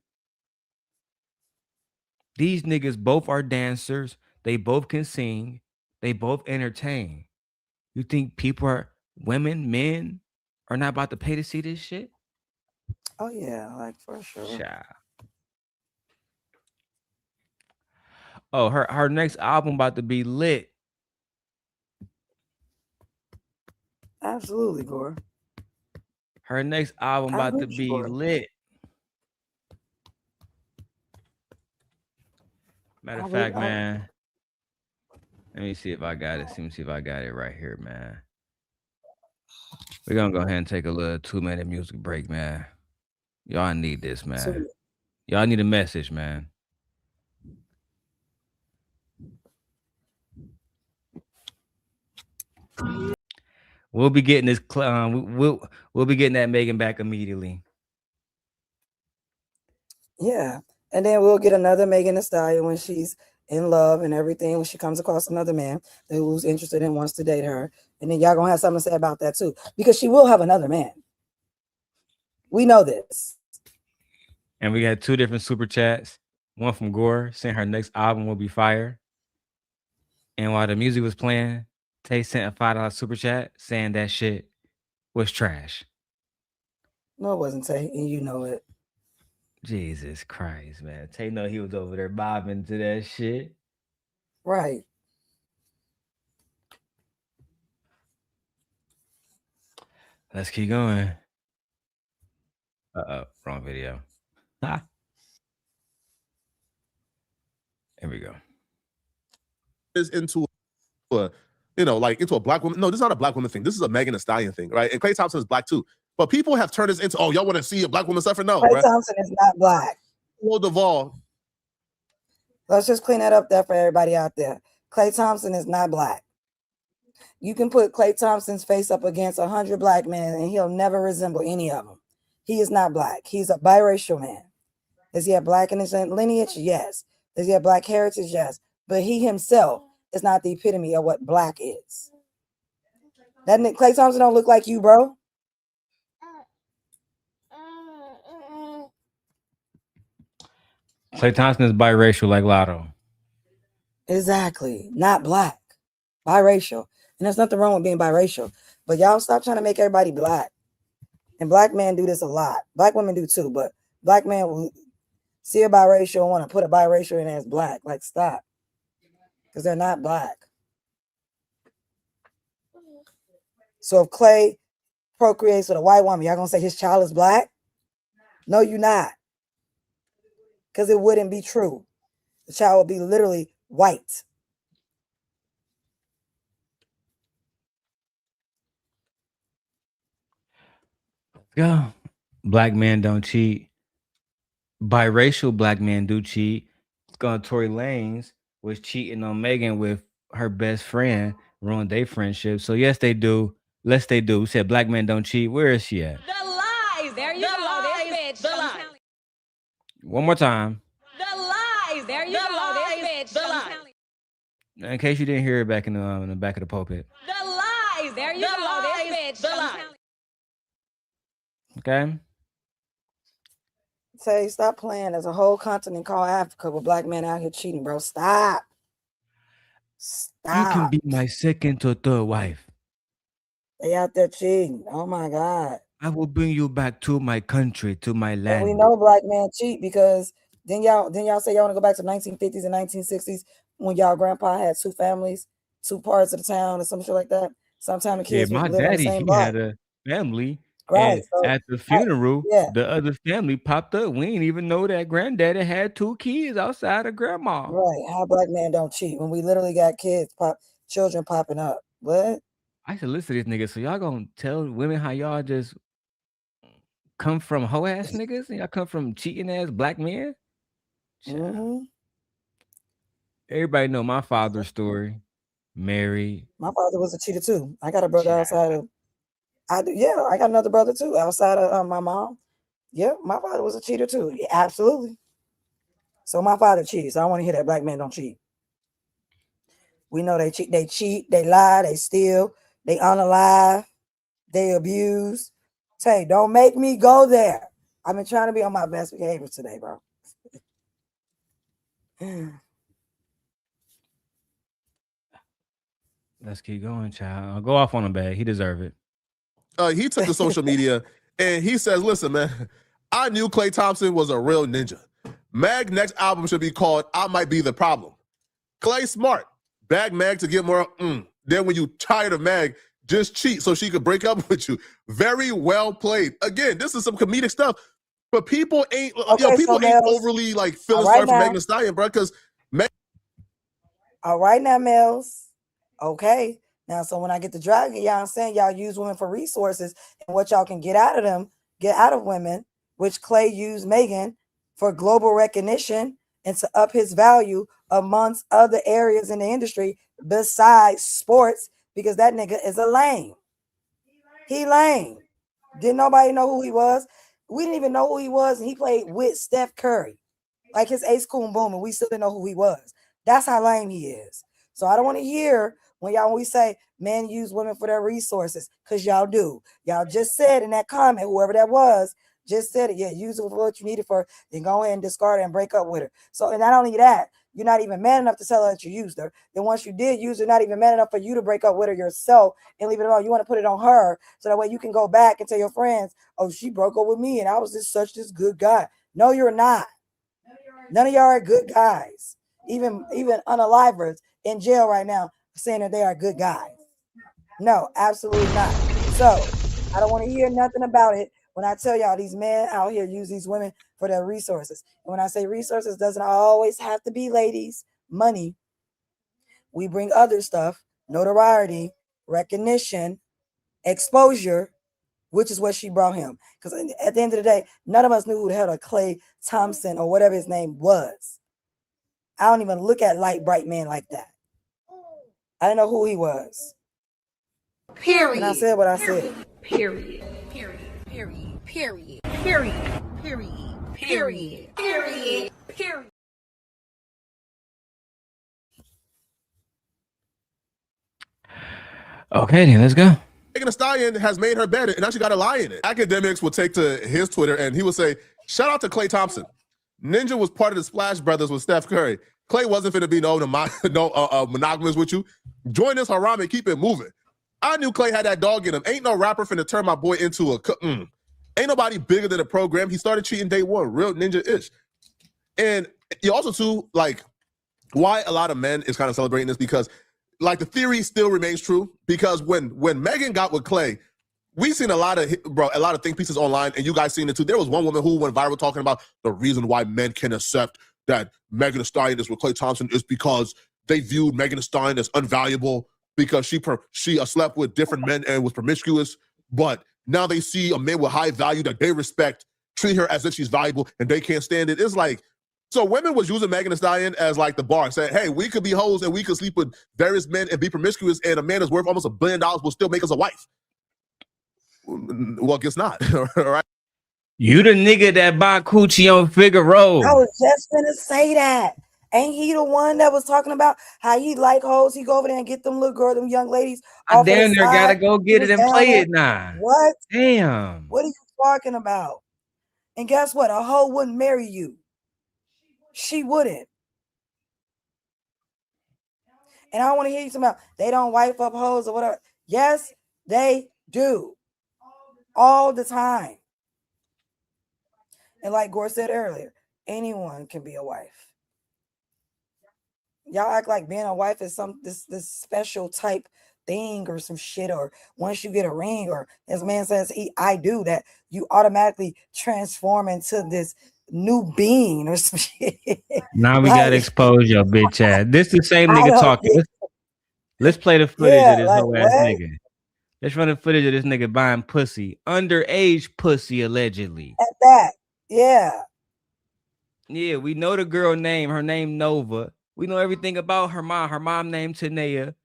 These niggas both are dancers. They both can sing. They both entertain. You think people are women, men are not about to pay to see this shit? Oh yeah, like for sure. Child. Oh, her next album about to be lit. Absolutely, Gore. Her next album about to be lit. Matter of fact, man. Let me see if I got it. Let me see if I got it right here, man. We're gonna go ahead and take a little 2-minute music break, man. Y'all need this, man. Y'all need a message, man. We'll be getting this. We'll be getting that Megan back immediately. Yeah, and then we'll get another Megan Thee Stallion when she's in love and everything. When she comes across another man who's interested and wants to date her, and then y'all gonna have something to say about that too, because she will have another man. We know this. And we got 2 different super chats. One from Gore saying her next album will be fire. And while the music was playing, Tay sent a $5 super chat saying that shit was trash. No, it wasn't Tay, and you know it. Jesus Christ, man. Tay know he was over there bobbing to that shit. Right. Let's keep going. Wrong video. Here we go. Is into a, like into a black woman. No, this is not a black woman thing. This is a Megan Thee Stallion thing, right? And Klay Thompson is black too. But people have turned this into, oh, y'all want to see a black woman suffer? No, Klay Thompson is not black. Duvall. Let's just clean that up there for everybody out there. Klay Thompson is not black. You can put Klay Thompson's face up against 100 black men and he'll never resemble any of them. He is not black. He's a biracial man. Does he have black in his lineage? Yes. Does he have black heritage? Yes. But he himself is not the epitome of what black is. That Klay Thompson don't look like you, bro. Klay Thompson is biracial like Lotto. Exactly. Not black. Biracial. And there's nothing wrong with being biracial. But y'all stop trying to make everybody black. And black men do this a lot. Black women do too. But black men will see a biracial and want to put a biracial in as black. Like, stop. Because they're not black. So if Klay procreates with a white woman, y'all going to say his child is black? No, you're not. Because it wouldn't be true. The child would be literally white. Yeah. Black men don't cheat. Biracial black men do cheat. Tory Lanez was cheating on Megan with her best friend, ruined their friendship. So yes, they do. Yes, they do. We said black men don't cheat. Where is she at? The lies. There you go. This bitch. The lies. One more time. The lies. There you go. This bitch. The lies. In case you didn't hear it back in the back of the pulpit. The lies. There you go. This bitch. The lies. Okay. Say, stop playing. There's a whole continent called Africa with black men out here cheating, bro. Stop. You can be my second or third wife. They out there cheating. Oh my God. I will bring you back to my country, to my land. And we know black men cheat because Then y'all say y'all want to go back to 1950s and 1960s when y'all grandpa had 2 families, 2 parts of the town or some shit like that. Sometimes the kids would my live on the daddy, same he block. had a family, Right. and So at the funeral, yeah. the other family popped up. We didn't even know that granddaddy had 2 kids outside of grandma. Right. How black men don't cheat when we literally got children popping up. What? I used to listen to this nigga. So y'all gonna tell women how y'all just come from hoe ass niggas and y'all come from cheating ass black men? Mm-hmm. Everybody know my father's story. Married. My father was a cheater too. I got a brother outside of. I got another brother too outside of my mom. Yeah, my father was a cheater too. Yeah, absolutely. So my father cheats. So I don't want to hear that black men don't cheat. We know they cheat, they lie, they steal, they unalive, they abuse. Tay, don't make me go there. I've been trying to be on my best behavior today, bro. Let's keep going, child. I'll go off on him, bag. He deserve it. He took to social media and he says, listen, man, I knew Klay Thompson was a real ninja. Meg's next album should be called I Might Be the Problem. Klay smart. Bag Meg to get more. Then when you tired of Meg, just cheat so she could break up with you. Very well played. Again, this is some comedic stuff, but people ain't, people ain't overly like feeling sorry for Megan Thee Stallion, bro, because Meg. All right now, Mills. Okay. Now, so when I get to dragging, y'all saying y'all use women for resources and what y'all can get out of them, get out of women, which Klay used Megan for global recognition and to up his value amongst other areas in the industry besides sports, because that nigga is a lame. He lame. Didn't nobody know who he was? We didn't even know who he was, and he played with Steph Curry. Like his ace coon boom, and we still didn't know who he was. That's how lame he is. So I don't want to hear when we say men use women for their resources, because y'all do. Y'all just said in that comment, whoever that was, just said it. Yeah, use it for what you need it for, then go ahead and discard it and break up with her. So, and not only that, you're not even man enough to tell her that you used her. Then once you did use her, not even man enough for you to break up with her yourself and leave it alone. You want to put it on her so that way you can go back and tell your friends, oh, she broke up with me and I was just such this good guy. No, you're not. None of y'all are good guys. Even unalivers in jail right now saying that they are good guys. No, absolutely not. So I don't want to hear nothing about it when I tell y'all these men out here use these women for their resources. And when I say resources, doesn't always have to be, ladies, money. We bring other stuff, notoriety, recognition, exposure, which is what she brought him. Because at the end of the day, none of us knew who the hell a Klay Thompson or whatever his name was. I don't even look at light, bright men like that. I didn't know who he was. Period. And I said what I said. Period. Period. Period. Period. Period. Period. Period. Period. Period. Okay, then let's go. Megan Thee Stallion has made her bed and now she got a lie in it. Academics would take to his Twitter and he would say, shout out to Klay Thompson. Ninja was part of the Splash Brothers with Steph Curry. Klay wasn't finna be monogamous with you. Join this haram and keep it moving. I knew Klay had that dog in him. Ain't no rapper finna turn my boy into a... Ain't nobody bigger than the program. He started cheating day one. Real ninja-ish. And you also, too, like, why a lot of men is kind of celebrating this because, like, the theory still remains true. Because when Megan got with Klay, we've seen a lot of think pieces online, and you guys seen it too. There was one woman who went viral talking about the reason why men can accept that Megan Thee Stallion is with Klay Thompson is because they viewed Megan Thee Stallion as unvaluable because she slept with different men and was promiscuous. But now they see a man with high value that they respect, treat her as if she's valuable, and they can't stand it. It's like, so women was using Megan Thee Stallion as like the bar, saying, hey, we could be hoes and we could sleep with various men and be promiscuous, and a man that's worth almost $1 billion will still make us a wife. Well, guess not. All right. You the nigga that buy coochie on Figaro. I was just gonna say that. Ain't he the one that was talking about how he like hoes? He go over there and get them little girl, them young ladies. I damn near gotta go get it and play it now. What? Damn. What are you talking about? And guess what? A hoe wouldn't marry you. She wouldn't. And I don't want to hear you talking about they don't wife up hoes or whatever. Yes, they do. All the time. And like Gore said earlier, anyone can be a wife. Y'all act like being a wife is this special type thing or some shit, or once you get a ring, or as man says, I do, that you automatically transform into this new being or some shit. Now we gotta expose your bitch ass. This the same nigga talking. Let's play the footage of this whole ass nigga. Let's run the footage of this nigga buying pussy, underage pussy, allegedly. At that, yeah. Yeah, we know the girl name. Her name Nova. We know everything about her mom. Her mom named Tanea.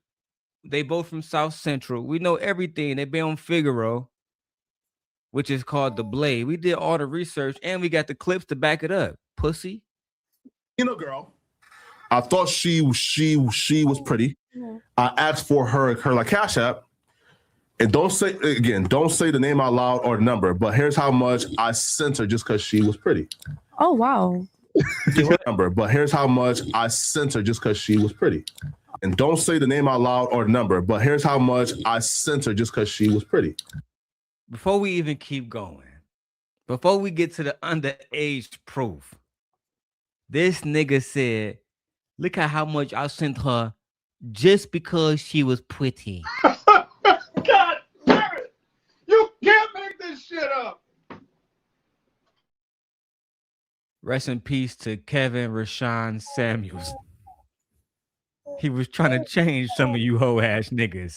They both from South Central. We know everything. They been on Figaro, which is called The Blade. We did all the research, and we got the clips to back it up. Pussy. You know, girl, I thought she was pretty. I asked for her like Cash App. And don't say the name out loud or number, but here's how much I sent her just because she was pretty. Oh, wow. Number, but here's how much I sent her just because she was pretty. And don't say the name out loud or number, but here's how much I sent her just because she was pretty. Before we even keep going, before we get to the underage proof, this nigga said, look at how much I sent her just because she was pretty. God damn it! You can't make this shit up. Rest in peace to Kevin Rashawn Samuels. He was trying to change some of you hoe ass niggas.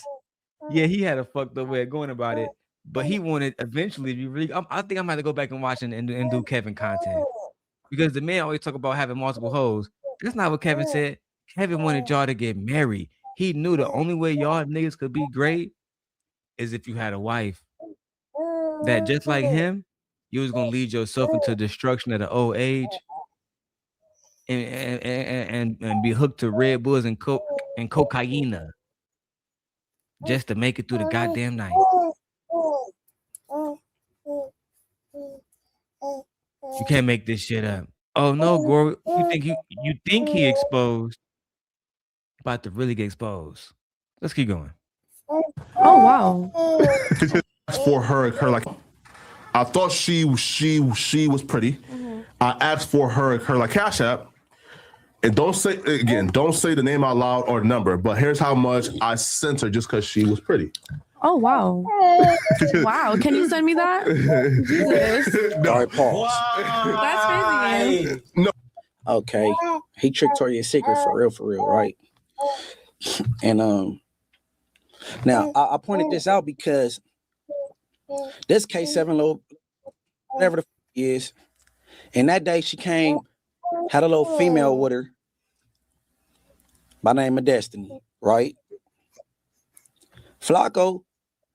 Yeah, he had a fucked up way of going about it, but he wanted eventually to be really. I think I'm gonna have to go back and watch and do Kevin content, because the man always talk about having multiple hoes. That's not what Kevin said. Kevin wanted y'all to get married. He knew the only way y'all niggas could be great is if you had a wife that, just like him, you was gonna lead yourself into destruction at an old age and be hooked to Red Bulls and coke and cocaine just to make it through the goddamn night. You can't make this shit up. Oh no, Gore, you think he exposed, about to really get exposed. Let's keep going. Oh wow. For her like, I thought she was pretty. I asked for her like Cash App. And don't say the name out loud or number, but here's how much I sent her just because she was pretty. Oh wow. Wow. Can you send me that? Jesus. All right, pause. That's crazy. No. Okay. He tricked Toria's secret for real, right? And now I pointed this out because this K7 little, whatever the is, and that day she came, had a little female with her by the name of Destiny, right? Flacco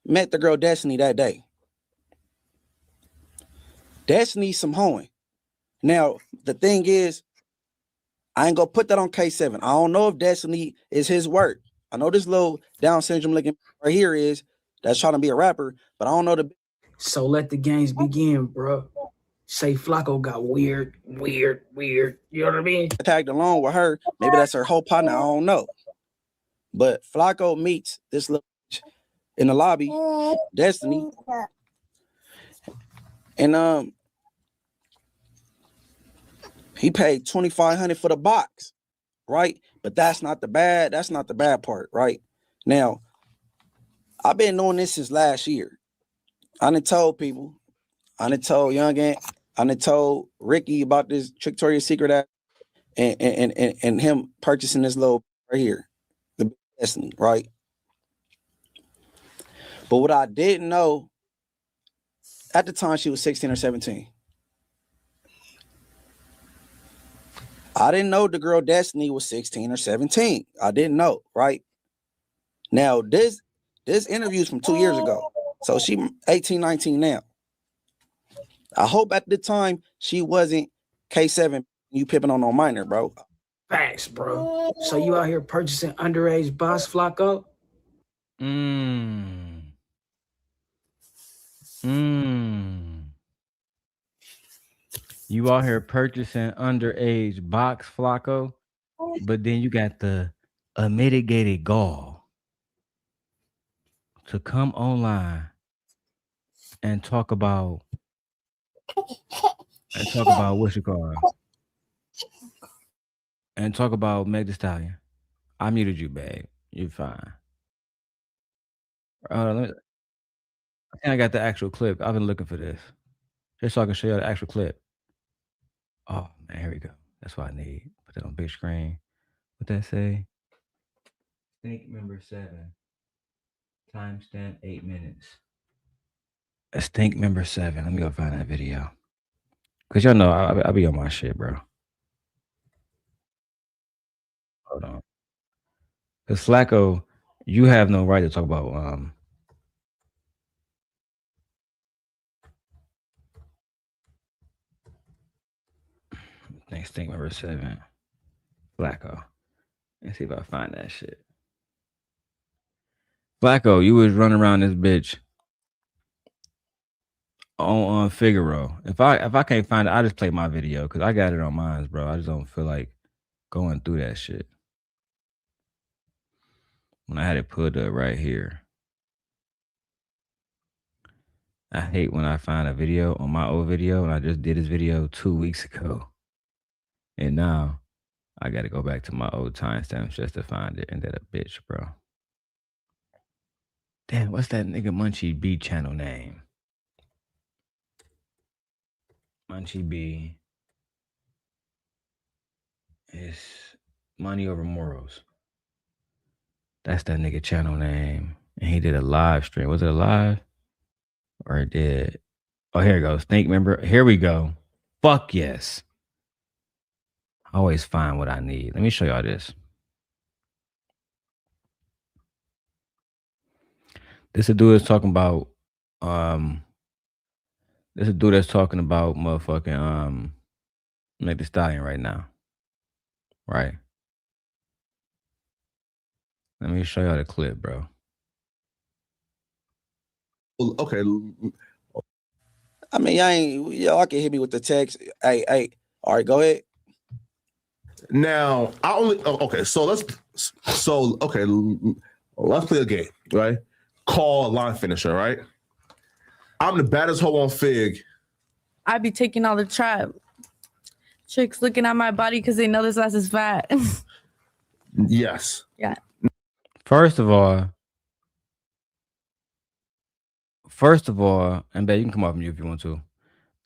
met the girl Destiny that day. Destiny some hoeing. Now, the thing is, I ain't gonna put that on K7. I don't know if Destiny is his work. I know this little Down syndrome looking right here is that's trying to be a rapper, but I don't know the. So let the games begin, bro. Say Flacco got weird. You know what I mean? Tagged along with her. Maybe that's her whole partner. I don't know. But Flacco meets this little in the lobby, Destiny, and he paid $2,500 for the box, right? But that's not the bad part, right? Now, I've been knowing this since last year. I done told people, I done told Young Ant, I done told Ricky about this Victoria's Secret app and him purchasing this little right here, the Destiny, right? But what I didn't know, at the time she was 16 or 17. I didn't know the girl Destiny was 16 or 17. I didn't know, right? Now, this interview's from 2 years ago. So she 18, 19 now. I hope at the time she wasn't K7, you pipping on no minor, bro. Facts, bro. So you out here purchasing underage boss, Flacco? You out here purchasing underage box, Flacco, but then you got the unmitigated gall to come online and talk about what you call it. and talk about Meg Thee Stallion. I muted you, babe. You're fine. Let me, I think I got the actual clip. I've been looking for this. Just so I can show you the actual clip. Oh man, here we go. That's what I need. Put that on big screen. What that say? Think member 7. Timestamp 8 minutes. Stink member 7. Let me go find that video. Cause y'all know I be on my shit, bro. Hold on. Cause Flacco, you have no right to talk about stink member 7. Flacco. Let's see if I find that shit. Flacco, you was running around this bitch on Figaro. If I can't find it, I just play my video because I got it on mine, bro. I just don't feel like going through that shit. When I had it put up right here. I hate when I find a video on my old video and I just did this video 2 weeks ago. And now I gotta go back to my old timestamps just to find it. And that a bitch, bro. Damn, what's that nigga Munchie B channel name? Munchie B is Money Over Morals. That's that nigga channel name. And he did a live stream. Was it a live? Or it did? Oh, here it goes. Think member. Here we go. Fuck yes. I always find what I need. Let me show y'all this. This a dude that's talking about this a dude that's talking about motherfucking Megan Thee Stallion right now. Right. Let me show y'all the clip, bro. Okay. I mean, y'all can hit me with the text. Hey. All right, go ahead. Now, let's play a game, right? Call line finisher, right? I'm the baddest hoe on Fig. I be taking all the trap. Chicks looking at my body because they know this ass is fat. Yes. Yeah. First of all, and babe, you can come off mute if you want to.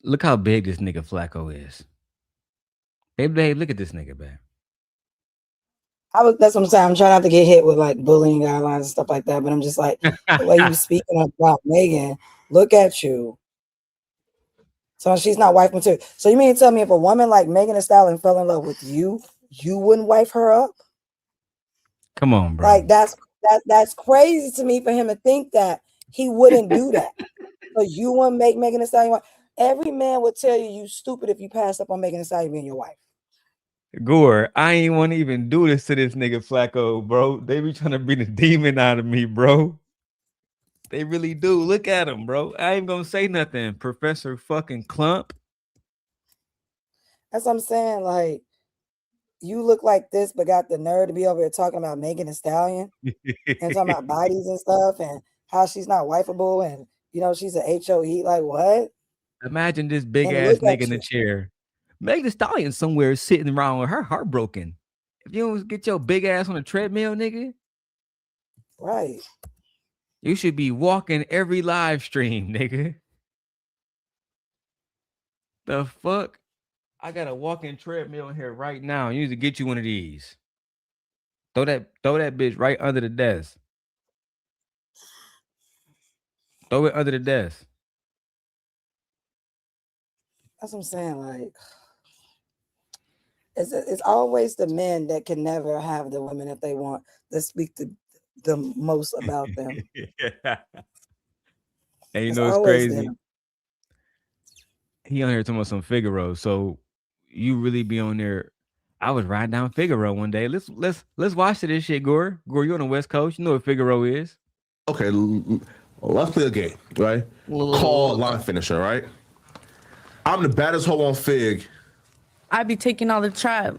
Look how big this nigga Flacco is. Babe, look at this nigga, babe. That's what I'm saying. I'm trying not to get hit with like bullying guidelines and stuff like that, but I'm just like, the way you speaking about Megan, look at you. So she's not wife material. So you mean to tell me if a woman like Megan Thee Stallion fell in love with you, you wouldn't wife her up? Come on, bro. Like that's crazy to me for him to think that he wouldn't do that. So you wouldn't make Megan Thee Stallion wife. Every man would tell you stupid if you pass up on Megan Thee Stallion being your wife. Gore, I ain't want to even do this to this nigga Flacco, bro. They be trying to bring the demon out of me, bro. They really do. Look at him, bro. I ain't gonna say nothing, Professor fucking Clump. That's what I'm saying. Like, you look like this, but got the nerve to be over here talking about Megan Thee Stallion and talking about bodies and stuff and how she's not wifeable and she's an HOE. Like what? Imagine this big ass nigga in the chair. Megan Thee Stallion somewhere sitting around with her heart broken. If you don't get your big ass on a treadmill, nigga. Right. You should be walking every live stream, nigga. The fuck? I got a walking treadmill in here right now. You need to get you one of these. Throw that bitch right under the desk. Throw it under the desk. That's what I'm saying. Like, it's always the men that can never have the women that they want that speak the most about them. And you know it's crazy. He on here talking about some Figaro. So you really be on there. I was riding down Figaro one day. Let's watch this shit, Gore. Gore, you on the West Coast. You know what Figaro is. Okay, let's play a game, right? Call line finisher, right? I'm the baddest hoe on Fig. I be taking all the trap.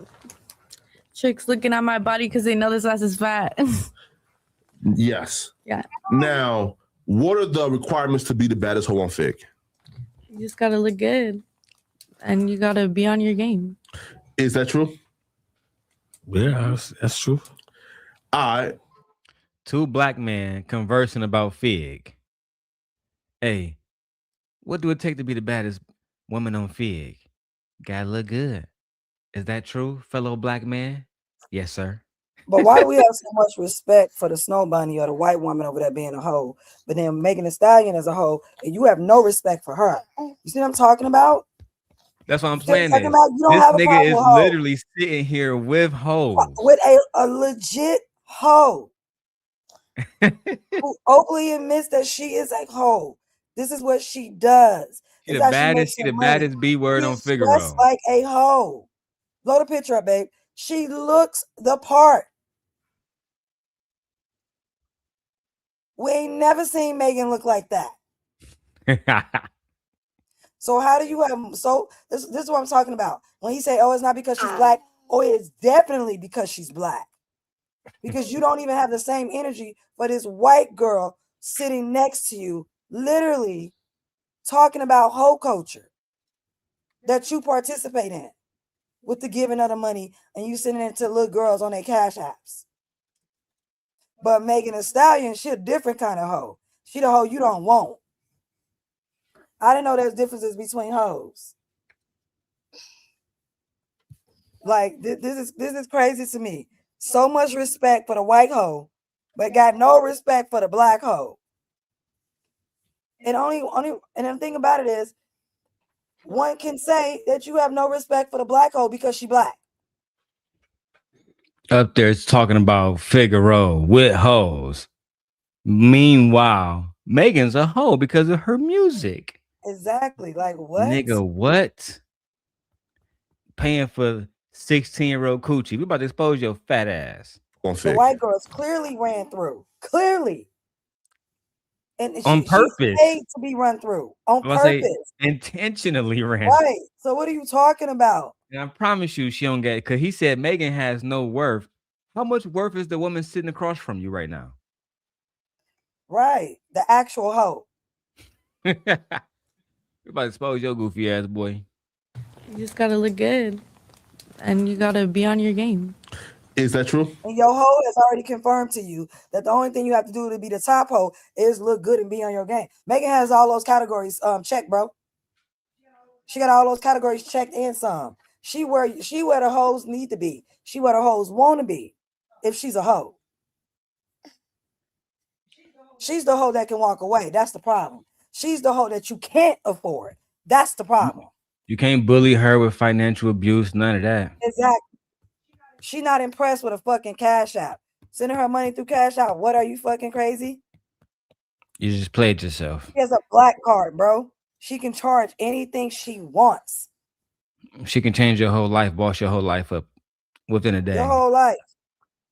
Chicks looking at my body because they know this ass is fat. Yes. Yeah. Now, what are the requirements to be the baddest hoe on Fig? You just gotta look good, and you gotta be on your game. Is that true? Yeah, that's true. All right. Two black men conversing about Fig. Hey, what do it take to be the baddest woman on Fig? Gotta look good. Is that true, fellow black man? Yes, sir. But why do we have so much respect for the snow bunny or the white woman over there being a hoe, but then Megan Thee Stallion as a hoe, and you have no respect for her? You see what I'm talking about? That's what I'm You see what I'm saying. talking Is about? You don't this have a nigga problem is with hoes. literally sitting here with hoes. With a legit hoe who openly admits that she is a hoe. This is what she does. She It's the how she makes baddest, she her the money. baddest B word She on is dressed Figaro. like a hoe. Blow the picture up, babe. She looks the part. We ain't never seen Megan look like that. So how do you have this is what I'm talking about. When he say, oh, it's not because she's black, oh, it's definitely because she's black. Because you don't even have the same energy for this white girl sitting next to you, literally talking about hoe culture that you participate in with the giving of the money, and you sending it to little girls on their cash apps. But Megan Thee Stallion, she a different kind of hoe. She the hoe you don't want. I didn't know there's differences between hoes. Like this is crazy to me. So much respect for the white hoe, but got no respect for the black hoe. And and the thing about it is, one can say that you have no respect for the black hoe because she black. Up there it's talking about Figaro with hoes. Meanwhile, Megan's a hoe because of her music. Exactly. Like what? Nigga, what? Paying for 16-year-old coochie. We about to expose your fat ass. The white girls clearly ran through. Clearly. And On she's purpose. paid to be run through on purpose. Intentionally ran. Right. So what are you talking about? And I promise you she don't get it because he said Megan has no worth. How much worth is the woman sitting across from you right now? Right. The actual hoe. We're about to expose your goofy ass, boy. You just gotta look good. And you gotta be on your game. Is that true? And your hoe has already confirmed to you that the only thing you have to do to be the top hoe is look good and be on your game. Megan has all those categories checked, bro. She got all those categories checked and some. She where the hoes need to be. She where the hoes want to be. If she's a hoe, she's the hoe that can walk away. That's the problem. She's the hoe that you can't afford. That's the problem. You can't bully her with financial abuse. None of that. Exactly. She's not impressed with a fucking cash app. Sending her money through cash app. What, are you fucking crazy? You just played yourself. She has a black card, bro. She can charge anything she wants. She can change your whole life, boss your whole life up within a day. Your whole life.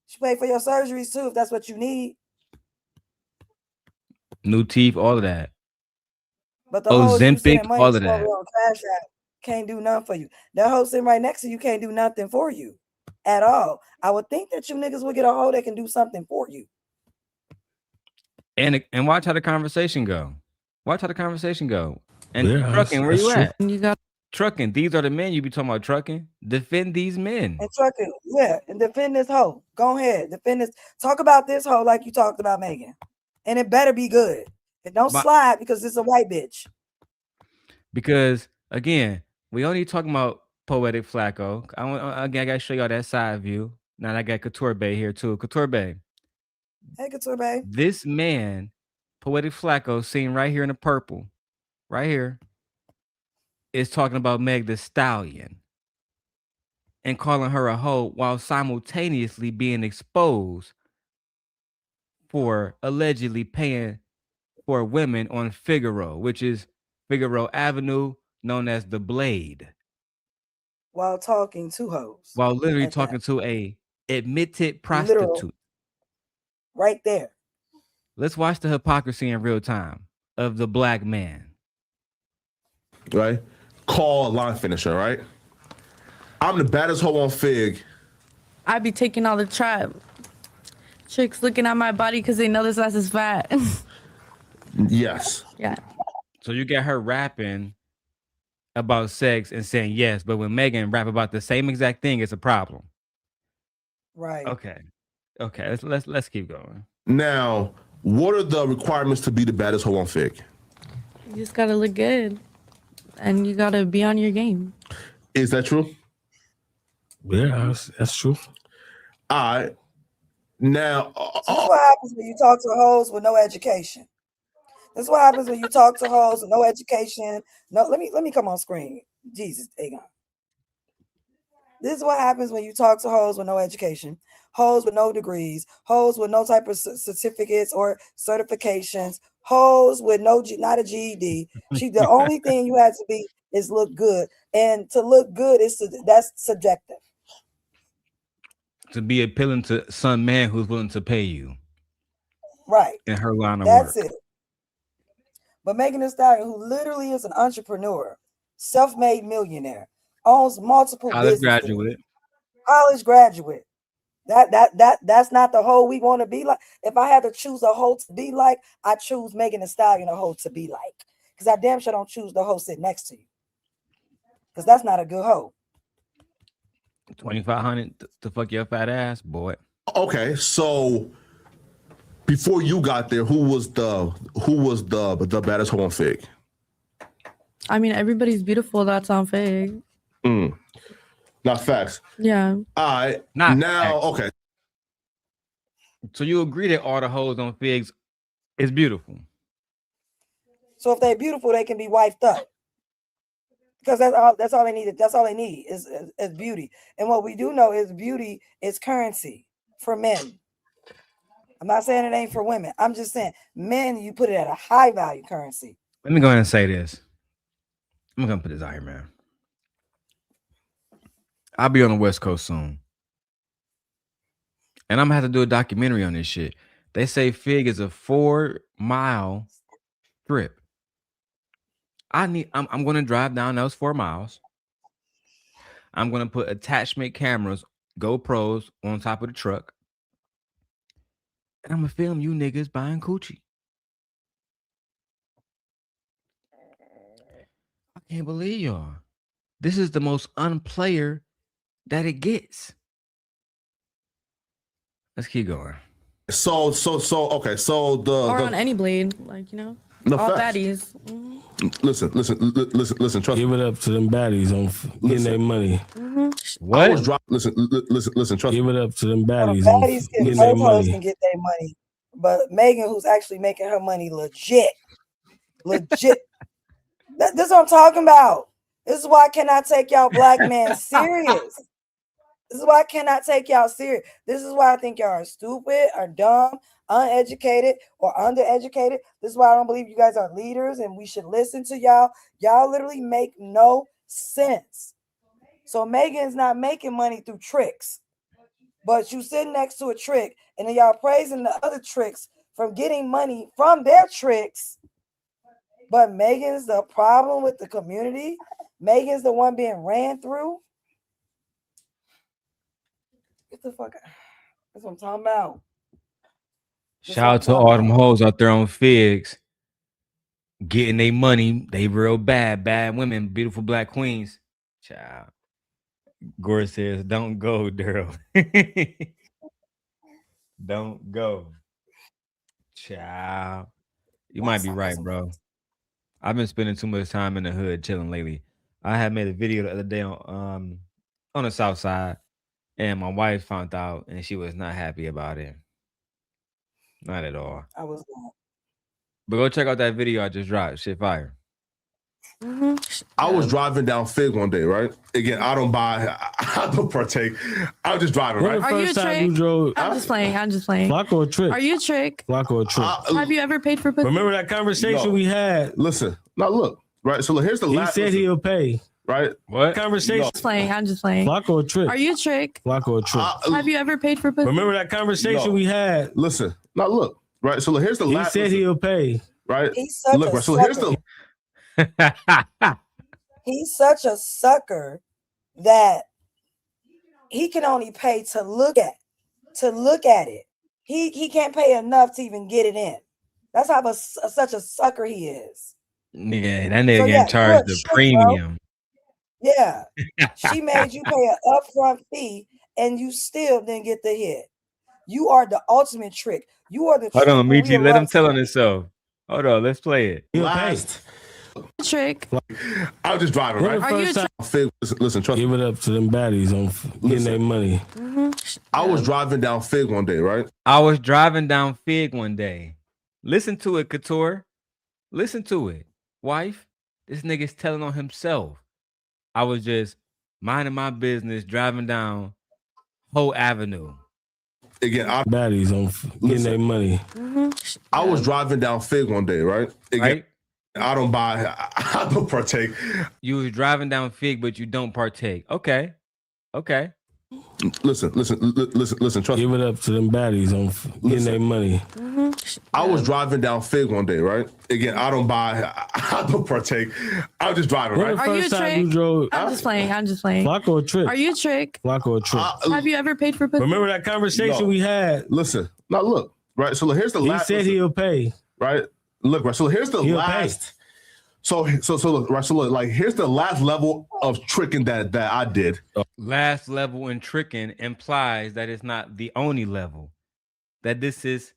She pay for your surgeries too, if that's what you need. New teeth, all of that. But the whole Ozempic, money all of that. on cash app can't do nothing for you. That hoe sitting right next to you can't do nothing for you at all. I would think that you niggas would get a hoe that can do something for you. And watch how the conversation go. Watch how the conversation go. And Yeah, trucking, where you true. at? You got trucking. These are the men you be talking about trucking. Defend these men. And trucking, yeah, and defend this hoe. Go ahead, defend this. Talk about this hoe like you talked about Megan. And it better be good. And don't slide because it's a white bitch. Because again, we only talking about Poetic Flacco. I gotta show y'all that side view. Now I got Couture Bay here too. Couture Bay. Hey, Couture Bay. This man, Poetic Flacco, seen right here in the purple, right here, is talking about Meg Thee Stallion and calling her a hoe while simultaneously being exposed for allegedly paying for women on Figaro, which is Figaro Avenue, known as the Blade. While talking to hoes. While literally talking to a admitted prostitute. Literal. Right there. Let's watch the hypocrisy in real time of the black man. Right? Call a line finisher, right? I'm the baddest hoe on Fig. I be taking all the trap. Chicks looking at my body because they know this ass is fat. Yes. Yeah. So you get her rapping about sex and saying yes, but when Megan rap about the same exact thing, it's a problem. Right. Okay. Let's keep going. Now, what are the requirements to be the baddest hoe on Fig? You just gotta look good, and you gotta be on your game. Is that true? Yeah, that's true. All right. Now, This is what happens when you talk to hoes with no education. This is what happens when you talk to hoes with no education. No, let me come on screen. Jesus, Aegon. This is what happens when you talk to hoes with no education, hoes with no degrees, hoes with no type of certificates or certifications, hoes with not a GED. The only thing you have to be is look good, and to look good that's subjective. To be appealing to some man who's willing to pay you. Right. In her line of That's work. it. But Megan Thee Stallion, who literally is an entrepreneur, self-made millionaire, owns multiple College businesses. College graduate. That's not the hoe we want to be like. If I had to choose a hoe to be like, I choose Megan Thee Stallion a hoe to be like. Because I damn sure don't choose the hoe sitting next to you. Because that's not a good hoe. 2,500 to fuck your fat ass, boy. Okay, so before you got there, who was the baddest hoe on Fig? I mean, everybody's beautiful. That's on Fig. Not facts. Yeah. All right. Not now, facts. okay. So you agree that all the hoes on Figs is beautiful? So if they're beautiful, they can be wifed up. Because that's all they need. That's all they need is beauty. And what we do know is beauty is currency for men. I'm not saying it ain't for women. I'm just saying men, you put it at a high value currency. Let me go ahead and say this. I'm gonna put this out here, man. I'll be on the West Coast soon. And I'm gonna have to do a documentary on this shit. They say Fig is a 4-mile trip. I'm gonna drive down those 4 miles. I'm gonna put attachment cameras, GoPros on top of the truck. And I'm gonna film you niggas buying coochie. I can't believe y'all. This is the most unplayer that it gets. Let's keep going. So okay. So or on any blade, like, you know, all baddies. Listen. Trust. Give it up to them baddies on getting their money. What? I was listen. Trust. Give it up to them baddies Well, on baddies getting their both hoes money. can get their money, but Megan, who's actually making her money legit. This is what I'm talking about. This is why I cannot take y'all black men serious. This is why I cannot take y'all serious. This is why I think y'all are stupid or dumb, uneducated or undereducated. This is why I don't believe you guys are leaders and we should listen to y'all. Y'all literally make no sense. So Megan's not making money through tricks, but you sitting next to a trick and then y'all praising the other tricks from getting money from their tricks. But Megan's the problem with the community. Megan's the one being ran through. Get the fuck out. That's what I'm talking about. Shout out to all them hoes out there on Figs getting their money. They real bad women, beautiful black queens. Child. Gore says, don't go, Daryl. Don't go. Child. You might be right, bro. I've been spending too much time in the hood chilling lately. I had made a video the other day on the south side, and my wife found out, and she was not happy about it. Not at all. I was not. But go check out that video I just dropped. Shit fire. I was driving down Fig one day, right? Again, I don't partake. I was just driving, right? Are you a trick? I'm just playing. Flock or a trick? Are you a trick? Flock or a trick? Have you ever paid for pussy? Remember that conversation we had? Listen, now look, right? So here's the last. He said he'll pay. Right? What? Conversation. I'm just playing. Flock or a trick? Are you a trick? Flock or a trick? Have you ever paid for pussy? Remember that conversation we had? Listen, now look, right? So here's the last. He said he'll pay. Right? He's such look, a right? So sucker. here's the. He's such a sucker that he can only pay to look at it. He can't pay enough to even get it in. That's how such a sucker he is. Yeah, that nigga getting charged the premium. Yeah. She made you pay an upfront fee and you still didn't get the hit. You are the ultimate trick. You are the Hold trick. on, when we Michi, let him erupt. tell on himself. Hold on, let's play it. Last Trick. I was just driving, right? Are you a trick? Fig, listen, trust Give it up to them baddies on getting their money. I was driving down Fig one day, right? I was driving down Fig one day. Listen to it, Couture. Listen to it. Wife, this nigga's telling on himself. I was just minding my business, driving down Whole Avenue. Again, baddies on getting their money. I was driving down Fig one day, right? Again, Right? I don't partake. You was driving down Fig, but you don't partake. Okay. Okay. Listen, trust Give it up to them baddies on getting their money. I was driving down Fig one day, right? Again, I don't partake. I was just driving, right? Are you a trick? You drove, I'm just playing. Flocko a trick. Are you a trick? Flocko a trick. Have you ever paid for pussy? Remember that conversation we had? Listen, now look, right? So look, here's the last. He said he'll pay. Right? Look, right? So here's the last. Pay. So look, right? So look, like here's the last level of tricking that I did. Last level in tricking implies that it's not the only level. That this is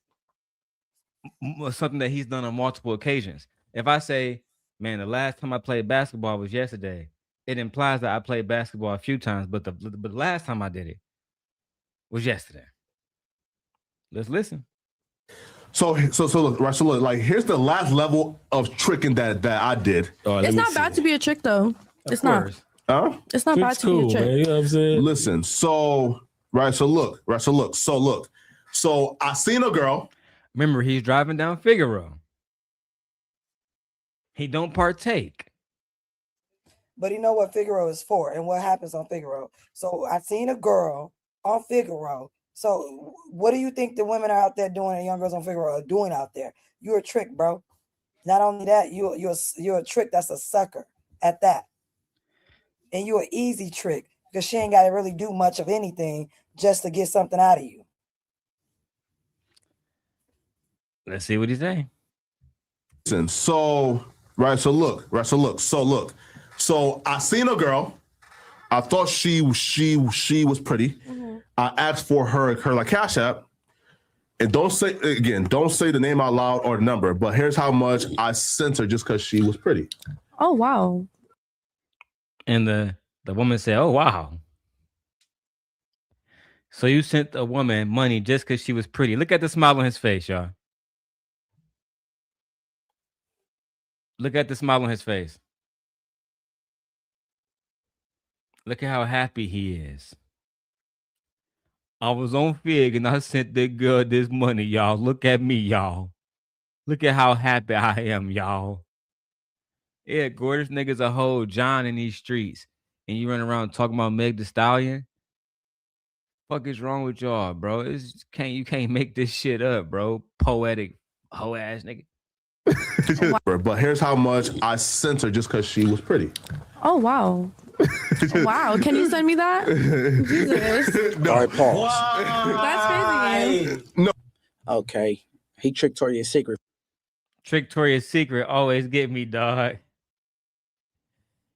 something that he's done on multiple occasions. If I say, man, the last time I played basketball was yesterday, it implies that I played basketball a few times, but the last time I did it was yesterday. Let's listen. So look, right? So look, like here's the last level of tricking that I did. It's not bad to be a trick, though. It's not. Huh? It's not bad to be a trick. Man, you know what I'm saying? Listen, so I seen a girl. Remember, he's driving down Figaro. He don't partake. But you know what Figaro is for and what happens on Figaro. So I seen a girl on Figaro. So what do you think the women are out there doing and young girls on Figaro are doing out there? You're a trick, bro. Not only that, you're a trick that's a sucker at that. And you're an easy trick because she ain't got to really do much of anything just to get something out of you. Let's see what he's saying. Listen, so I seen a girl. I thought she was pretty. I asked for her like Cash App. And don't say the name out loud or the number, but here's how much I sent her just because she was pretty. Oh, wow. And the woman said, oh, wow. So you sent a woman money just because she was pretty. Look at the smile on his face, y'all. Look at the smile on his face. Look at how happy he is. I was on Fig and I sent that girl this money, y'all. Look at me, y'all. Look at how happy I am, y'all. Yeah, gorgeous niggas a whole John in these streets. And you run around talking about Megan Thee Stallion. Fuck is wrong with y'all, bro? You can't make this shit up, bro. Poetic hoe ass nigga. But here's how much I sent her just because she was pretty. Oh, wow. Wow. Can you send me that? Jesus. All right, pause. That's crazy. No. Okay. He tricked Toria's secret. Victoria's Secret always get me, dog.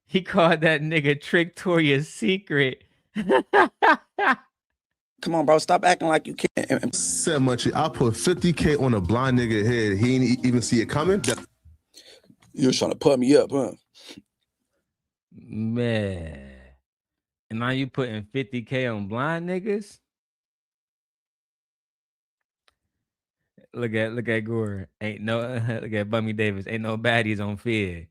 He called that nigga Victoria's Secret. Come on, bro. Stop acting like you can't. Said much. I put 50K on a blind nigga head. He ain't even see it coming. You're trying to put me up, huh? Man. And now you putting 50K on blind niggas? Look at Gore. Ain't no look at Bummy Davis. Ain't no baddies on Fig.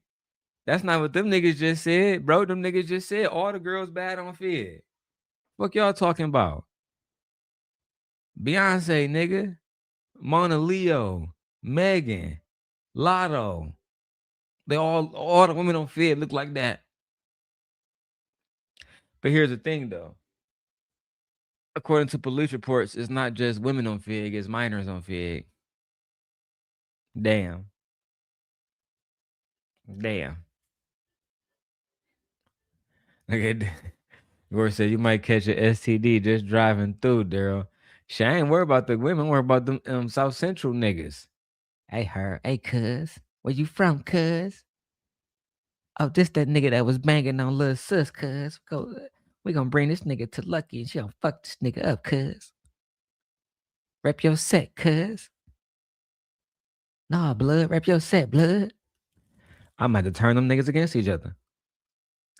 That's not what them niggas just said, bro. Them niggas just said all the girls bad on Fig. What y'all talking about? Beyonce, nigga. Mona Leo, Megan, Lotto. They all the women on Fig look like that. But here's the thing, though. According to police reports, it's not just women on Fig, it's minors on Fig. Damn. Okay. Gore said you might catch an STD just driving through, Daryl. She ain't worried about the women, worried about them South Central niggas. Hey, cuz. Where you from, cuz? Oh, this that nigga that was banging on Lil Sus, cuz. What We gonna bring this nigga to Lucky and she gonna fuck this nigga up, cuz. Rep your set, cuz. Nah, blood. Rep your set, blood. I'm about to turn them niggas against each other.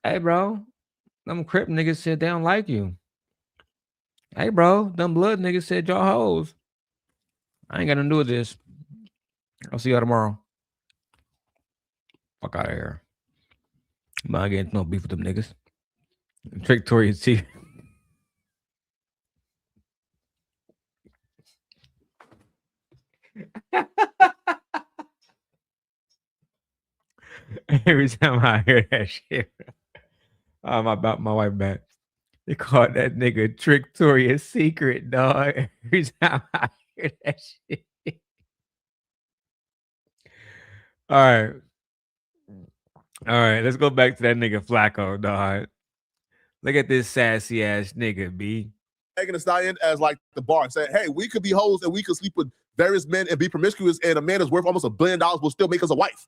Hey, bro. Them Crip niggas said they don't like you. Hey, bro. Them blood niggas said y'all hoes. I ain't got nothing to do with this. I'll see y'all tomorrow. Fuck out of here. I'm not getting no beef with them niggas. Trick Tory and T. Every time I hear that shit, I'm about my wife back. They called that nigga Trick Tory a secret, dog. Every time I hear that shit. All right. All right, let's go back to that nigga Flacco, dog. Look at this sassy ass nigga, B. Megan Thee Stallion as like the bar and saying, hey, we could be hoes and we could sleep with various men and be promiscuous, and a man is worth almost $1 billion will still make us a wife.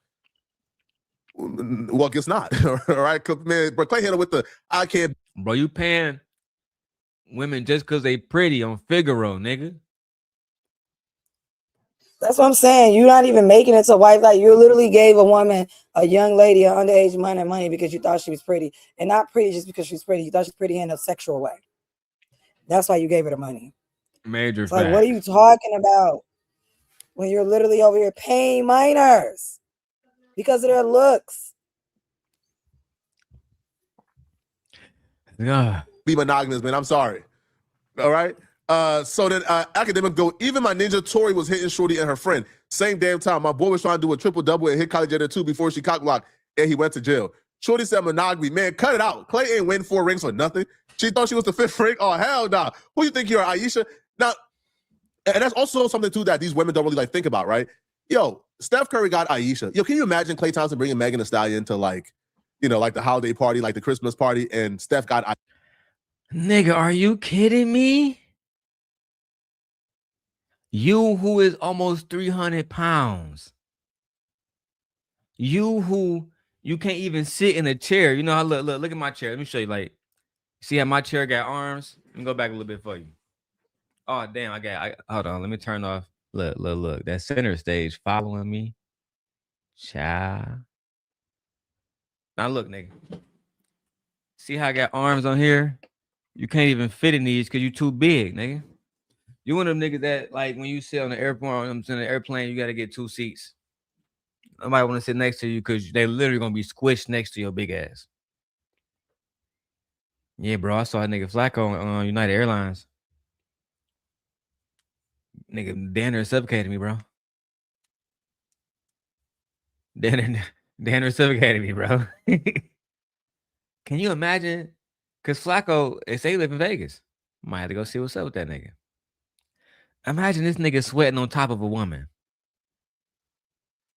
Well, I guess not. All right, man. But Klay hit her with the I can't. Bro, you paying women just because they pretty on Figaro, nigga. That's what I'm saying. You're not even making it to wife. Like, you literally gave a woman, a young lady, an underage money because you thought she was pretty. And not pretty just because she's pretty. You thought she's pretty in a sexual way. That's why you gave her the money. Major It's fact. like, what are you talking about when you're literally over here paying minors because of their looks? Yeah. Be monogamous, man. I'm sorry. All right. So then academic go, even my ninja Tori was hitting Shorty and her friend. Same damn time. My boy was trying to do a triple-double and hit college at it too before she cock-blocked and he went to jail. Shorty said monogamy. Man, cut it out. Klay ain't win 4 rings for nothing. She thought she was the 5th ring. Oh, hell nah. Who you think you are, Aisha? Now, and that's also something too that these women don't really like think about, right? Yo, Steph Curry got Aisha. Yo, can you imagine Klay Thompson bringing Megan Thee Stallion to like, you know, like the holiday party, like the Christmas party, and Steph got Aisha? Nigga, are you kidding me? You who is almost 300 pounds. You who you can't even sit in a chair. You know how look at my chair. Let me show you. Like, see how my chair got arms? Let me go back a little bit for you. Oh damn, hold on. Let me turn off. Look. That center stage following me. Child. Now look, nigga. See how I got arms on here? You can't even fit in these because you too big, nigga. You one of them niggas that, like, when you sit on the airport, in the airplane, you got to get 2 seats. Nobody want to sit next to you because they literally going to be squished next to your big ass. Yeah, bro, I saw a nigga Flacco on United Airlines. Nigga, Danner suffocated me, bro. Danner suffocated me, bro. Can you imagine? Because Flacco, they say he live in Vegas. Might have to go see what's up with that nigga. Imagine this nigga sweating on top of a woman.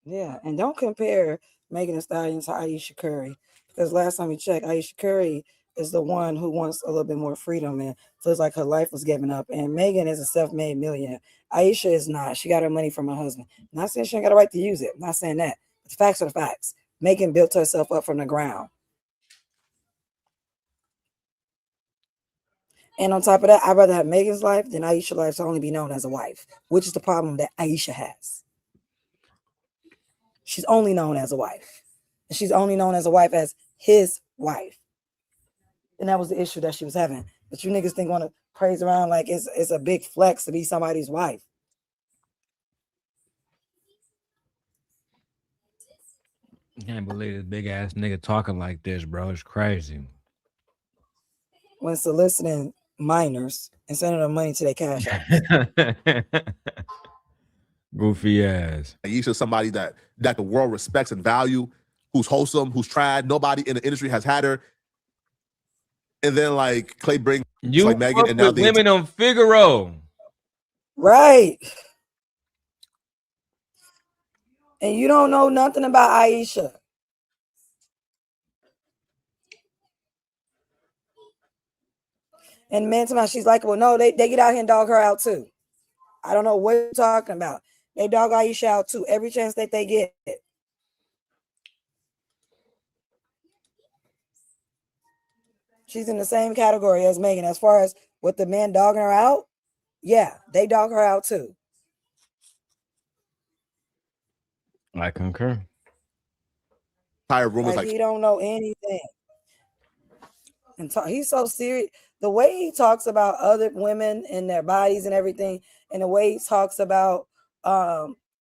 Yeah, and don't compare Megan Thee Stallion to Aisha Curry, because last time we checked, Aisha Curry is the one who wants a little bit more freedom and feels like her life was given up. And Megan is a self-made millionaire. Aisha is not. She got her money from her husband. I'm not saying she ain't got a right to use it. I'm not saying that. But the facts are the facts. Megan built herself up from the ground. And on top of that, I'd rather have Megan's life than Aisha's life to only be known as a wife, which is the problem that Aisha has. She's only known as a wife. And she's only known as a wife as his wife. And that was the issue that she was having. But you niggas think want to praise around like it's a big flex to be somebody's wife. I can't believe this big ass nigga talking like this, bro. It's crazy. When soliciting minors and sending them money to their cash app. Goofy ass. Aisha, somebody that the world respects and value, who's wholesome, who's tried. Nobody in the industry has had her. And then like Klay brings you like Megan, and now the women on Figaro. Right. And you don't know nothing about Aisha. And men tell me she's likable. No, they get out here and dog her out too. I don't know what you're talking about. They dog Aisha out too every chance that they get. She's in the same category as Megan. As far as with the men dogging her out, yeah, they dog her out too. I concur. Entire room is Like like, he don't know anything. And he's so serious. The way he talks about other women and their bodies and everything, and the way he talks about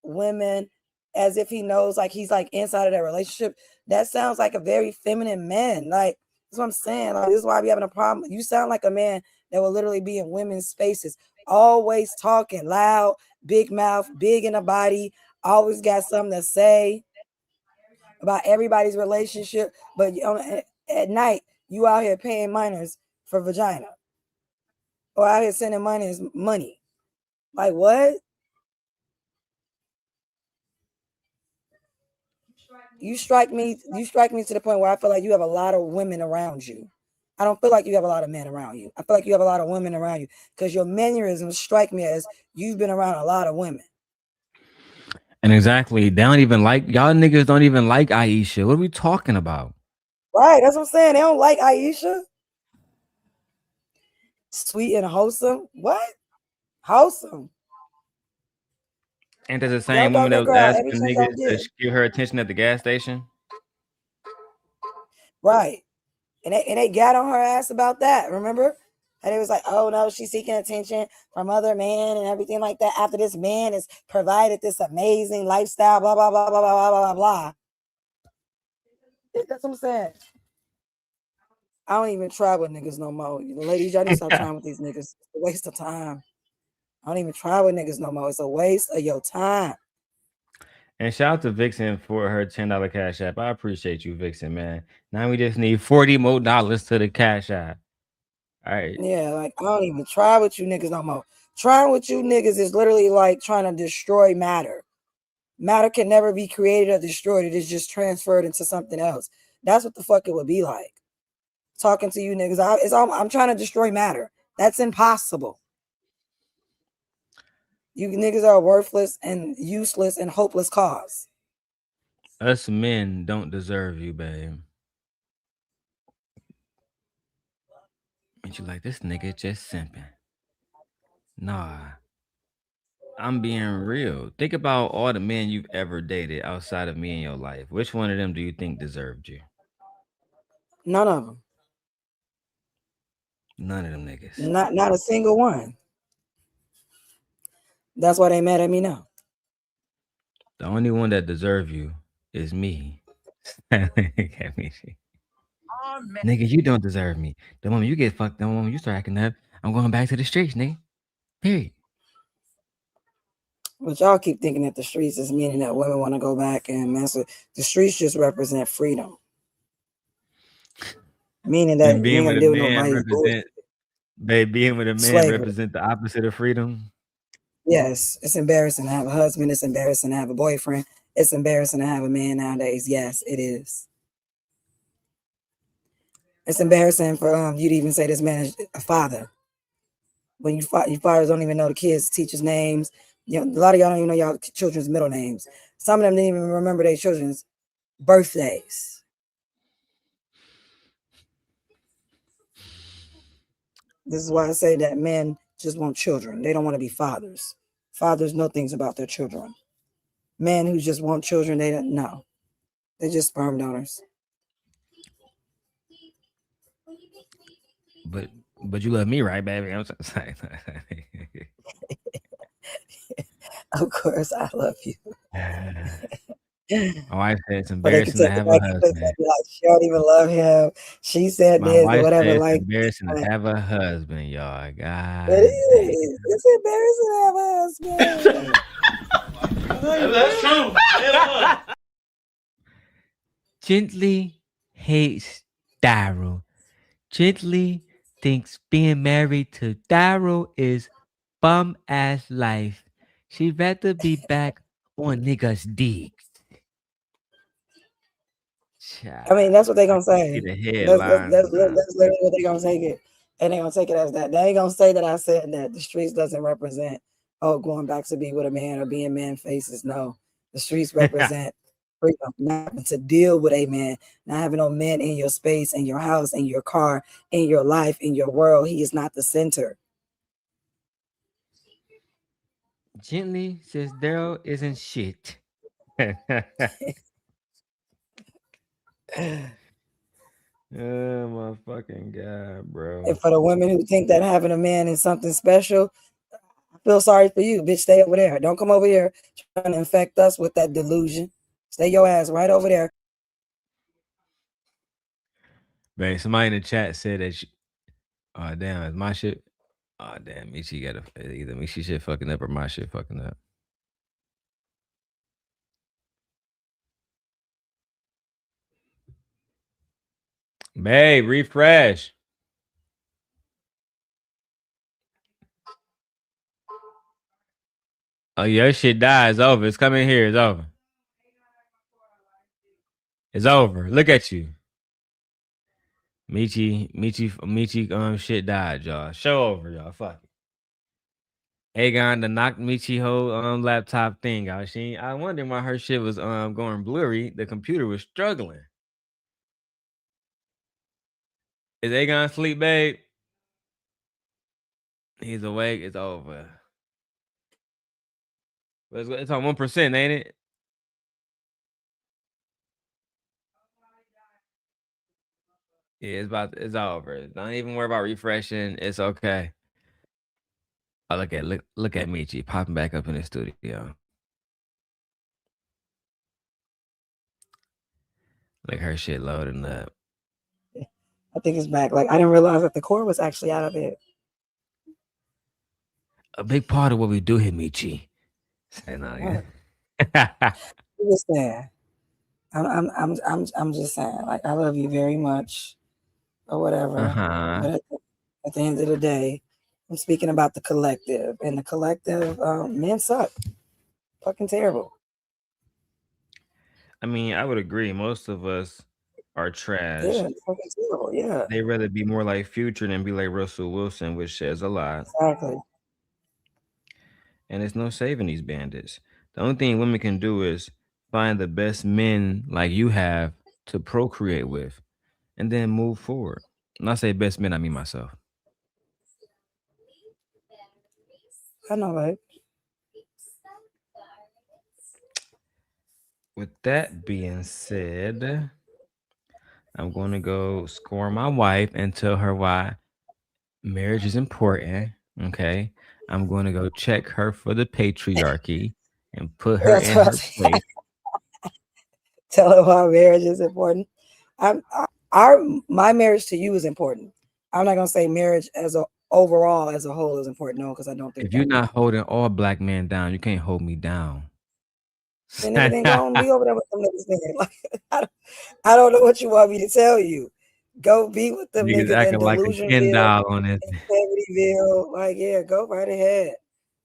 women as if he knows, like he's like inside of their relationship, that sounds like a very feminine man. Like that's what I'm saying. Like this is why I be having a problem. You sound like a man that will literally be in women's spaces, always talking loud, big mouth, big in the body, always got something to say about everybody's relationship. But at night, you out here paying minors for vagina, or out here sending minors money. Like what? You strike me to the point where I feel like you have a lot of women around you. I don't feel like you have a lot of men around you. I feel like you have a lot of women around you because your mannerisms strike me as you've been around a lot of women. And exactly, they don't even like y'all niggas. Don't even like Aisha. What are we talking about? Right, that's what I'm saying. They don't like Aisha. Sweet and wholesome. What? Wholesome. Ain't that the same woman that was every asking chance y'all niggas to get. give her attention at the gas station? Right. And they got on her ass about that, remember? And it was like, oh no, she's seeking attention from other men and everything like that. After this man has provided this amazing lifestyle, blah, blah, blah, blah, blah, blah, blah, blah. That's what I'm saying. I don't even try with niggas no more. Ladies, y'all need to stop trying with these niggas. It's a waste of time. I don't even try with niggas no more. It's a waste of your time. And shout out to Vixen for her $10 cash app. I appreciate you, Vixen, man. Now we just need $40 more to the cash app. All right. Yeah, like I don't even try with you niggas no more. Trying with you niggas is literally like trying to destroy matter. Matter can never be created or destroyed. It is just transferred into something else. That's what the fuck it would be like. Talking to you niggas, I'm trying to destroy matter. That's impossible. You niggas are worthless and useless and hopeless cause. Us men don't deserve you, babe. And you like, this nigga just simping. Nah. I'm being real. Think about all the men you've ever dated outside of me in your life. Which one of them do you think deserved you? None of them. None of them niggas. Not a single one. That's why they mad at me now. The only one that deserve you is me. Nigga, you don't deserve me. The moment you get fucked, the moment you start acting up, I'm going back to the streets, nigga. Period. But y'all keep thinking that the streets is meaning that women want to go back and mess with. The streets just represent freedom. Meaning that And being you with ain't a gonna deal with man nobody's represent, babe, being with a man slavery. represent the opposite of freedom. Yes, it's embarrassing to have a husband. It's embarrassing to have a boyfriend. It's embarrassing to have a man nowadays. Yes, it is. It's embarrassing for you to even say this man is a father. When your fathers don't even know the kids' teachers' names. You know, a lot of y'all don't even know y'all children's middle names. Some of them didn't even remember their children's birthdays. This is why I say that men just want children. They don't want to be fathers. Fathers know things about their children. Men who just want children, they don't know. They're just sperm donors. But you love me, right, baby? I'm saying. Of course, I love you. My wife said it's But they can embarrassing to take it have a back and husband. be like, she don't even love him. She said My this or wife whatever. said it's Like embarrassing to have a husband, y'all. God it is. It's embarrassing to have a husband. That's true. Gently hates Daryl. Gently thinks being married to Daryl is bum ass life. She'd rather be back on niggas' dick. I mean, that's what they're gonna say. See the That's headlines. literally what they're gonna take it. And they're gonna take it as that. They ain't gonna say that I said that the streets doesn't represent going back to be with a man or being man faces. No, the streets represent freedom, not having to deal with a man, not having no man in your space, in your house, in your car, in your life, in your world. He is not the center. Gently says Daryl isn't shit. Oh my fucking god, bro. And for the women who think that having a man is something special, I feel sorry for you, bitch. Stay over there. Don't come over here trying to infect us with that delusion. Stay your ass right over there. Man, somebody in the chat said that oh damn, is my shit. Oh damn, Michi got either Michi shit fucking up or my shit fucking up. Babe, refresh. Oh, your shit died. It's over. It's coming here. It's over. It's over. Look at you. Michi, shit died, y'all. Show over, y'all. Fuck it. Aegon to knock Michi whole laptop thing out. I wonder why her shit was going blurry. The computer was struggling. Is Aegon asleep, babe? He's awake. It's over. It's on 1%, ain't it? Yeah, it's over. Don't even worry about refreshing. It's okay. Oh, look at Michi popping back up in the studio. Like her shit loading up. I think it's back. Like I didn't realize that the core was actually out of it. A big part of what we do here, Michi. Say no, yeah. I'm just saying. I'm just saying. Like I love you very much, or whatever. But at the end of the day, I'm speaking about the collective, and the collective men suck. Fucking terrible. I mean, I would agree. Most of us are trash. Yeah, fucking terrible. Yeah. They'd rather be more like Future than be like Russell Wilson, which says a lot. Exactly. And there's no saving these bandits. The only thing women can do is find the best men like you have to procreate with, and then move forward. When I say best men, I mean myself. I know, right? With that being said, I'm going to go score my wife and tell her why marriage is important. Okay. I'm going to go check her for the patriarchy and put her in her place. Tell her why marriage is important. My marriage to you is important. I'm not gonna say marriage as a overall as a whole is important, no, because I don't think if you're not holding all black men down, you can't hold me down. And everything going be over there with them niggas. Like, I don't know what you want me to tell you. Go be with them niggas acting in like a Ken doll on it. Like, yeah, go right ahead.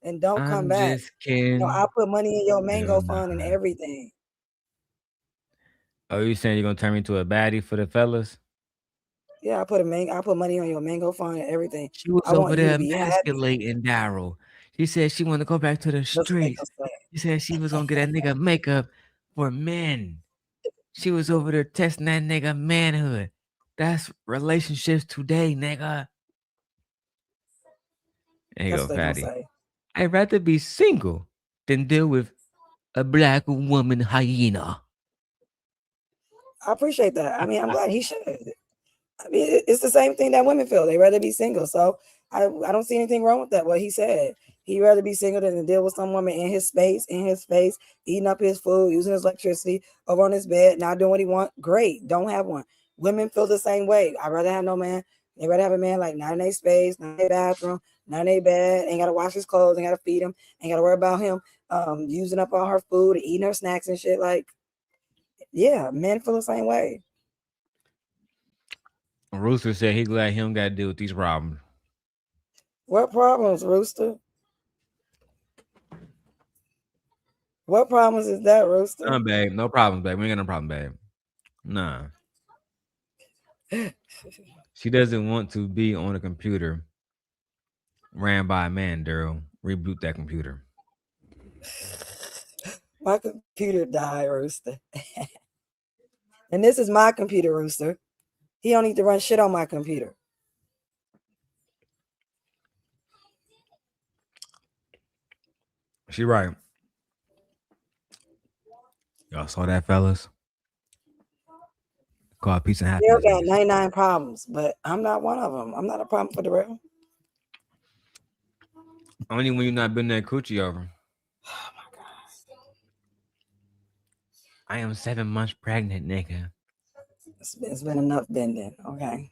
And don't come back. Just kidding. I'll put money in your mango fund and everything. Oh, you saying you're gonna turn me into a baddie for the fellas? Yeah, I put money on your mango fund and everything. She was over there emasculating Daryl. She said she wanted to go back to the streets. She said she was gonna get that nigga makeup for men. She was over there testing that nigga manhood. That's relationships today, nigga. There you go, Patty. I'd rather be single than deal with a black woman hyena. I appreciate that. I mean, I'm glad he should. I mean, it's the same thing that women feel. They rather be single. So I don't see anything wrong with that. What he said, he'd rather be single than to deal with some woman in his space, eating up his food, using his electricity, over on his bed, not doing what he wants. Great. Don't have one. Women feel the same way. I'd rather have no man. They'd rather have a man like not in their space, not in their bathroom, not in their bed, ain't got to wash his clothes, ain't got to feed him, ain't got to worry about him using up all her food and eating her snacks and shit. Like, yeah, men feel the same way. Rooster said he glad he don't got to deal with these problems. What problems, Rooster? What problems is that, Rooster? No, babe. No problems, babe. We ain't got no problem, babe. Nah. She doesn't want to be on a computer ran by a man, Daryl. Reboot that computer. My computer died, Rooster. And this is my computer, Rooster. He don't need to run shit on my computer. She right. Y'all saw that, fellas? Called Peace and Still Happiness. got 99 problems, but I'm not one of them. I'm not a problem for the real. Only when you not been that coochie over. Oh my God. I am 7 months pregnant, nigga. It's been enough bending, okay?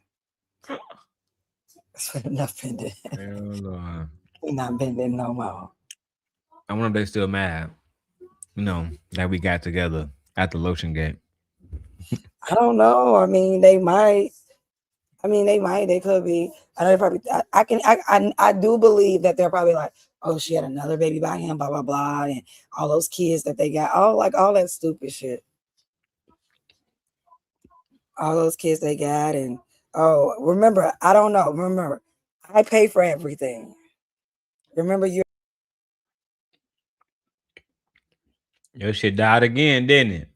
It's been enough bending. Hell Lord. We're not bending no more. I wonder if they still mad. You know, that we got together at the Lotion Gate. I don't know. I mean, they might. They could be. I know they probably. I do believe that they're probably like, oh, she had another baby by him, blah blah blah, and all those kids that they got, all that stupid shit. All those kids they got, and oh, remember, I don't know. Remember, I pay for everything. Remember you. Your shit died again, didn't it?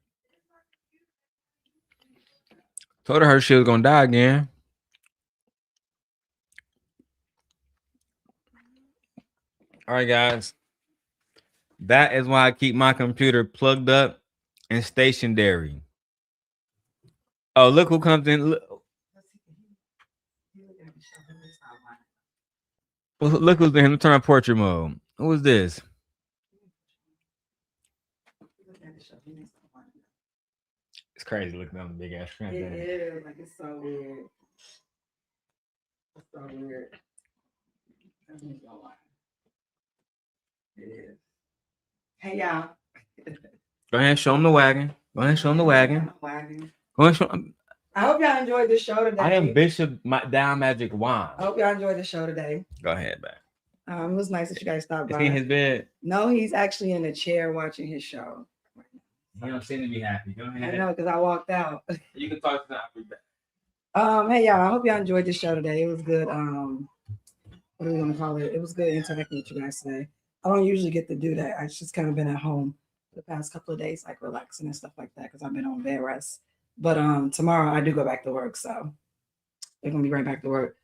Told her shit was gonna die again. All right, guys. That is why I keep my computer plugged up and stationary. Oh, look who comes in. Look who's in. Let me turn on portrait mode. Who is this? It's crazy looking on the big ass screen. It is like it's so weird. It's so weird. It is. Hey y'all. Go ahead and show them the wagon. Go ahead and show them the wagon. Go ahead and show them. I hope y'all enjoyed the show today. I am Bishop Down Magic Wand. I hope y'all enjoyed the show today. Go ahead, man. It was nice that you guys stopped by. Is he in his bed? No, he's actually in a chair watching his show. He don't seem to be happy. Go ahead. I know, because I walked out. You can talk to him. I'll be back. Hey y'all, I hope y'all enjoyed the show today. It was good. What are we gonna call it? It was good interacting with you guys today. I don't usually get to do that. I've just kind of been at home the past couple of days, like relaxing and stuff like that, because I've been on bed rest. But tomorrow I do go back to work, so they're gonna be right back to work.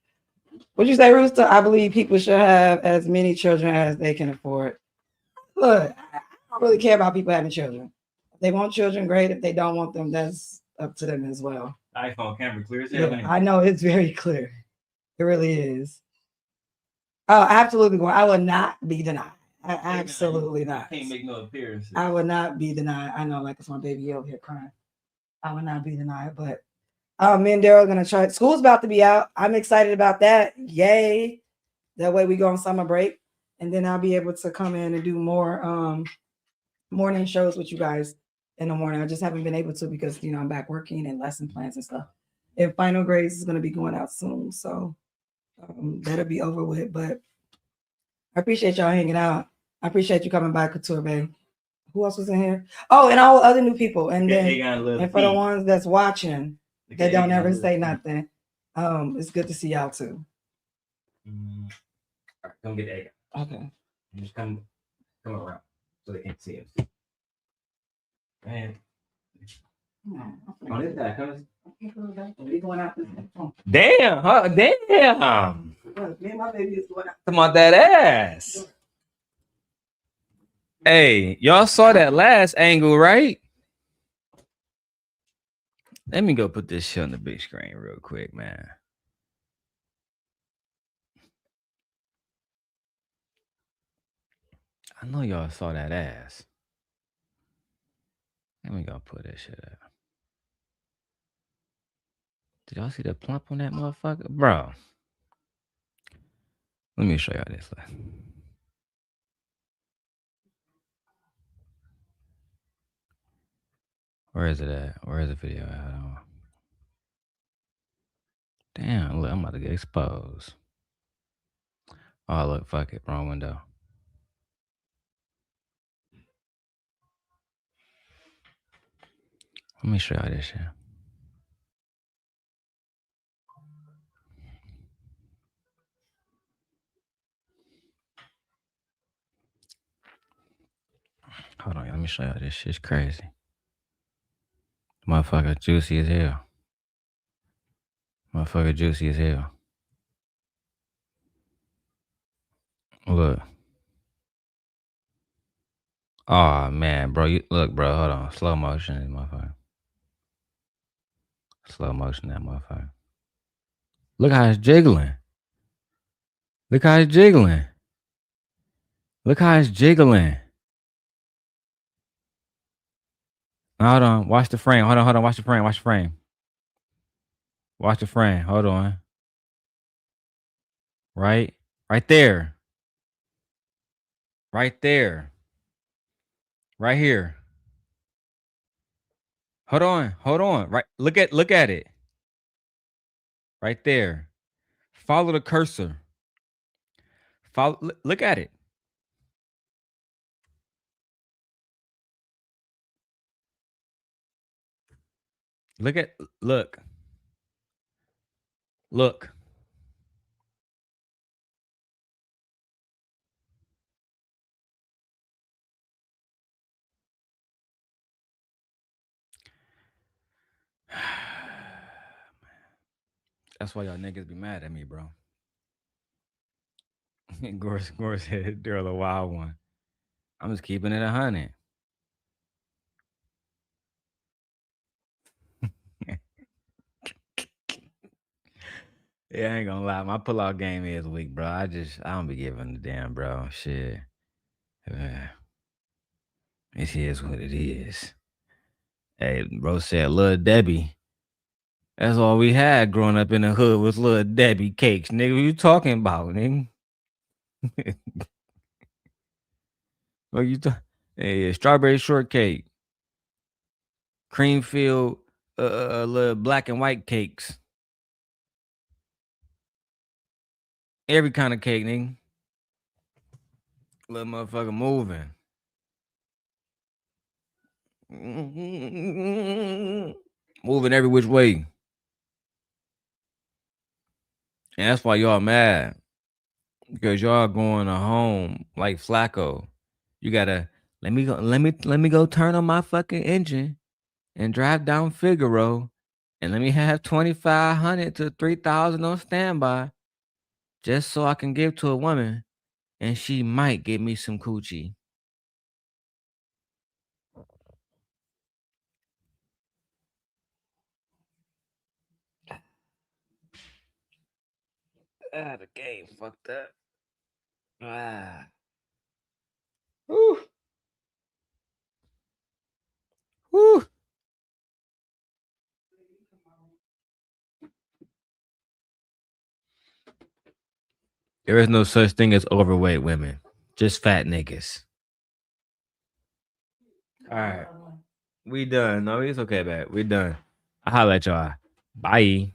What'd you say, Rooster? I believe people should have as many children as they can afford. Look, I don't really care about people having children. If they want children, great. If they don't want them, that's up to them as well. iPhone camera clear as Yeah, hell. I know it's very clear. It really is. Oh, absolutely. I will not be denied. Absolutely not. Can't make no appearances. I would not be denied. I know, like it's my baby over here crying. I would not be denied, but me and Daryl are gonna try. School's about to be out. I'm excited about that. Yay! That way we go on summer break, and then I'll be able to come in and do more morning shows with you guys in the morning. I just haven't been able to because I'm back working and lesson plans and stuff. And final grades is gonna be going out soon, so that'll be over with. But I appreciate y'all hanging out. I appreciate you coming by, Couture Bay. Who else was in here? Oh, and all other new people. And then and for the ones that's watching that don't ever say nothing, it's good to see y'all too. All right, come get the egg. Okay. Just come around so they can see us. Man. On this side, come. We going out this way. Damn, huh? Damn. Me and my baby is going out. Come on, that ass. Hey, y'all saw that last angle, right? Let me go put this shit on the big screen real quick, man. I know y'all saw that ass. Let me go put that shit up. Did y'all see the plump on that motherfucker? Bro. Let me show y'all this. Where is it at? Where is the video at? Hold on. Damn, look, I'm about to get exposed. Oh, look, fuck it. Wrong window. Let me show y'all this shit. Hold on, let me show y'all. This shit's crazy. Motherfucker juicy as hell. Motherfucker juicy as hell. Look. Oh man, bro. Look, bro. Hold on. Slow motion, this motherfucker. Slow motion, that motherfucker. Look how it's jiggling. Look how it's jiggling. Look how it's jiggling. Hold on. Watch the frame. Hold on. Watch the frame. Watch the frame. Watch the frame. Hold on. Right there. Right there. Right here. Hold on. Right. Look at it. Right there. Follow the cursor. Look at it. Look. That's why y'all niggas be mad at me, bro. Gore said they're the wild one. I'm just keeping it 100. Yeah, I ain't gonna lie. My pullout game is weak, bro. I don't be giving a damn, bro. Shit. It is what it is. Hey, bro said Lil Debbie. That's all we had growing up in the hood was Lil Debbie cakes. Nigga, what you talking about, nigga? What you Hey, strawberry shortcake. Cream filled little black and white cakes. Every kind of cake, nigga. Little motherfucker moving. Moving every which way. And that's why y'all mad. Because y'all going to home like Flacco. You gotta let me go turn on my fucking engine and drive down Figaro. And let me have 2,500 to 3,000 on standby. Just so I can give to a woman. And she might give me some coochie. The game fucked up. Woo. Woo. There is no such thing as overweight women. Just fat niggas. All right. We done. No, it's okay, babe. We done. I'll holler at y'all. Bye.